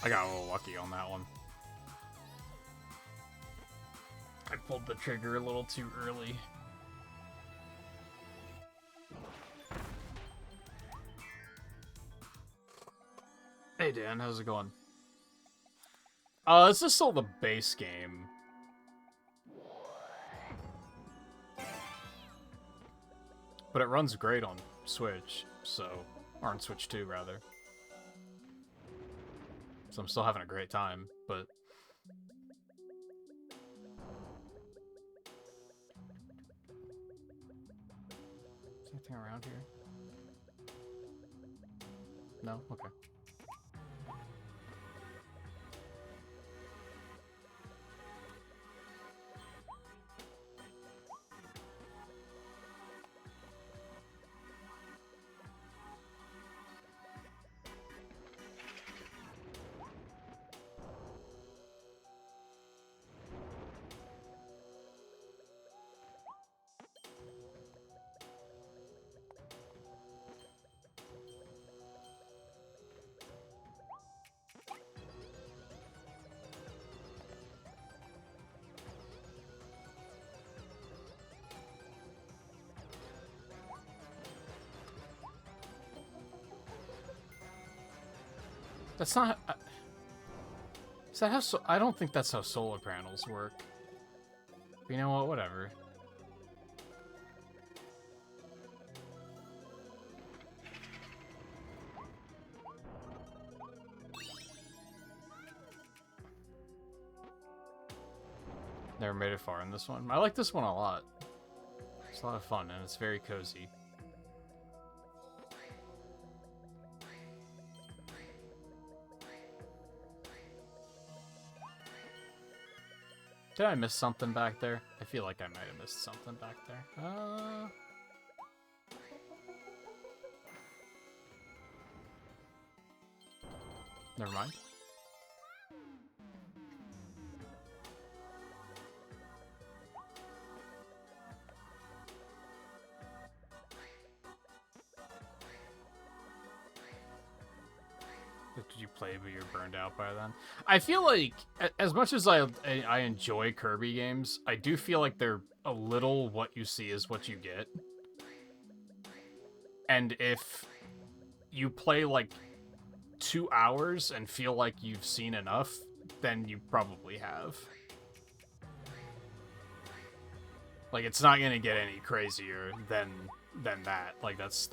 I got a little lucky on that one. I pulled the trigger a little too early. Hey Dan, how's it going? This is still the base game. But it runs great on Switch, so... Or on Switch 2, rather. So I'm still having a great time, but... Is there anything around here? No? Okay. That's not... Is that how... I don't think that's how solar panels work. But you know what? Whatever. Never made it far in this one. I like this one a lot. It's a lot of fun, and it's very cozy. Did I miss something back there? I feel like I might have missed something back there. Never mind. Did you play but you're burned out by then? I feel like, as much as I enjoy Kirby games, I do feel like they're a little what you see is what you get. And if you play like 2 hours and feel like you've seen enough, then you probably have. Like, it's not gonna get any crazier than that. Like, that's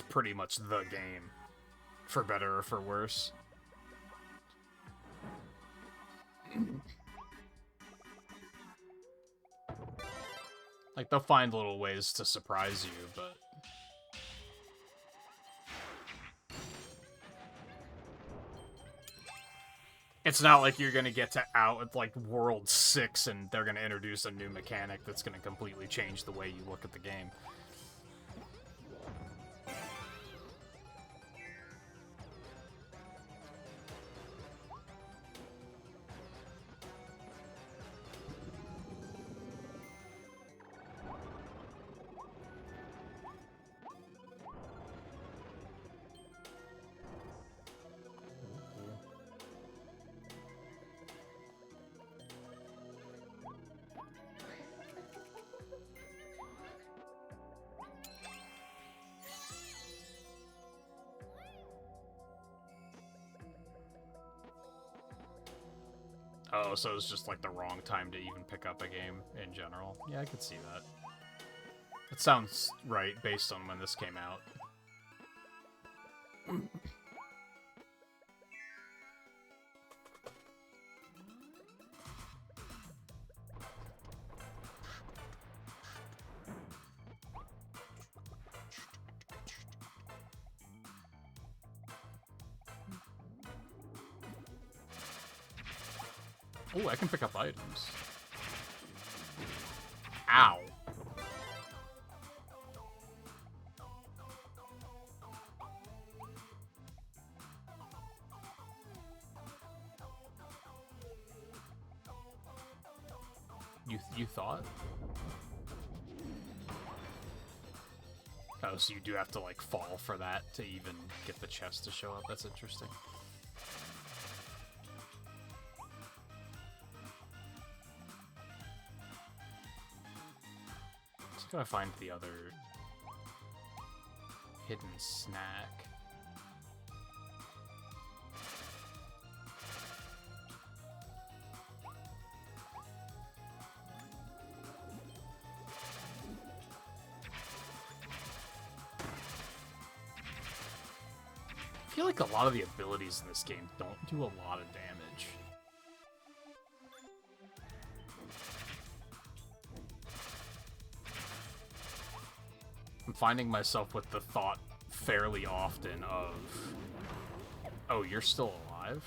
pretty much the game. For better or for worse. Like, they'll find little ways to surprise you, but... It's not like you're gonna get to like, World 6 and they're gonna introduce a new mechanic that's gonna completely change the way you look at the game. Oh, so it's just like the wrong time to even pick up a game in general. Yeah, I could see that. That sounds right based on when this came out. Oh, I can pick up items. Ow. You thought? Oh, so you do have to, like, fall for that to even get the chest to show up. That's interesting. Just gotta find the other hidden snack. I feel like a lot of the abilities in this game don't do a lot of damage. I'm finding myself with the thought fairly often of, oh, you're still alive?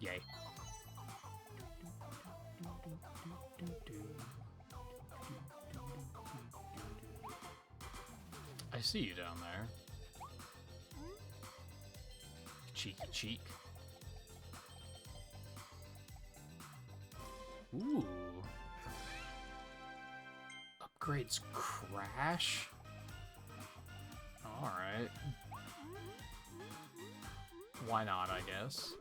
Yay. I see you down there. Cheeky cheek. Ooh. Upgrades crash? Alright. Why not, I guess.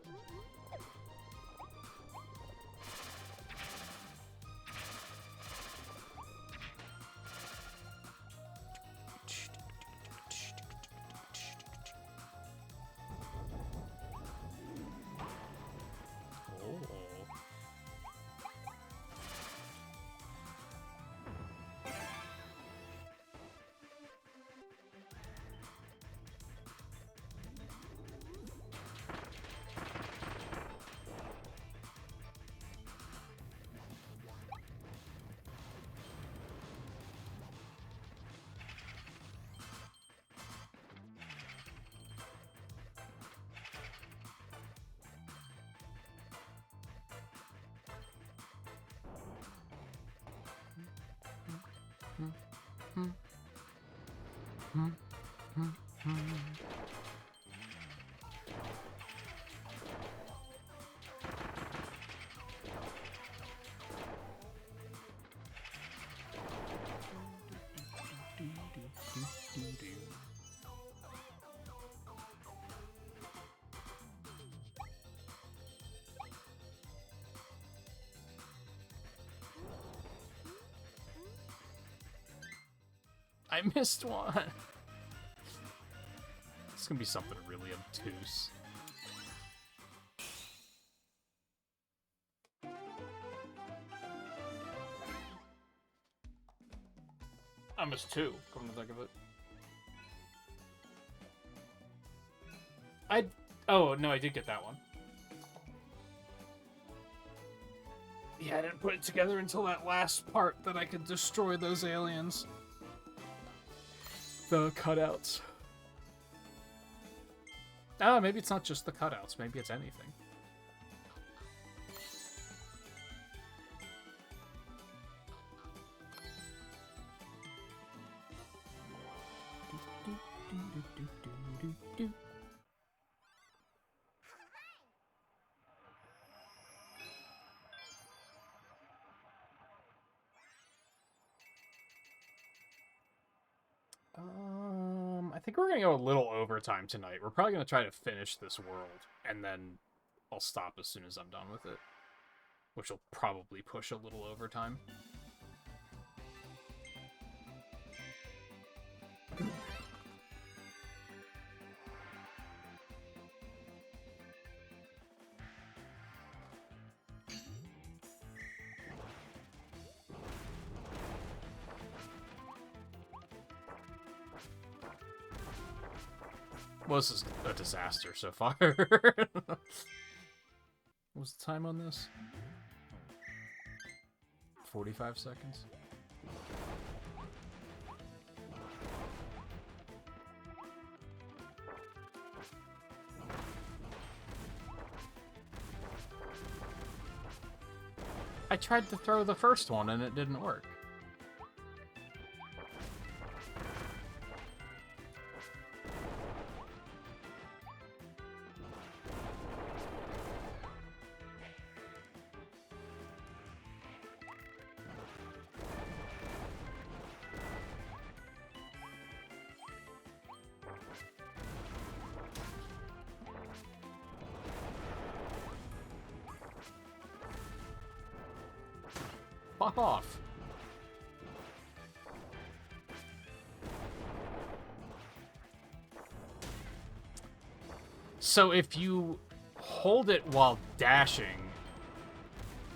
I missed one. It's gonna be something really obtuse. I missed two, come to think of it. Oh, no, I did get that one. Yeah, I didn't put it together until that last part that I could destroy those aliens. The cutouts. Oh, maybe it's not just the cutouts. Maybe it's anything. I think we're gonna go a little overtime tonight. We're probably gonna try to finish this world, and then I'll stop as soon as I'm done with it. Which will probably push a little overtime. Well, this is a disaster so far. What was the time on this? 45 seconds? I tried to throw the first one and it didn't work. Fuck off. So if you hold it while dashing,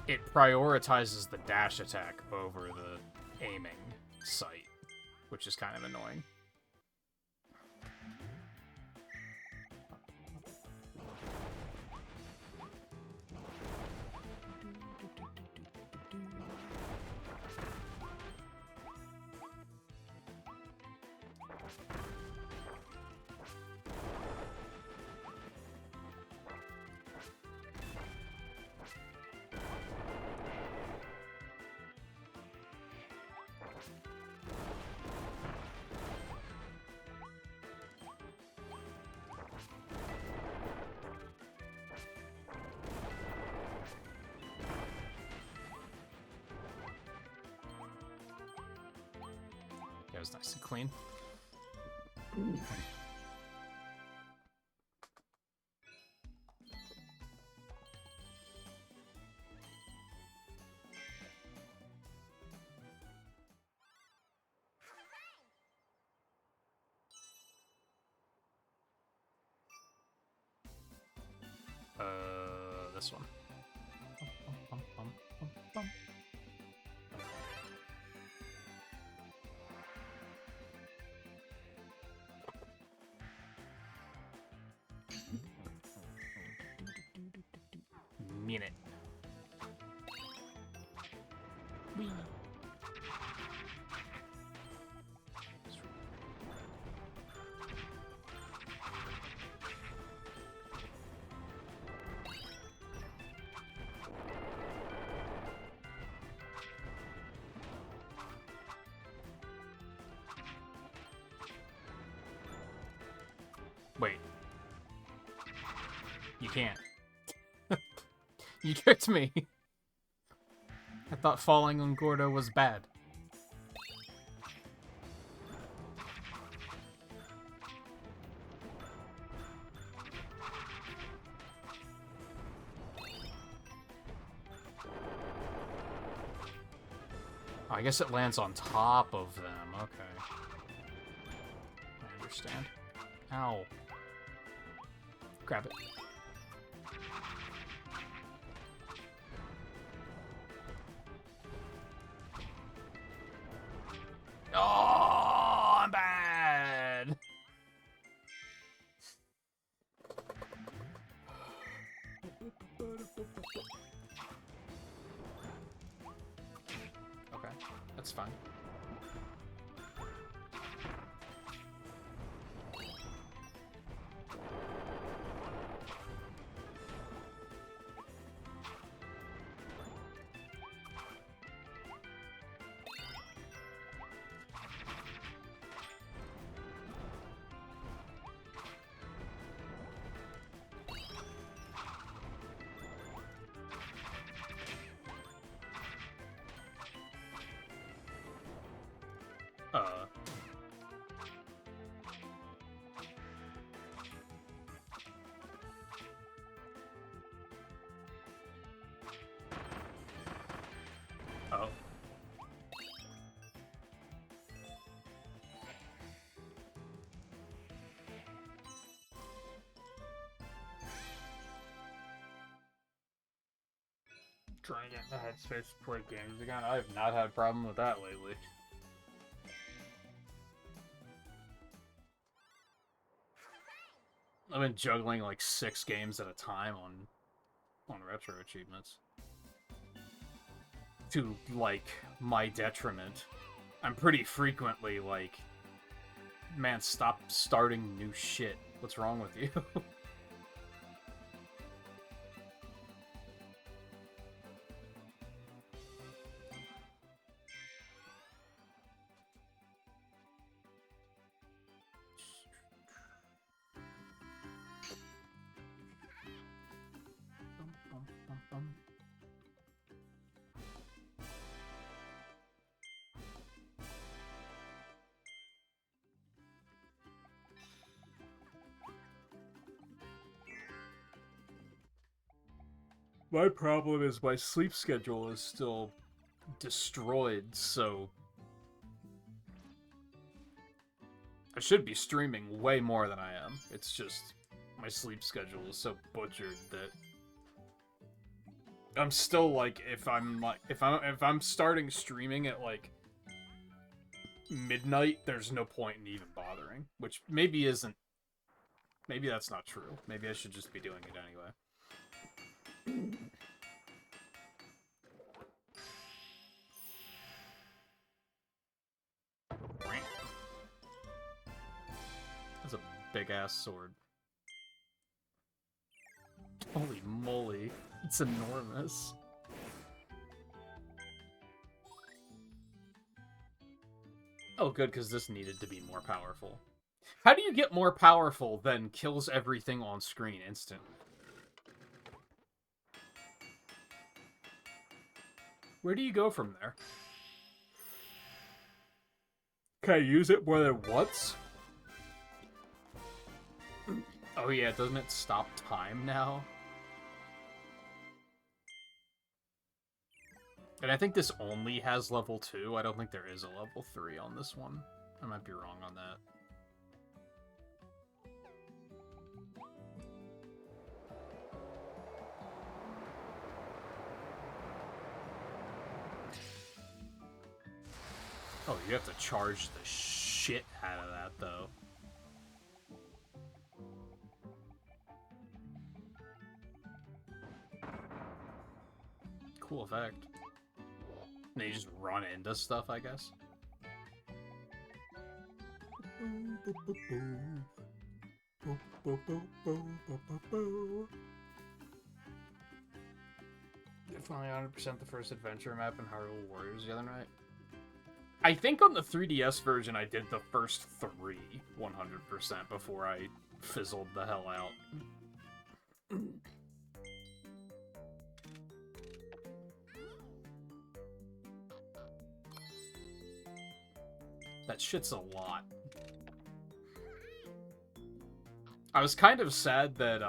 it prioritizes the dash attack over the aiming sight, which is kind of annoying. That was nice and clean. This one. Minute. Whee. Wait. You can't. You tricked me. I thought falling on Gordo was bad. Oh, I guess it lands on top of them. Okay. I understand. Ow. Grab it. Oh, I'm bad. Okay, that's fine. Oh. Trying to get in the headspace to play games again. I have not had a problem with that lately. I've been juggling like 6 games at a time on retro achievements. To, like, my detriment. I'm pretty frequently like, man, stop starting new shit. What's wrong with you? My problem is my sleep schedule is still destroyed, so I should be streaming way more than I am. It's just my sleep schedule is so butchered that I'm still like, if I'm starting streaming at like midnight, there's no point in even bothering, which maybe isn't. Maybe that's not true. Maybe I should just be doing it anyway. That's a big-ass sword. Holy moly. It's enormous. Oh, good, because this needed to be more powerful. How do you get more powerful than kills everything on screen instantly? Where do you go from there? Can I use it more than once? Oh yeah, doesn't it stop time now? And I think this only has level 2. I don't think there is a level 3 on this one. I might be wrong on that. Oh, you have to charge the shit out of that, though. Cool effect. And then you just run into stuff, I guess. Finally 100% the first adventure map in Hyrule Warriors the other night. I think on the 3DS version I did the first 3 100% before I fizzled the hell out. That shit's a lot. I was kind of sad that,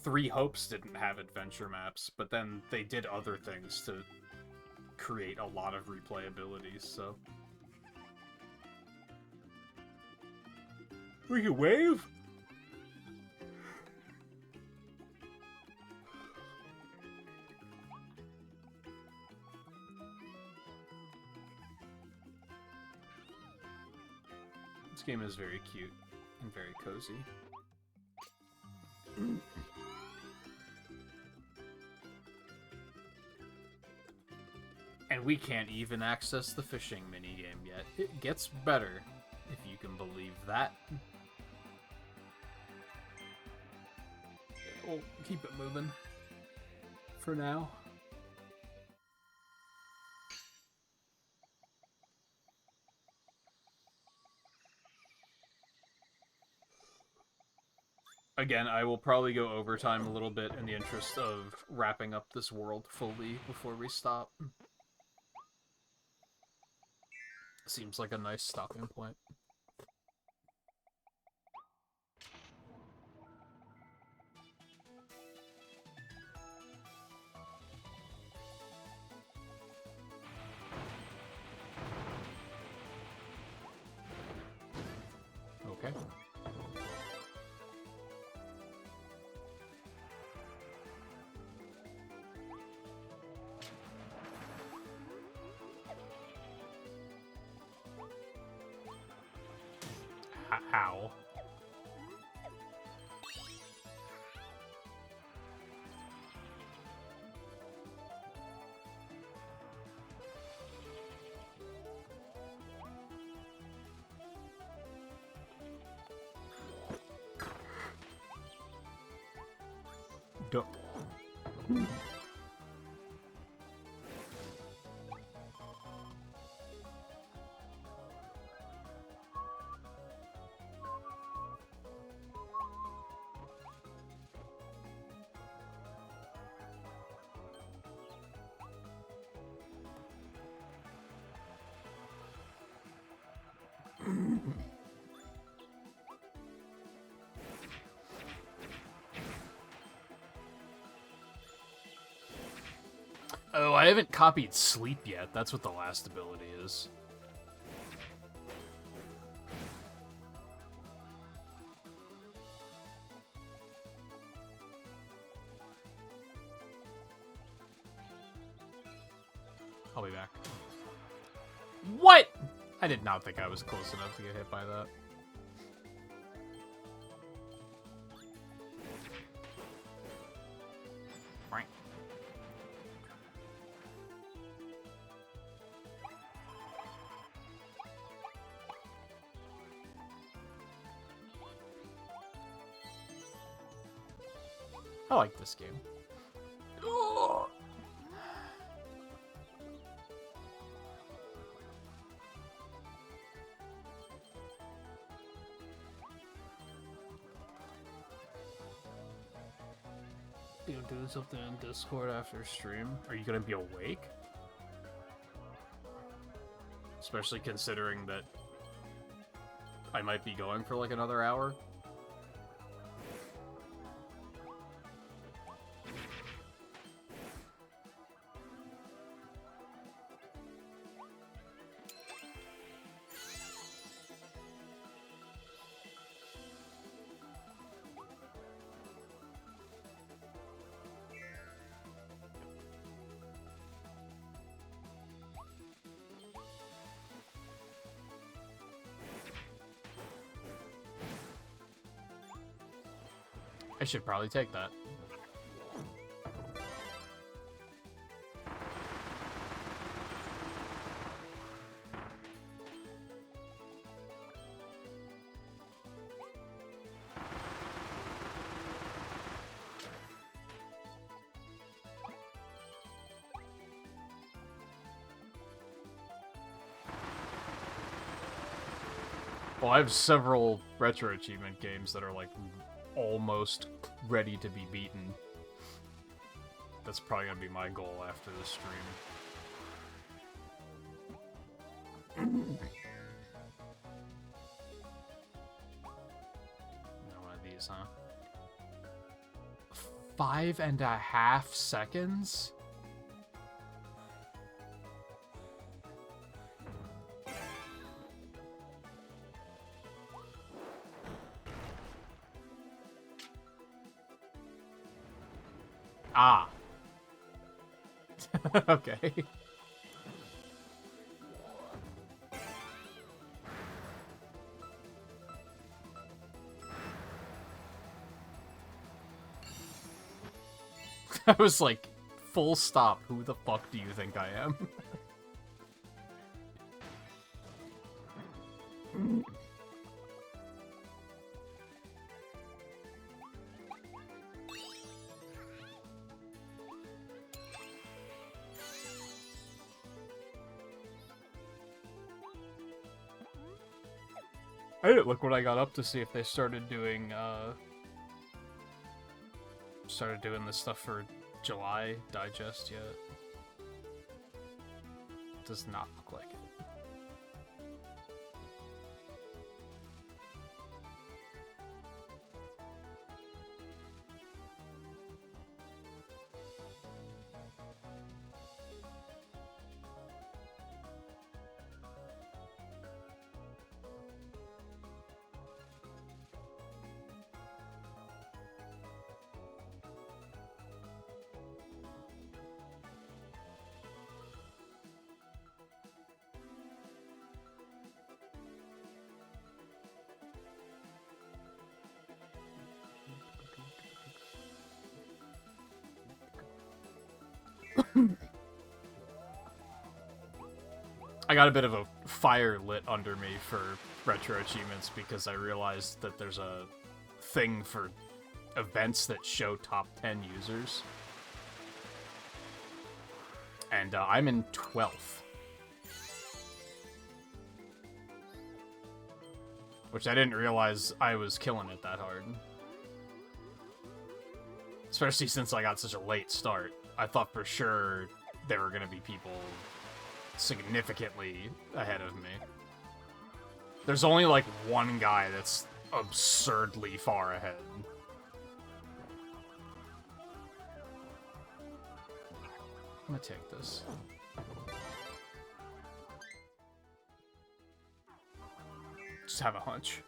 Three Hopes didn't have adventure maps, but then they did other things to create a lot of replayability, so... We can wave? This game is very cute and very cozy. And we can't even access the fishing minigame yet. It gets better, if you can believe that. We'll keep it moving for now. Again, I will probably go overtime a little bit in the interest of wrapping up this world fully before we stop. Seems like a nice stopping point. Okay. How? Duh. Oh, I haven't copied Sleep yet. That's what the last ability is. I'll be back. What? I did not think I was close enough to get hit by that. I like this game. Oh. You doing something in Discord after stream? Are you gonna be awake? Especially considering that I might be going for like another hour. I should probably take that. Well, I have several retro achievement games that are like almost ready to be beaten. That's probably gonna be my goal after this stream. One of these, huh? 5.5 seconds? Ah. Okay. I was like, full stop, who the fuck do you think I am? I didn't look when I got up to see if they started doing this stuff for July Digest yet. Does not look like it. I got a bit of a fire lit under me for retro achievements because I realized that there's a thing for events that show top 10 users. And I'm in 12th. Which I didn't realize I was killing it that hard. Especially since I got such a late start. I thought for sure there were going to be people significantly ahead of me. There's only like one guy that's absurdly far ahead. I'm gonna take this. Just have a hunch.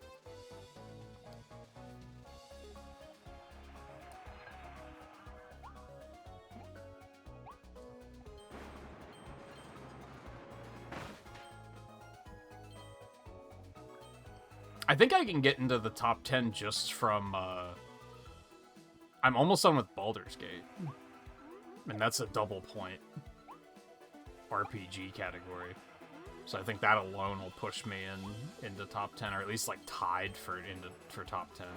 I think I can get into the top 10 just from, I'm almost done with Baldur's Gate. And that's a double point RPG category. So I think that alone will push me into top 10, or at least like tied for top 10.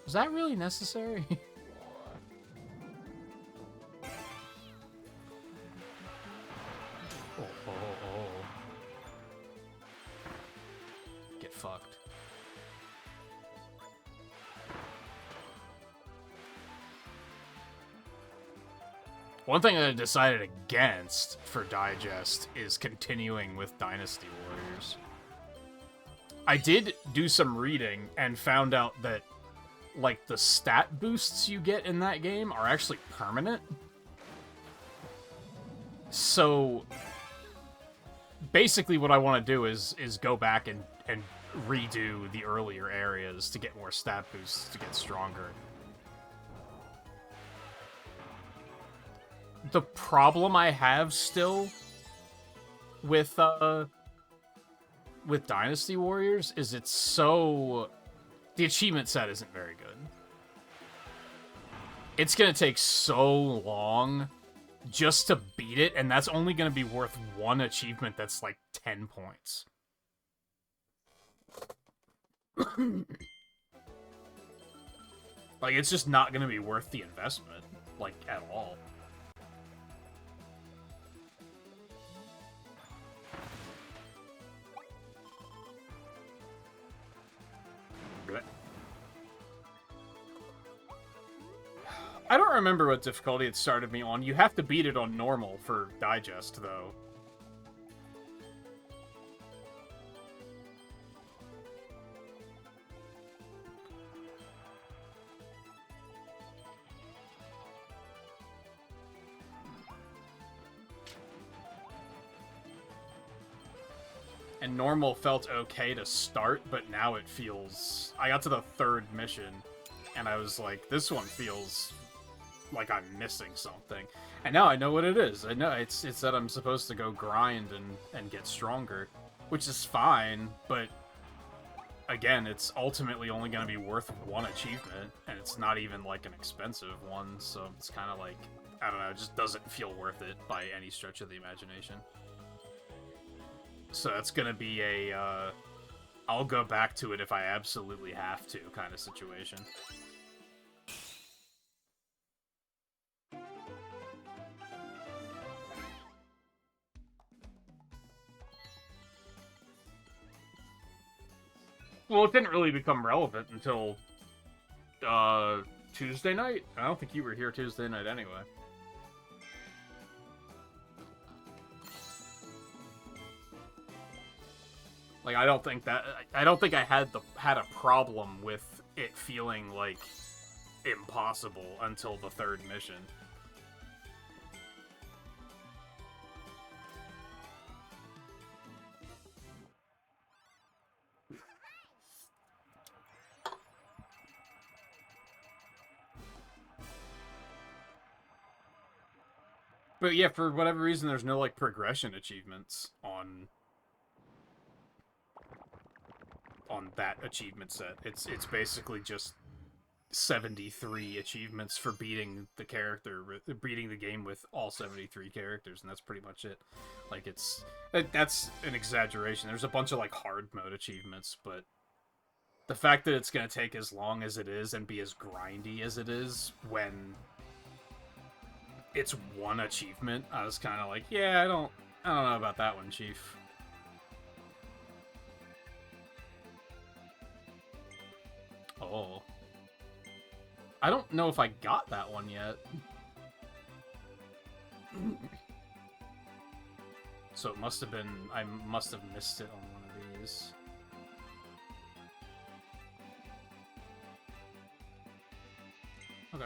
Was that really necessary? Get fucked. One thing that I decided against for Digest is continuing with Dynasty Warriors. I did do some reading and found out that like the stat boosts you get in that game are actually permanent. So basically what I want to do is go back and redo the earlier areas to get more stat boosts to get stronger. The problem I have still with Dynasty Warriors is it's so... The achievement set isn't very good. It's gonna take so long just to beat it, and that's only gonna be worth one achievement that's like 10 points. Like, it's just not gonna be worth the investment, like, at all. I don't remember what difficulty it started me on. You have to beat it on normal for Digest, though. And normal felt okay to start, but now it feels... I got to the 3rd mission, and I was like, this one feels like I'm missing something. And now I know what it is. I know it's that I'm supposed to go grind and get stronger, which is fine, but again, it's ultimately only going to be worth 1 achievement, and it's not even like an expensive one, so it's kind of like, I don't know, it just doesn't feel worth it by any stretch of the imagination. So that's gonna be a, I'll go back to it if I absolutely have to kind of situation. Well, it didn't really become relevant until, Tuesday night? I don't think you were here Tuesday night anyway. Like, I don't think I had a problem with it feeling like impossible until the 3rd mission. But yeah, for whatever reason, there's no, like, progression achievements on that achievement set. It's basically just 73 achievements for beating the game with all 73 characters, and that's pretty much it. Like, that's an exaggeration. There's a bunch of, like, hard mode achievements, but the fact that it's gonna take as long as it is and be as grindy as it is when it's 1 achievement, I was kind of like, yeah, I don't know about that one, Chief. Oh. I don't know if I got that one yet. So it must have been... I must have missed it on one of these. Okay.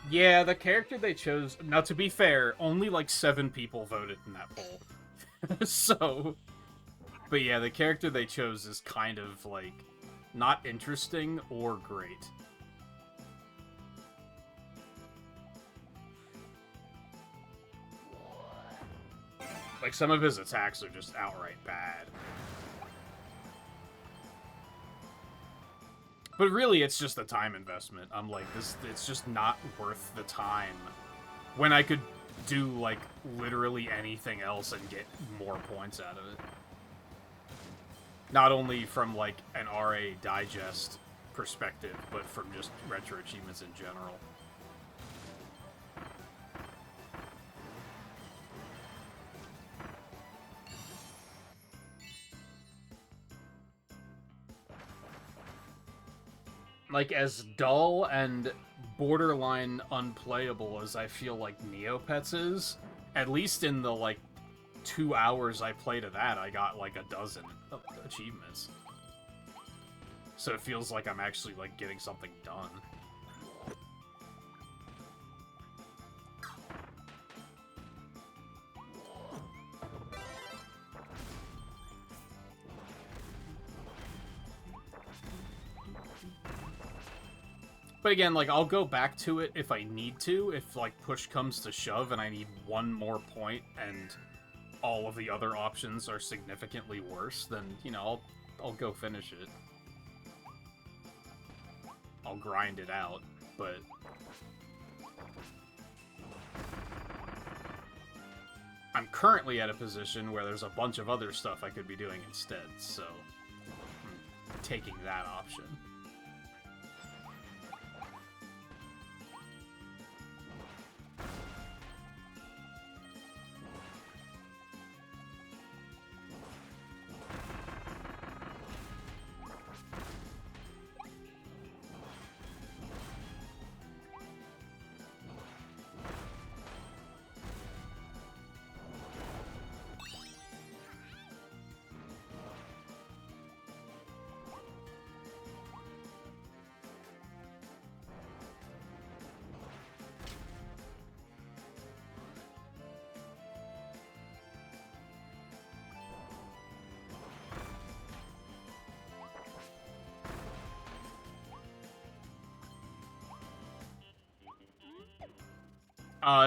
Yeah, the character they chose... Now, to be fair, only like 7 people voted in that poll. So... But yeah, the character they chose is kind of, like, not interesting or great. Like, some of his attacks are just outright bad. But really, it's just a time investment. I'm like, it's just not worth the time when I could do, like, literally anything else and get more points out of it. Not only from, like, an RA Digest perspective, but from just retro achievements in general. Like, as dull and borderline unplayable as I feel like Neopets is, at least in the, like, 2 hours I played of that, I got, like, a dozen achievements. So it feels like I'm actually, like, getting something done. But again, like, I'll go back to it if I need to, if, like, push comes to shove and I need 1 more point and all of the other options are significantly worse, then, you know, I'll go finish it. I'll grind it out, but... I'm currently at a position where there's a bunch of other stuff I could be doing instead, so I'm taking that option.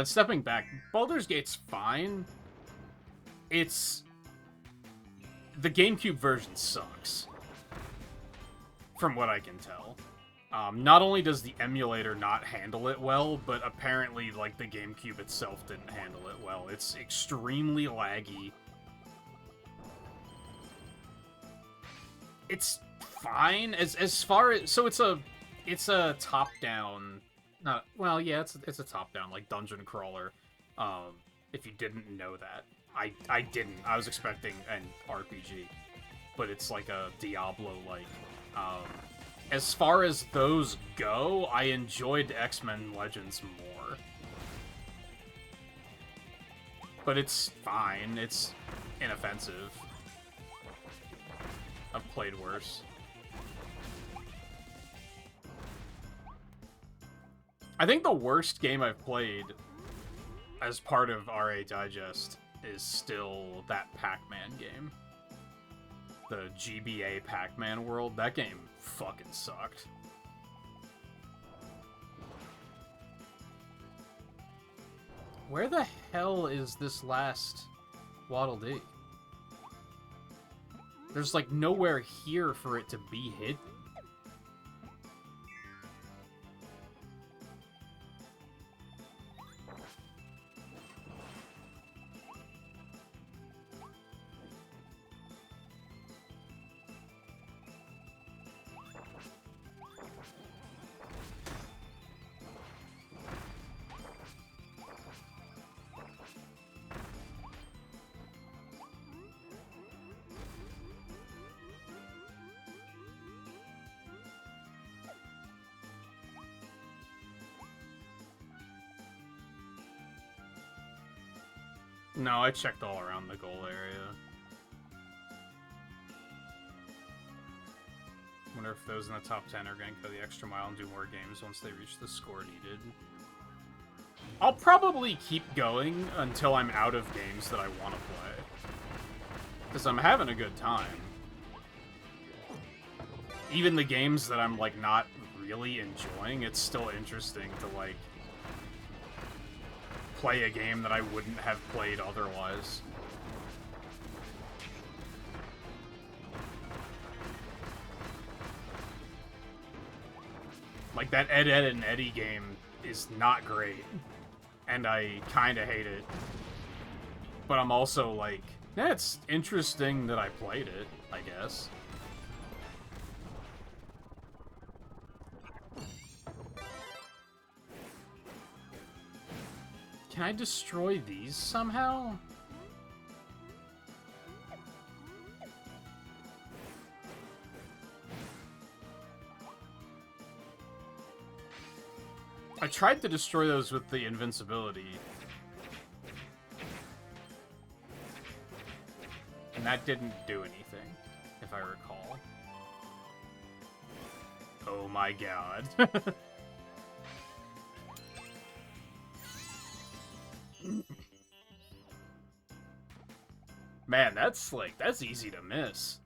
Stepping back, Baldur's Gate's fine. It's... The GameCube version sucks. From what I can tell. Not only does the emulator not handle it well, but apparently, like, the GameCube itself didn't handle it well. It's extremely laggy. It's fine, as far as... So it's a top-down... Not, well, yeah, it's a top-down, like, dungeon crawler, if you didn't know that. I didn't. I was expecting an RPG, but it's like a Diablo-like. As far as those go, I enjoyed X-Men Legends more. But it's fine. It's inoffensive. I've played worse. I think the worst game I've played as part of RA Digest is still that Pac-Man game. The GBA Pac-Man world. That game fucking sucked. Where the hell is this last Waddle Dee? There's like nowhere here for it to be hidden. No, I checked all around the goal area. Wonder if those in the top 10 are going to go the extra mile and do more games once they reach the score needed. I'll probably keep going until I'm out of games that I want to play. Because I'm having a good time. Even the games that I'm, like, not really enjoying, it's still interesting to, like, play a game that I wouldn't have played otherwise. Like, that Ed, Ed, and Eddie game is not great. And I kinda hate it. But I'm also like, yeah, it's interesting that I played it, I guess. Can I destroy these somehow? I tried to destroy those with the invincibility. And that didn't do anything, if I recall. Oh my god. Man, that's like, that's easy to miss.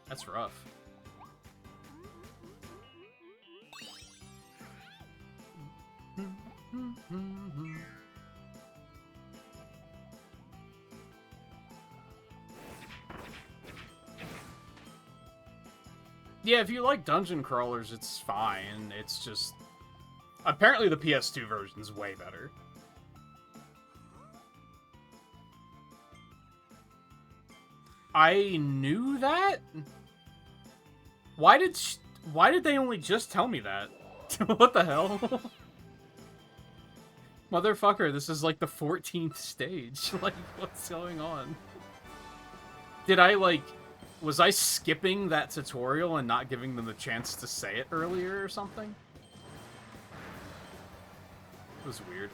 That's rough. Yeah, if you like dungeon crawlers, it's fine. It's just Apparently the PS2 version's way better. I knew that? Why did they only just tell me that? What the hell? Motherfucker, this is like the 14th stage. Like, what's going on? Did I, like... Was I skipping that tutorial and not giving them the chance to say it earlier or something? It was weird.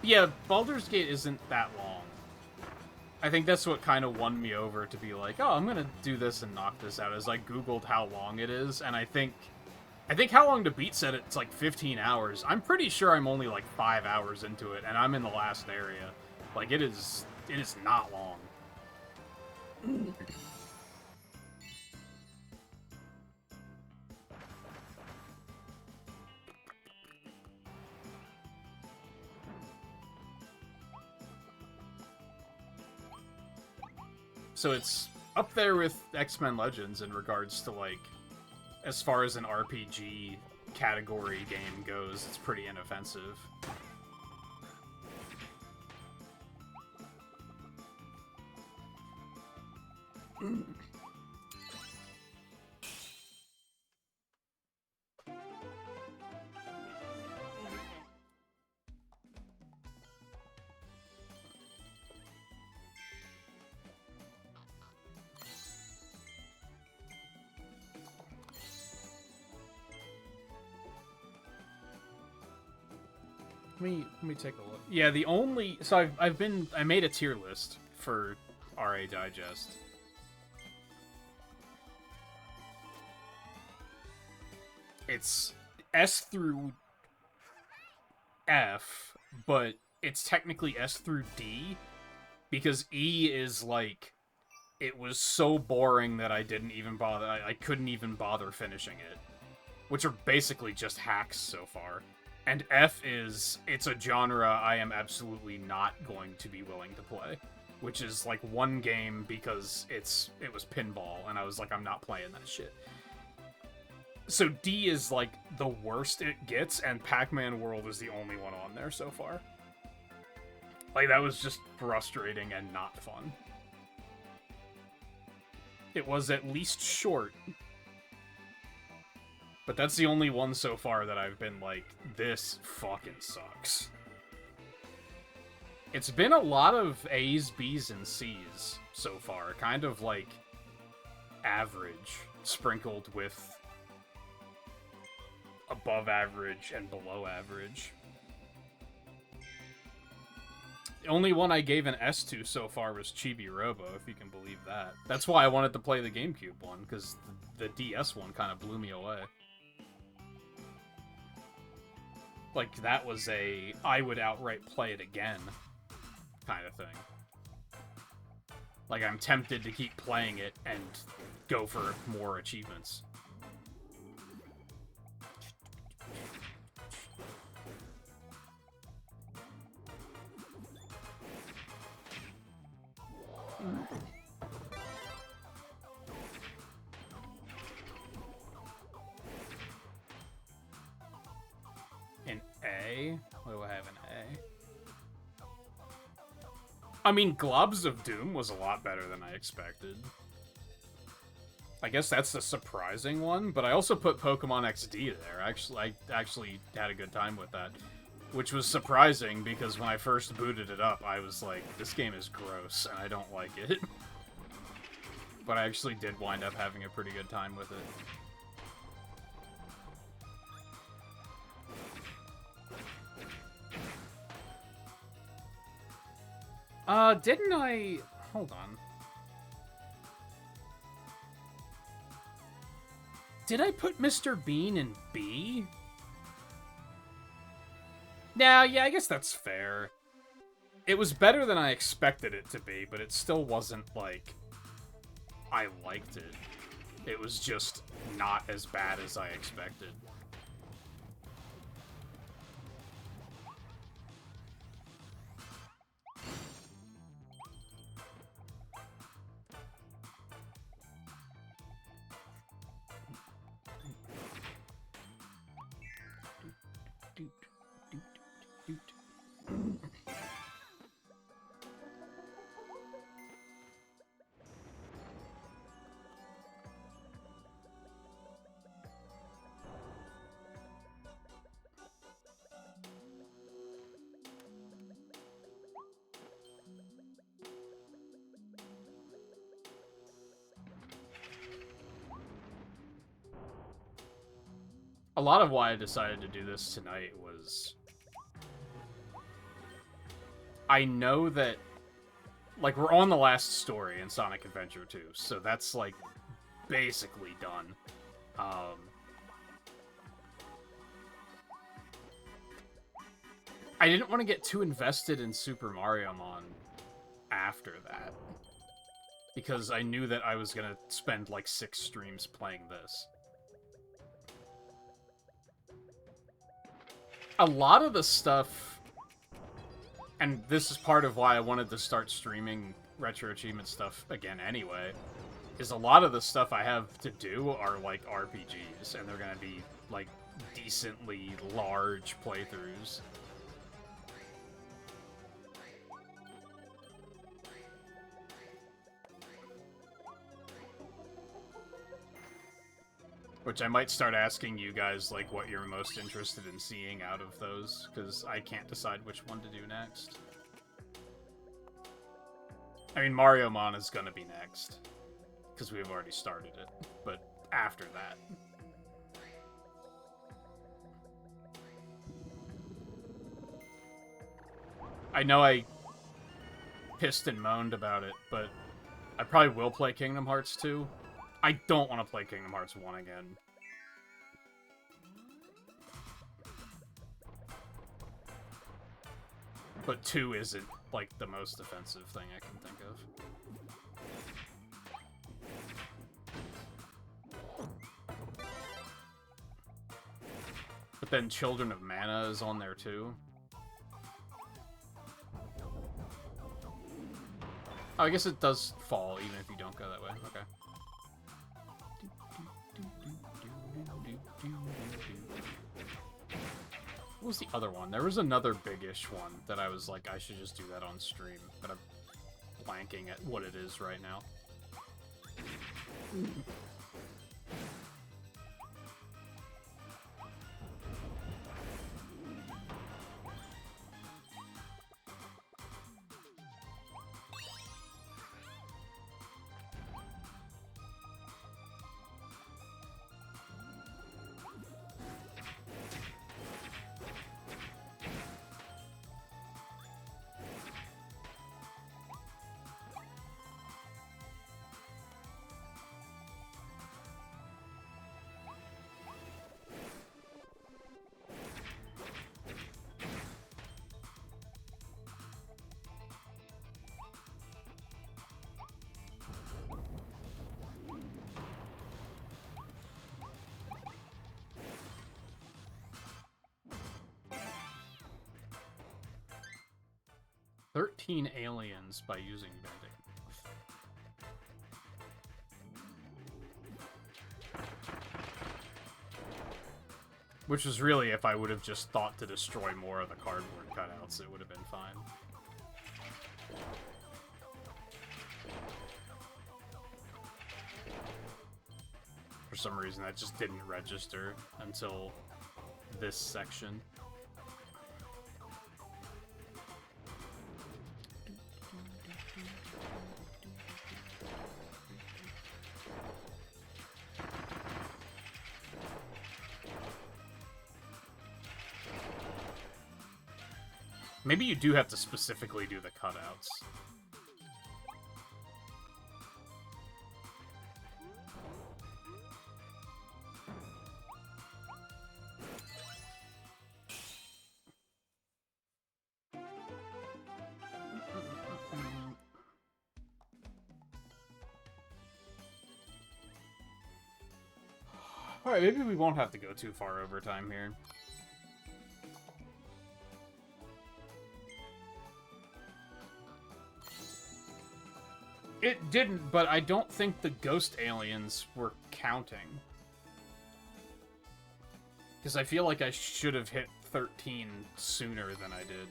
Yeah, Baldur's Gate isn't that long. I think that's what kind of won me over to be like, oh, I'm gonna do this and knock this out, as I googled how long it is, and I think how long to beat said it's like 15 hours. I'm pretty sure I'm only like 5 hours into it, and I'm in the last area. Like, it is not long. So it's up there with X-Men Legends in regards to, like, as far as an RPG category game goes, it's pretty inoffensive. Let me take a look. Yeah, the only... So I made a tier list for RA Digest. It's S through F, but it's technically S through D, because E is like... It was so boring that I didn't even bother... I couldn't even bother finishing it. Which are basically just hacks so far. And F is, it's a genre I am absolutely not going to be willing to play. Which is, like, one game because it was pinball, and I was like, I'm not playing that shit. So D is, like, the worst it gets, and Pac-Man World is the only one on there so far. Like, that was just frustrating and not fun. It was at least short. But that's the only one so far that I've been like, this fucking sucks. It's been a lot of A's, B's, and C's so far. Kind of like average, sprinkled with above average and below average. The only one I gave an S to so far was Chibi Robo, if you can believe that. That's why I wanted to play the GameCube one, because the DS one kind of blew me away. Like, that was a, I would outright play it again kind of thing. Like, I'm tempted to keep playing it and go for more achievements. An A? What do I have, an A? I mean, Globs of Doom was a lot better than I expected. I guess that's the surprising one, but I also put Pokemon XD there. I actually had a good time with that. Which was surprising, because when I first booted it up, I was like, this game is gross, and I don't like it. But I actually did wind up having a pretty good time with it. Didn't I... Hold on. Did I put Mr. Bean in B? Nah, yeah, I guess that's fair. It was better than I expected it to be, but it still wasn't, like, I liked it. It was just not as bad as I expected. A lot of why I decided to do this tonight was... I know that... Like, we're on the last story in Sonic Adventure 2, so that's, like, basically done. I didn't want to get too invested in Super Mario Mon after that, because I knew that I was going to spend, like, 6 streams playing this. A lot of the stuff, and this is part of why I wanted to start streaming Retro Achievement stuff again anyway, is a lot of the stuff I have to do are, like, RPGs, and they're going to be, like, decently large playthroughs. Which I might start asking you guys, like, what you're most interested in seeing out of those, because I can't decide which one to do next. I mean, Mario Mon is gonna be next, because we've already started it, but after that. I know I pissed and moaned about it, but I probably will play Kingdom Hearts 2. I don't want to play Kingdom Hearts 1 again. But 2 isn't, like, the most offensive thing I can think of. But then Children of Mana is on there too. Oh, I guess it does fall even if you don't go that way. Okay. What was the other one? There was another big-ish one that I was like, I should just do that on stream, but I'm blanking at what it is right now. "13 aliens by using bending." Which was really, if I would have just thought to destroy more of the cardboard cutouts, it would have been fine. For some reason, that just didn't register until this section. Maybe you do have to specifically do the cutouts. Alright, maybe we won't have to go too far over time here. It didn't, but I don't think the ghost aliens were counting. Because I feel like I should have hit 13 sooner than I did.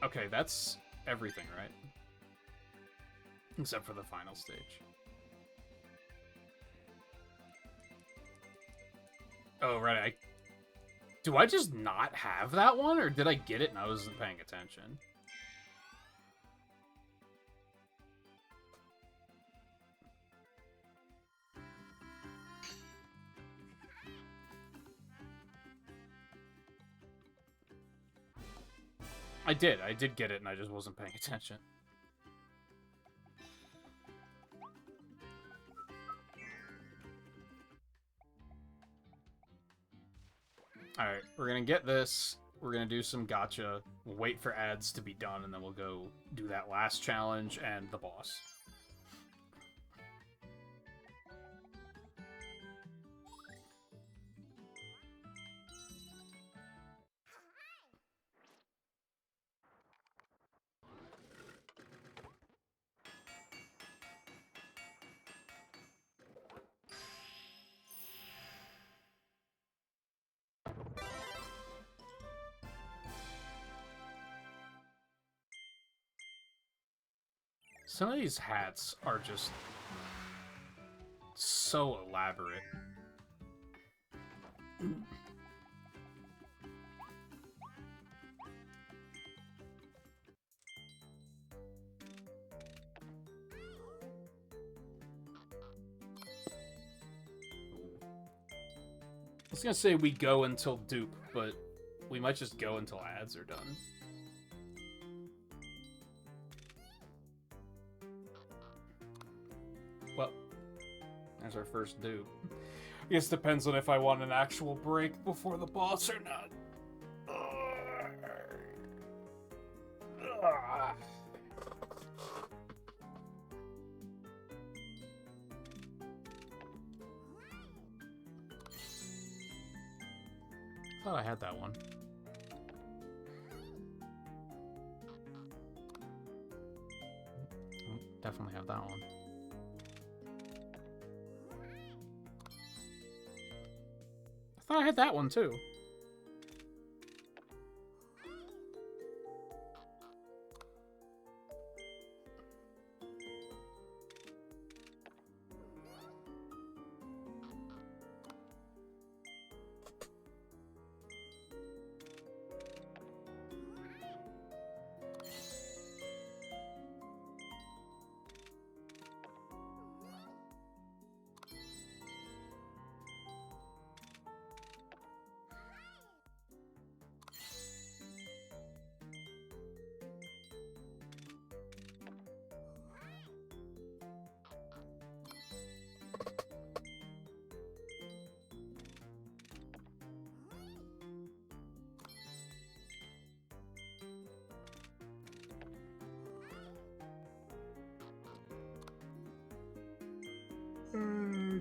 Okay, that's everything, right? Except for the final stage. Oh, right. Do I just not have that one, or did I get it and I wasn't paying attention? I did get it and I just wasn't paying attention. Alright, we're gonna get this. We're gonna do some gacha. We'll wait for ads to be done, and then we'll go do that last challenge and the boss. Some of these hats are just so elaborate. I was gonna say we go until dupe, but we might just go until ads are done. Well, there's our first dupe. I guess it depends on if I want an actual break before the boss or not. I thought I had that one. Definitely have that one. I thought I had that one too.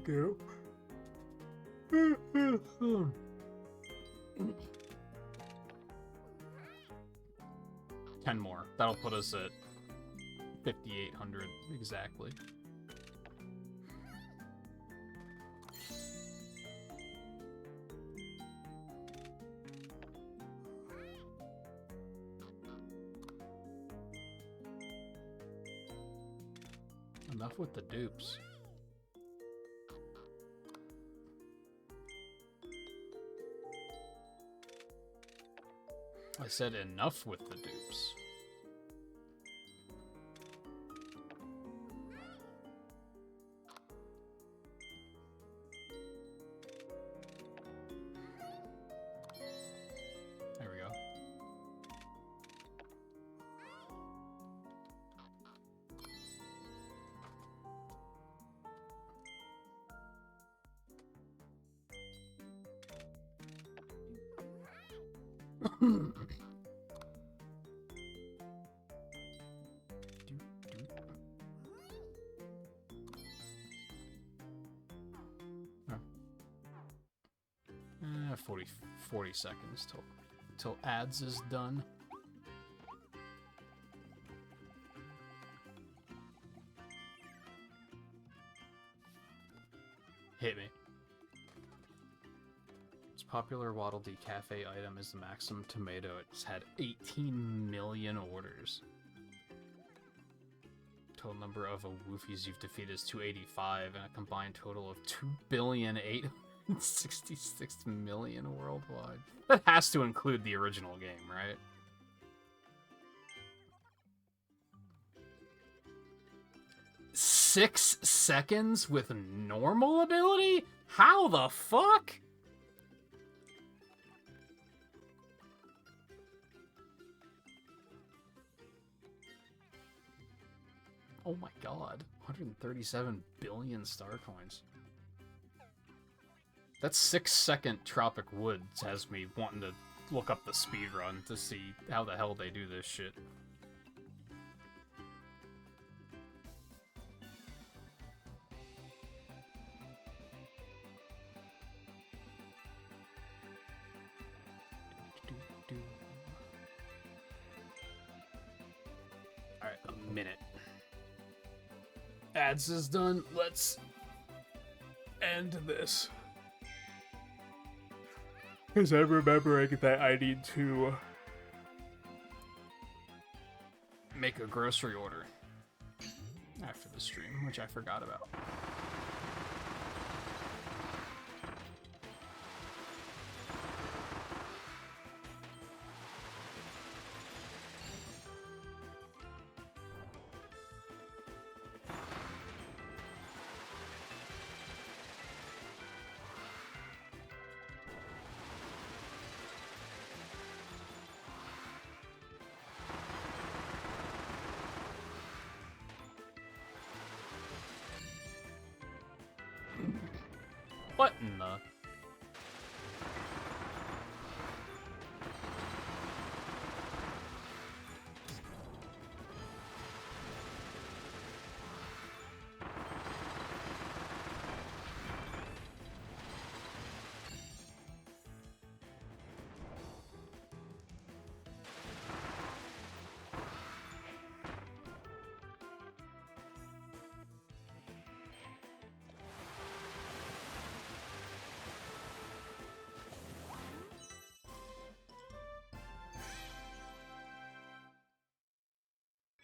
Go. 10 more. That'll put us at 5,800 exactly. Enough with the dupes. I said enough with the dupes. There we go. Oh. 40 seconds till ads is done. Hit me. Its popular Waddle Dee Cafe item is the Maximum Tomato. It's had 18 million orders. Total number of Woofies you've defeated is 285, and a combined total of 2,000,000,800. 66 million worldwide. That has to include the original game, right? Six seconds with normal ability? How the fuck? Oh my god. 137 billion star coins. That 6-second Tropic Woods has me wanting to look up the speedrun to see how the hell they do this shit. Alright, a minute. Ads is done. Let's end this. Because I'm remembering that I need to make a grocery order after the stream, which I forgot about. What in the...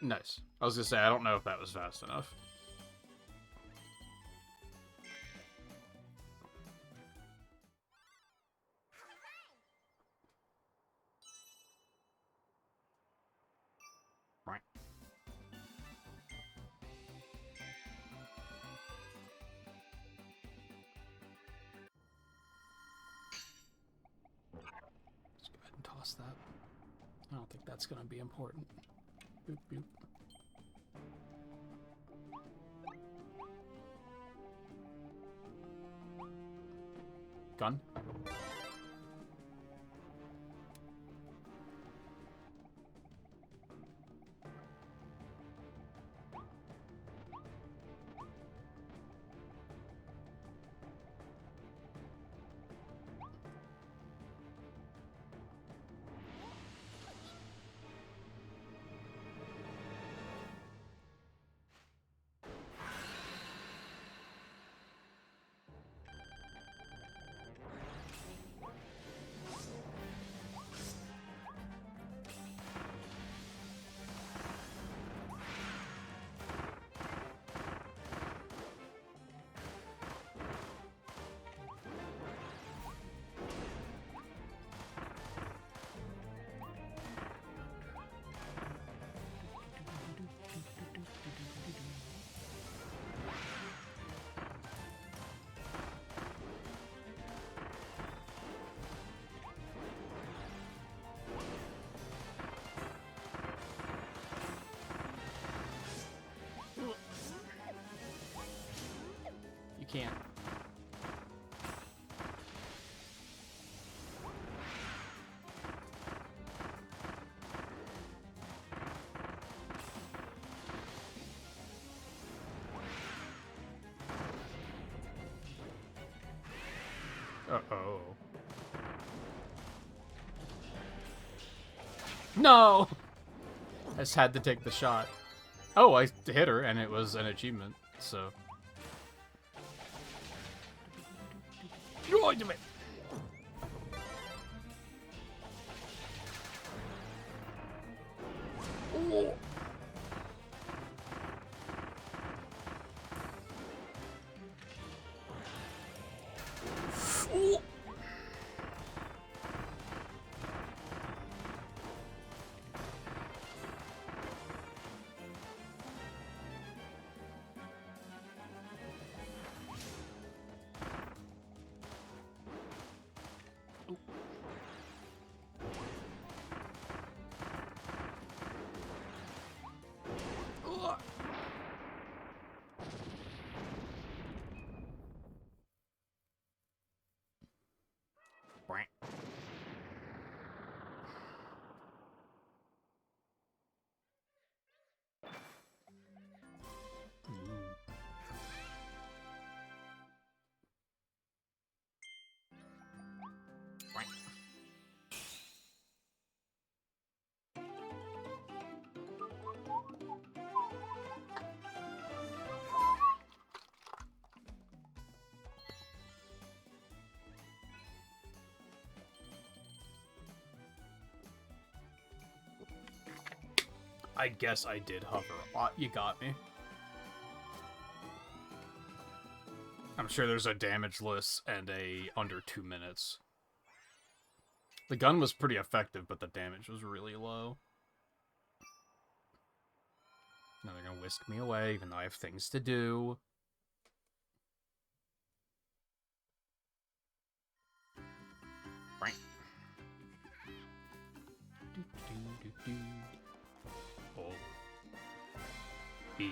Nice. I was gonna say, I don't know if that was fast enough. Right. Let's go ahead and toss that. I don't think that's gonna be important. Boop, boop. Gun. You can't. Uh-oh. No! I just had to take the shot. Oh, I hit her, and it was an achievement, so... Oh. I guess I did hover a lot. You got me. I'm sure there's a damage list and a under 2 minutes. The gun was pretty effective, but the damage was really low. Now they're gonna whisk me away, even though I have things to do. Oh. Big.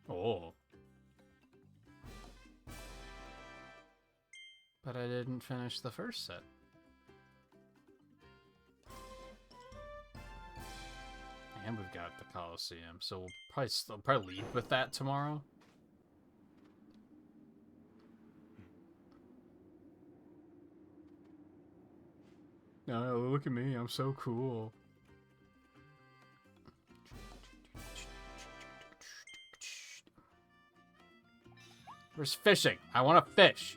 Oh. But I didn't finish the first set. And we've got the Coliseum, so we'll probably lead with that tomorrow. No, look at me, I'm so cool. Where's fishing? I want to fish.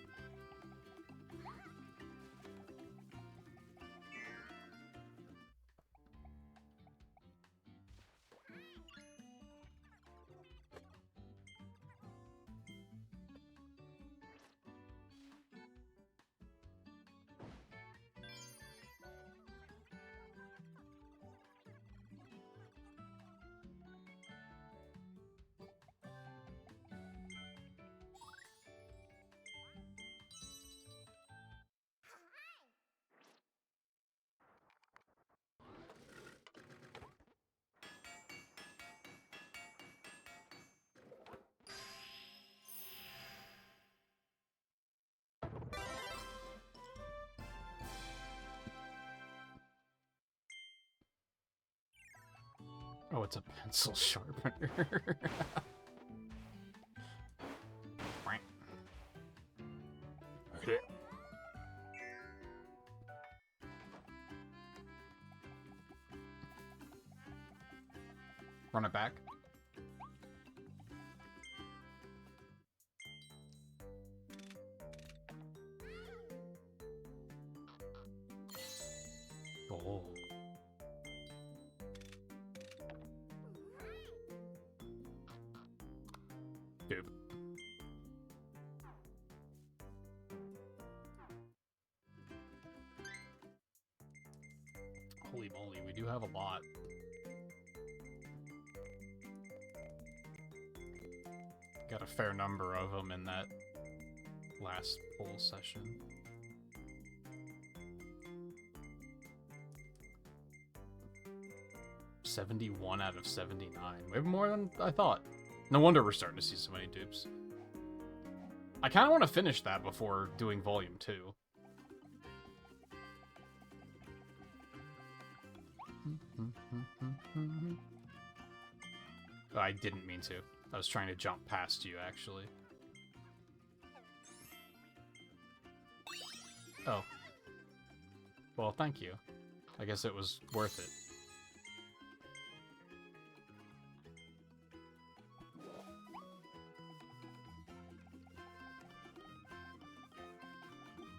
Oh, it's a pencil sharpener. Run it back. Oh. Dude. Holy moly, we do have a lot. Got a fair number of them in that last poll session. $71 out of 79. We have more than I thought. No wonder we're starting to see so many dupes. I kind of want to finish that before doing Volume 2. I didn't mean to. I was trying to jump past you, actually. Oh. Well, thank you. I guess it was worth it.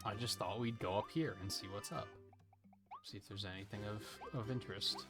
I just thought we'd go up here and see what's up. See if there's anything of interest.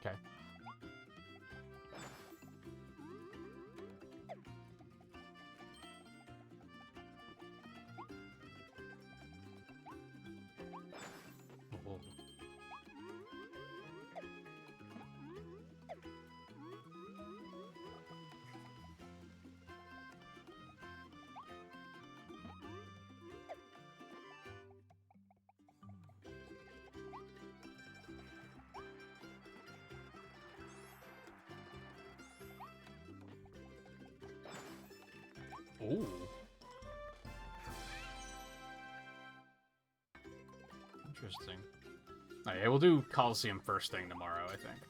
okay. Oh. Ooh. Interesting. Alright, we'll do Coliseum first thing tomorrow, I think.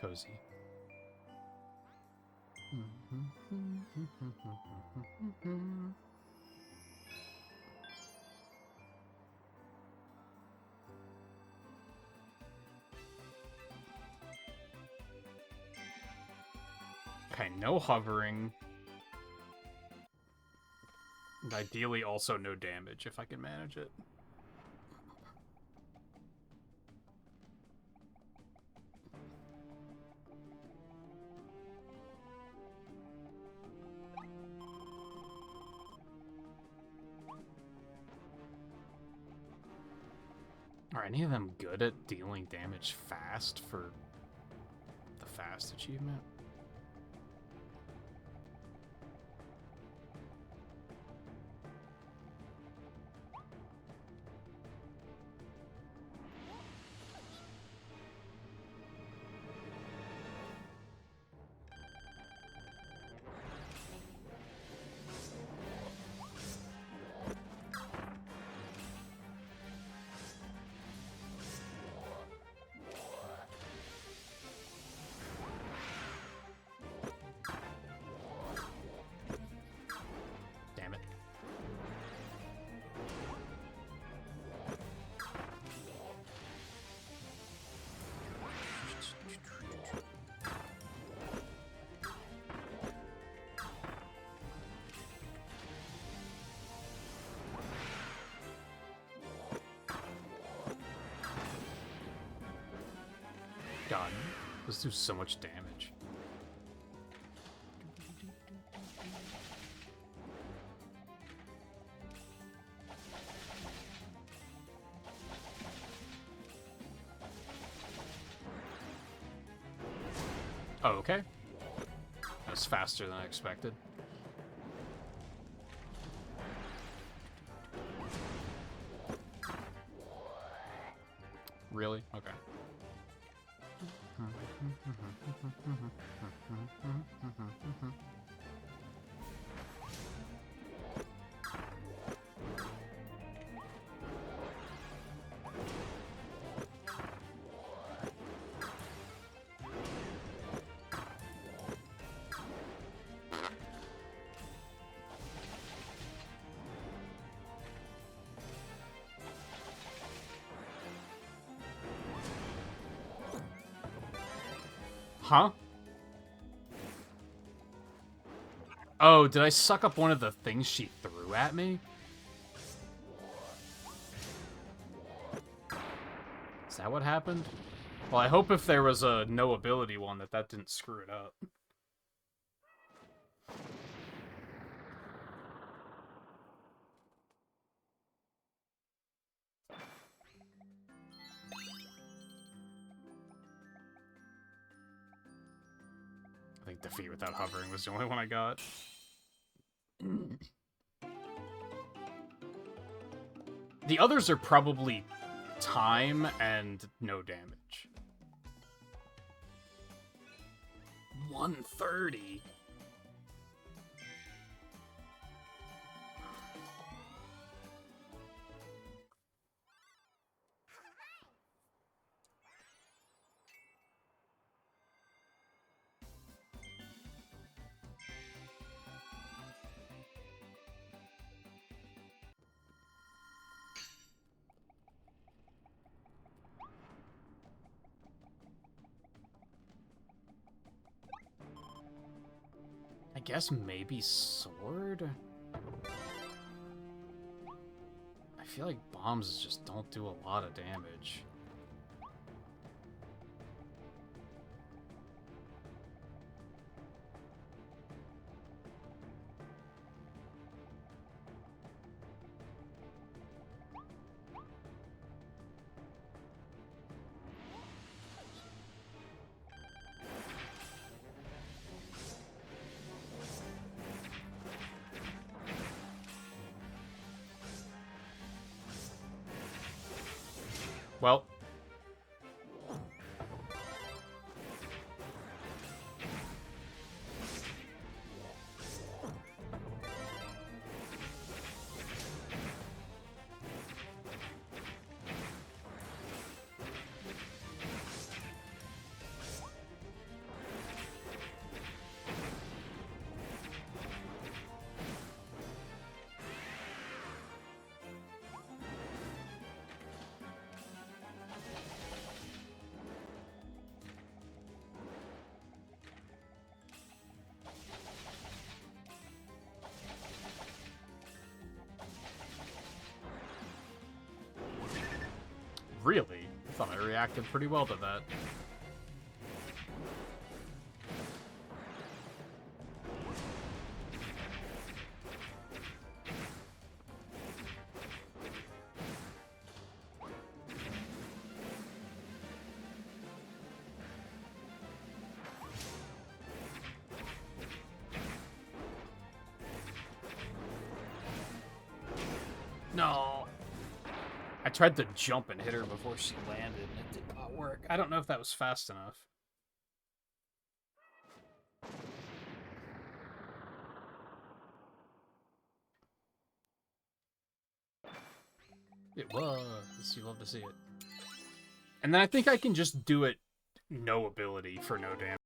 Cozy. Okay, no hovering. And ideally also no damage if I can manage it. Are any of them good at dealing damage fast for the fast achievement? God, those do so much damage. Oh, okay. That's faster than I expected. Really? Okay. Huh? Oh, did I suck up one of the things she threw at me? Is that what happened? Well, I hope if there was a no ability one that didn't screw it up. I think defeat without hovering was the only one I got. The others are probably time and no damage. 130. guess maybe sword? I feel like bombs just don't do a lot of damage. Well, really? I thought I reacted pretty well to that. No! I tried to jump and hit her before she landed, and it did not work. I don't know if that was fast enough. It was. You love to see it. And then I think I can just do it no ability for no damage.